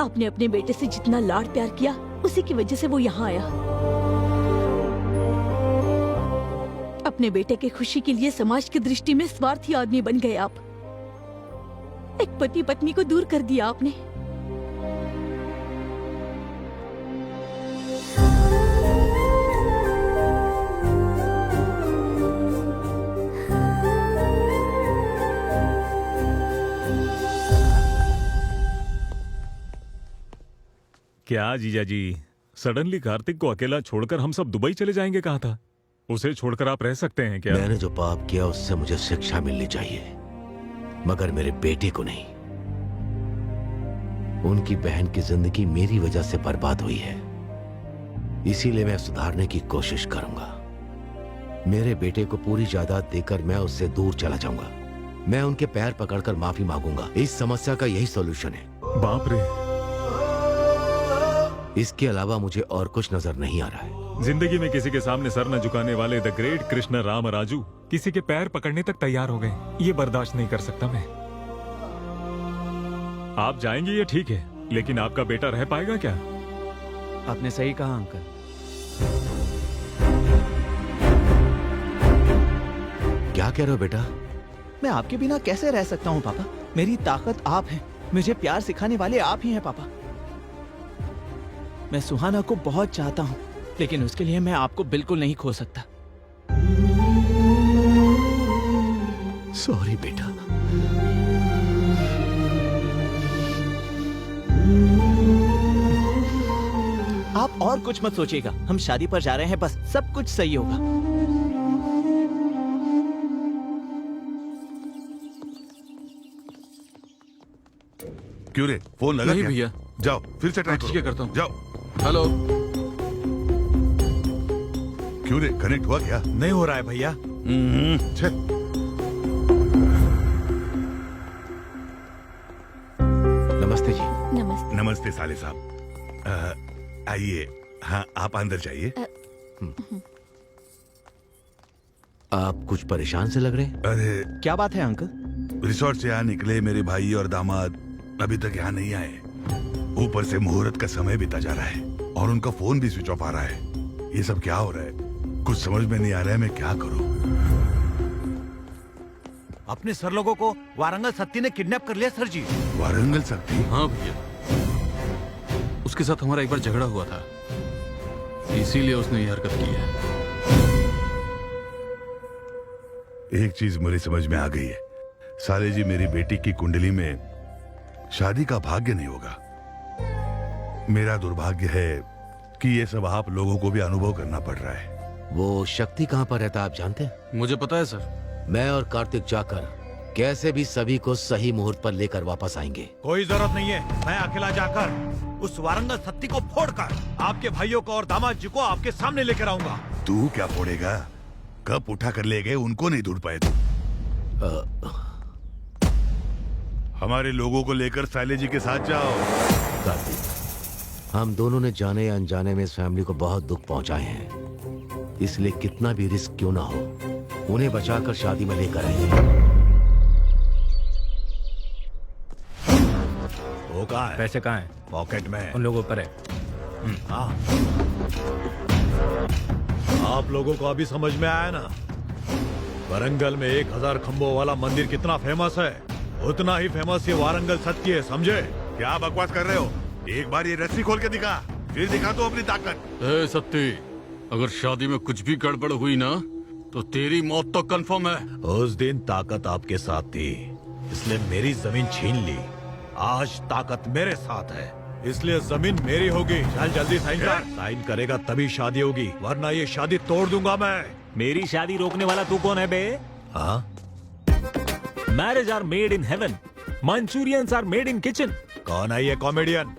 आपने अपने बेटे से जितना लाड प्यार किया उसी की वजह से वो यहाँ आया। अपने बेटे के खुशी के लिए समाज की दृष्टि में स्वार्थी आदमी बन गए आप। एक पति पत्नी को दूर कर दिया आपने। क्या जीजा जी, सडनली कार्तिक को अकेला छोड़कर हम सब दुबई चले जाएंगे कहा था? उसे छोड़कर आप रह सकते हैं क्या? मैंने जो पाप किया उससे मुझे शिक्षा मिलनी चाहिए, मगर मेरे बेटे को नहीं। उनकी बहन की जिंदगी मेरी वजह से बर्बाद हुई है, इसीलिए मैं सुधारने की कोशिश करूंगा। मेरे बेटे को पूरी जायदाद देकर मैं उससे दूर चला जाऊंगा। मैं उनके पैर पकड़कर माफी मांगूंगा। इस समस्या का यही सॉल्यूशन है। बाप रे, इसके अलावा मुझे और कुछ नजर नहीं आ रहा है। जिंदगी में किसी के सामने सर न झुकाने वाले द ग्रेट कृष्ण राम राजू किसी के पैर पकड़ने तक तैयार हो गए। ये बर्दाश्त नहीं कर सकता मैं। आप जाएंगे ये ठीक है, लेकिन आपका बेटा रह पाएगा क्या? आपने सही कहा अंकल। क्या कह रहे हो बेटा? मैं आपके बिना कैसे रह सकता हूँ पापा? मेरी ताकत आप हैं, मुझे प्यार सिखाने वाले आप ही हैं पापा। मैं सुहाना को बहुत चाहता हूँ, लेकिन उसके लिए मैं आपको बिल्कुल नहीं खो सकता। सॉरी बेटा। आप और कुछ मत सोचिएगा, हम शादी पर जा रहे हैं, बस सब कुछ सही होगा। क्यों रे, फोन लगा नहीं क्या? भैया। जाओ फिर से ट्राई ठीक है, करता हूँ। जाओ। हेलो, क्यों रे, कनेक्ट हुआ क्या? नहीं हो रहा है भैया। छे। नमस्ते जी। नमस्ते। नमस्ते साले साहब। आइए। हाँ, आप अंदर जाइए। आप कुछ परेशान से लग रहे हैं। अरे क्या बात है अंकल? रिसोर्ट से यहाँ निकले मेरे भाई और दामाद अभी तक यहाँ नहीं आए। ऊपर से मुहूर्त का समय बीता जा रहा है और उनका फोन भी स्विच ऑफ आ रहा है। ये सब क्या हो रहा है? कुछ समझ में नहीं आ रहा है, मैं क्या करूं? अपने सर लोगों को वारंगल सत्ती ने किडनैप कर लिया सर जी। वारंगल सत्ती? हाँ भैया, उसके साथ हमारा एक बार झगड़ा हुआ था, इसीलिए उसने ये हरकत की है। एक चीज मेरी समझ में आ गई है, साले जी मेरी बेटी की कुंडली में शादी का भाग्य नहीं होगा। मेरा दुर्भाग्य है कि ये सब आप लोगों को भी अनुभव करना पड़ रहा है। वो शक्ति कहाँ पर रहता है आप जानते हैं? मुझे पता है सर। मैं और कार्तिक जाकर कैसे भी सभी को सही मुहूर्त पर लेकर वापस आएंगे। कोई जरूरत नहीं है, मैं अकेला जाकर उस वारंगल सत्ती को फोड़कर आपके भाइयों को और दामाद जी को आपके सामने लेकर आऊंगा। तू क्या फोड़ेगा? कब उठा कर ले गए, उनको नहीं ढूंढ पाए तू। हमारे लोगों को लेकर साले जी के साथ जाओ। कार्तिक, हम दोनों ने जाने या अनजाने में इस फैमिली को बहुत दुख पहुंचाए हैं, इसलिए कितना भी रिस्क क्यों ना हो उन्हें बचाकर शादी में लेकर आएंगे। वो कहाँ है? पैसे कहाँ हैं? पॉकेट में। उन लोगों पर है। हाँ। आप लोगों को अभी समझ में आया ना? वारंगल में 1000 खंभों वाला मंदिर कितना फेमस है, उतना ही फेमस ये वारंगल सत्य है, समझे? क्या बकवास कर रहे हो? एक बार ये रस्सी खोल के दिखा, फिर दिखा तो अपनी ताकत। ए सत्ती, अगर शादी में कुछ भी गड़बड़ हुई ना तो तेरी मौत तो कंफर्म है। उस दिन ताकत आपके साथ थी, इसलिए मेरी जमीन छीन ली। आज ताकत मेरे साथ है, इसलिए जमीन मेरी होगी। चल जल्दी साइन कर। साइन करेगा तभी शादी होगी, वरना ये शादी तोड़ दूंगा मैं। मेरी शादी रोकने वाला तू कौन है बे? हाँ? Marriage are made in heaven, manchurians are made in kitchen. कौन है ये कॉमेडियन?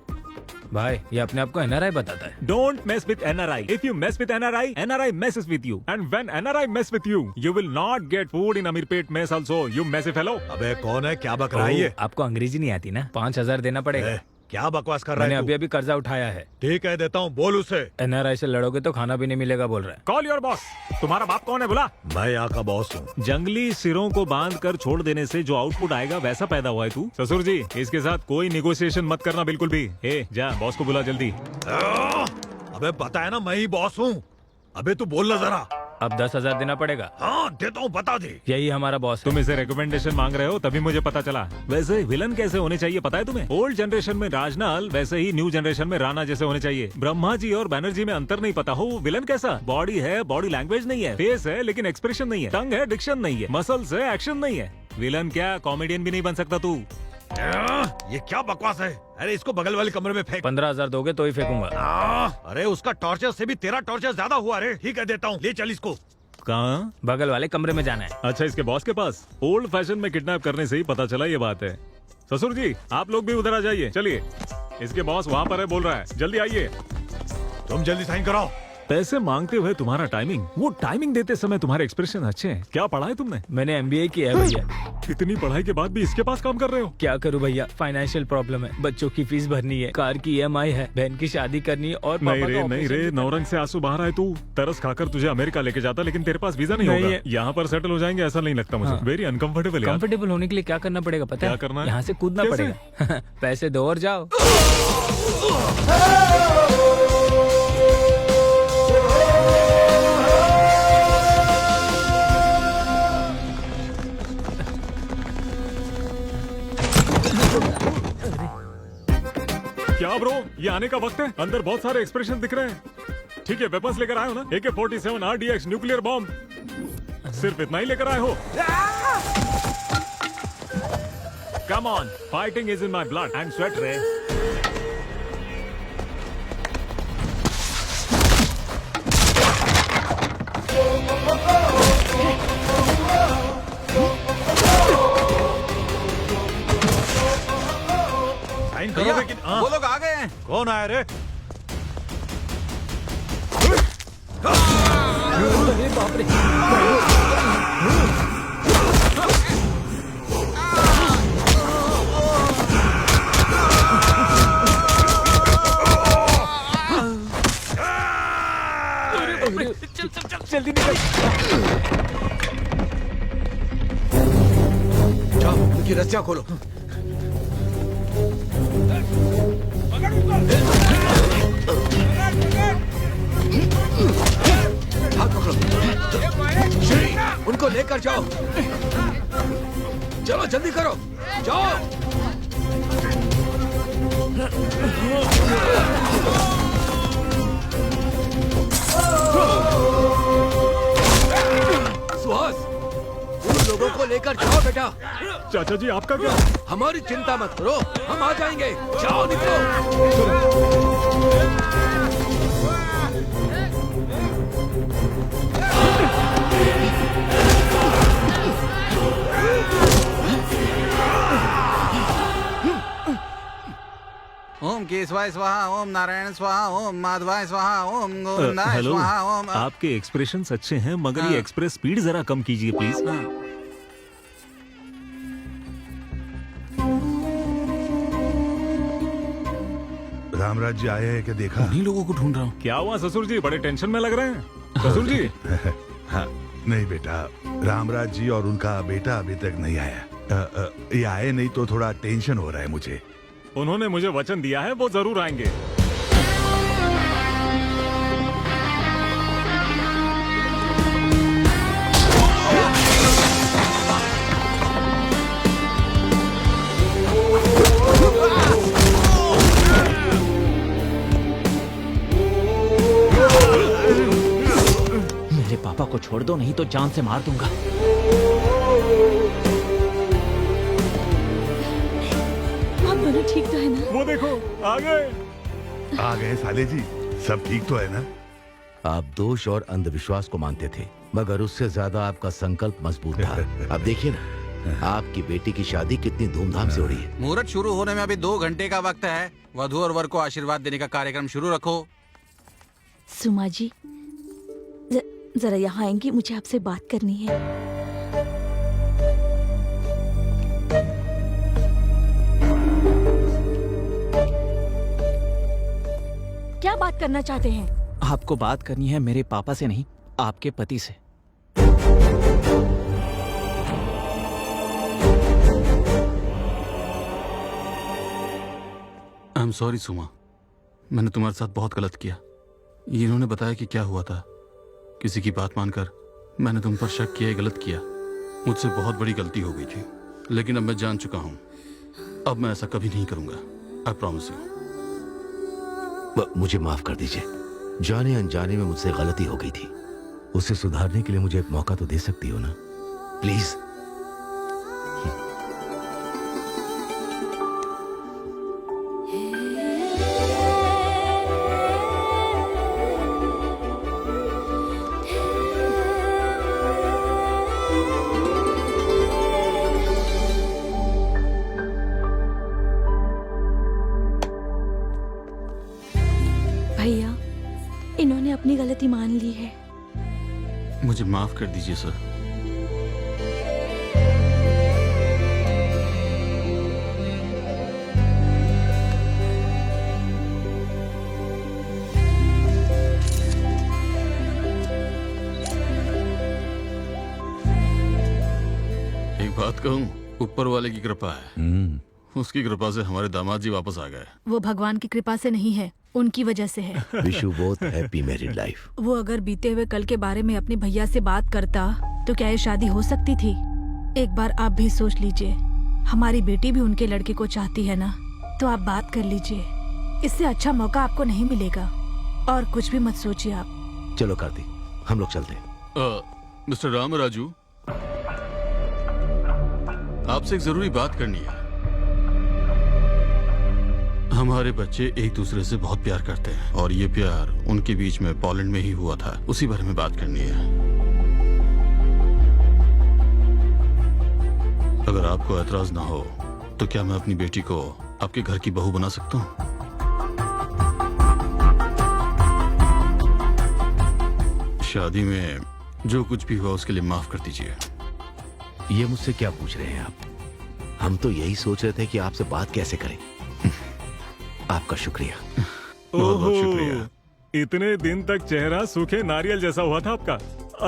भाई ये अपने आप को एनआरआई बताता है। Don't mess with NRI. If you mess with NRI, NRI messes with you. And when NRI mess with you, you will not get food in Amirpet mess also. You messy fellow. अबे कौन है, क्या बक रहा है ये? आपको अंग्रेजी नहीं आती ना? 5000 देना पड़ेगा। क्या बकवास कर रहा मैंने है अभी अभी कर्जा उठाया है। ठीक है देता हूँ, बोल उसे। एनआरआई से लड़ोगे तो खाना भी नहीं मिलेगा बोल रहा है। Call your boss. तुम्हारा बाप कौन है बुला? मैं यहाँ का बॉस हूँ। जंगली सिरों को बांध कर छोड़ देने से जो आउटपुट आएगा वैसा पैदा हुआ है तू। ससुर जी, इसके साथ कोई निगोशिएशन मत करना बिल्कुल भी। ए, जा बॉस को बुला जल्दी। अबे पता है ना मैं ही बॉस हूँ। अबे तू बोलना जरा। अब 10,000 देना पड़ेगा। हाँ देता हूँ, बता दे। यही हमारा बॉस है। तुम इसे रिकमेंडेशन मांग रहे हो तभी मुझे पता चला। वैसे विलन कैसे होने चाहिए पता है तुम्हें? ओल्ड जनरेशन में राजनाल, वैसे ही न्यू जनरेशन में राणा जैसे होने चाहिए। ब्रह्मा जी और बैनर्जी में अंतर नहीं पता हो, वो विलन कैसा? बॉडी है, बॉडी लैंग्वेज नहीं है, फेस है लेकिन एक्सप्रेशन नहीं है, टंग है, डिक्शन नहीं है, मसल्स है, एक्शन नहीं है। विलन क्या, कॉमेडियन भी नहीं बन सकता तू। ये क्या बकवास है? अरे इसको बगल वाले कमरे में फेंक। 15,000 दोगे तो ही फेंकूंगा। अरे उसका टॉर्चर से भी तेरा टॉर्चर ज्यादा हुआ रे। ठीक है देता हूँ, ले चल इसको। कहाँ? बगल वाले कमरे में जाना है। अच्छा, इसके बॉस के पास। ओल्ड फैशन में किडनैप करने से ही पता चला ये बात है। ससुर जी, आप लोग भी उधर आ जाइए। चलिए, इसके बॉस वहाँ पर है, बोल रहा है, जल्दी आइए। तुम जल्दी साइन कराओ। पैसे मांगते हुए तुम्हारा टाइमिंग, वो टाइमिंग देते समय तुम्हारे एक्सप्रेशन अच्छे हैं। क्या पढ़ा है तुमने? मैंने एमबीए किया है भैया। इतनी पढ़ाई के बाद भी इसके पास काम कर रहे हो? क्या करूं भैया, फाइनेंशियल प्रॉब्लम है, बच्चों की फीस भरनी है, कार की ईएमआई है, बहन की शादी करनी है और नहीं रे, नौरंग से आंसू बाहर आए तू। तरस खाकर तुझे अमेरिका लेके जाता, लेकिन तेरे पास वीजा नहीं होगा। यहाँ पर सेटल हो जाएंगे ऐसा नहीं लगता मुझे। Very uncomfortable. कंफर्टेबल होने के लिए क्या करना पड़ेगा पता है? क्या करना है? यहाँ से कूदना पड़ेगा। पैसे दो और जाओ। क्या ब्रो, ये आने का वक्त है? अंदर बहुत सारे एक्सप्रेशन दिख रहे हैं। ठीक है, वेपन्स लेकर आए हो ना? AK-47 RDX न्यूक्लियर बॉम्ब, सिर्फ इतना ही लेकर आए हो? Come on, fighting is in my blood and sweat रे। साइन करो लेकिन। वो लोग आ गए हैं। कौन आया रे? अरे बाप रे। जल्दी निकल। जाओ, उनकी रस्सियां खोलो। हाथ पकड़ो। उनको लेकर जाओ। चलो जल्दी करो, जाओ। सुहास, उन लोगों को लेकर जाओ बेटा। चाचा जी, आपका क्या? हमारी चिंता मत करो, हम आ जाएंगे। जाओ, निकलो। ओम केशवाय स्वाहा, ओम नारायण स्वाहा, ओम माधवाय स्वाहा, ओम गोविंदाय स्वाहा, ओम। आपके एक्सप्रेशंस अच्छे हैं मगर ये एक्सप्रेस स्पीड जरा कम कीजिए प्लीज। रामराज जी आए हैं क्या देखा? उन्हीं लोगों को ढूंढ रहा हूँ। क्या हुआ ससुर जी, बड़े टेंशन में लग रहे हैं? ससुर जी। हाँ, नहीं बेटा, रामराज जी और उनका बेटा अभी तक नहीं आया। ये आए नहीं तो थोड़ा टेंशन हो रहा है मुझे। उन्होंने मुझे वचन दिया है, वो जरूर आएंगे। मेरे पापा को छोड़ दो, नहीं तो जान से मार दूंगा। आप दोनों ठीक तो है ना? वो देखो आ गए। आ गए साले जी, सब ठीक तो है ना? आप दोष और अंधविश्वास को मानते थे, मगर उससे ज्यादा आपका संकल्प मजबूत था। अब देखिए ना, आपकी बेटी की शादी कितनी धूमधाम से हो रही है। मुहूर्त शुरू होने में अभी 2 घंटे का वक्त है। वधू और वर को आशीर्वाद देने का कार्यक्रम शुरू रखो। सुमा जी, जरा यहाँ आएंगी, मुझे आपसे बात करनी है। क्या बात करना चाहते हैं? आपको बात करनी है मेरे पापा से नहीं, आपके पति से। आई एम सॉरी सुमा, मैंने तुम्हारे साथ बहुत गलत किया। इन्होंने बताया कि क्या हुआ था, किसी की बात मानकर मैंने तुम पर शक किया, गलत किया। मुझसे बहुत बड़ी गलती हो गई थी, लेकिन अब मैं जान चुका हूँ। अब मैं ऐसा कभी नहीं करूंगा। I promise you. मुझे माफ कर दीजिए, जाने अनजाने में मुझसे गलती हो गई थी। उसे सुधारने के लिए मुझे एक मौका तो दे सकती हो ना, प्लीज। भैया, इन्होंने अपनी गलती मान ली है। मुझे माफ कर दीजिए सर। एक बात कहूँ, ऊपर वाले की कृपा है। उसकी कृपा से हमारे दामाद जी वापस आ गए। वो भगवान की कृपा से नहीं है, उनकी वजह से है। Wish you both happy married life. वो अगर बीते हुए कल के बारे में अपने भैया से बात करता तो क्या ये शादी हो सकती थी? एक बार आप भी सोच लीजिए, हमारी बेटी भी उनके लड़के को चाहती है ना, तो आप बात कर लीजिए। इससे अच्छा मौका आपको नहीं मिलेगा। और कुछ भी मत सोचिए आप। चलो कार्तिक, हम लोग चलते हैं। मिस्टर रामराजू, आपसे एक जरूरी बात करनी है। हमारे बच्चे एक दूसरे से बहुत प्यार करते हैं और ये प्यार उनके बीच में पोलैंड में ही हुआ था। उसी बारे में बात करनी है। अगर आपको एतराज ना हो तो क्या मैं अपनी बेटी को आपके घर की बहू बना सकता हूँ? शादी में जो कुछ भी हुआ उसके लिए माफ कर दीजिए। ये मुझसे क्या पूछ रहे हैं आप? हम तो यही सोच रहे थे कि आपसे बात कैसे करें। आपका शुक्रिया। बहुत बहुत शुक्रिया। इतने दिन तक चेहरा सूखे नारियल जैसा हुआ था आपका।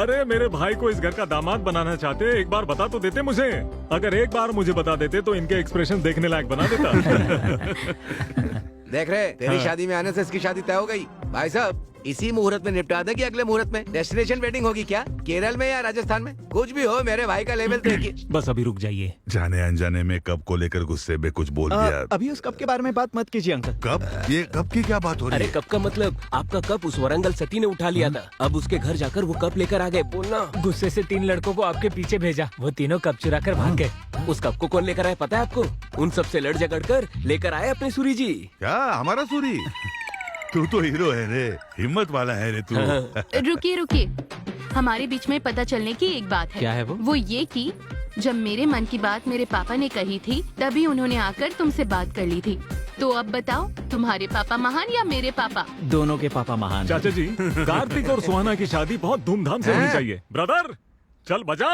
अरे मेरे भाई को इस घर का दामाद बनाना चाहते, एक बार बता तो देते मुझे। अगर एक बार मुझे बता देते तो इनके एक्सप्रेशन देखने लायक बना देता। देख रहे, तेरी शादी में आने से इसकी शादी तय हो गई। भाई साहब, इसी मुहूर्त में निपटा दें कि अगले मुहूर्त में? डेस्टिनेशन वेडिंग होगी क्या, केरल में या राजस्थान में? कुछ भी हो, मेरे भाई का लेवल देखिए। बस अभी रुक जाइए। जाने अनजाने में कप को लेकर गुस्से में कुछ बोल दिया। अभी उस कप के बारे में बात मत कीजिए अंकल। कप? ये कप की क्या बात हो रही अरे है? कप का मतलब आपका कप उस वरंगल सती ने उठा लिया था। अब उसके घर जाकर वो कप लेकर आ गए। बोलना। गुस्से से 3 लड़कों को आपके पीछे भेजा, वो तीनों कप चुरा कर भाग गए। उस कप को कौन लेकर आया पता है आपको? उन सब से लड़ झगड़ कर लेकर आए अपने सूरी जी। क्या हमारा सूरी? तू तो हीरो है रे, हिम्मत वाला है रे तू। रुकिए रुकिए, हमारे बीच में पता चलने की एक बात है। क्या है वो? वो ये कि जब मेरे मन की बात मेरे पापा ने कही थी, तभी उन्होंने आकर तुमसे बात कर ली थी। तो अब बताओ, तुम्हारे पापा महान या मेरे पापा? दोनों के पापा महान। चाचा जी, कार्तिक और सुहाना की शादी बहुत धूमधाम से होनी चाहिए। ब्रदर, चल बजा।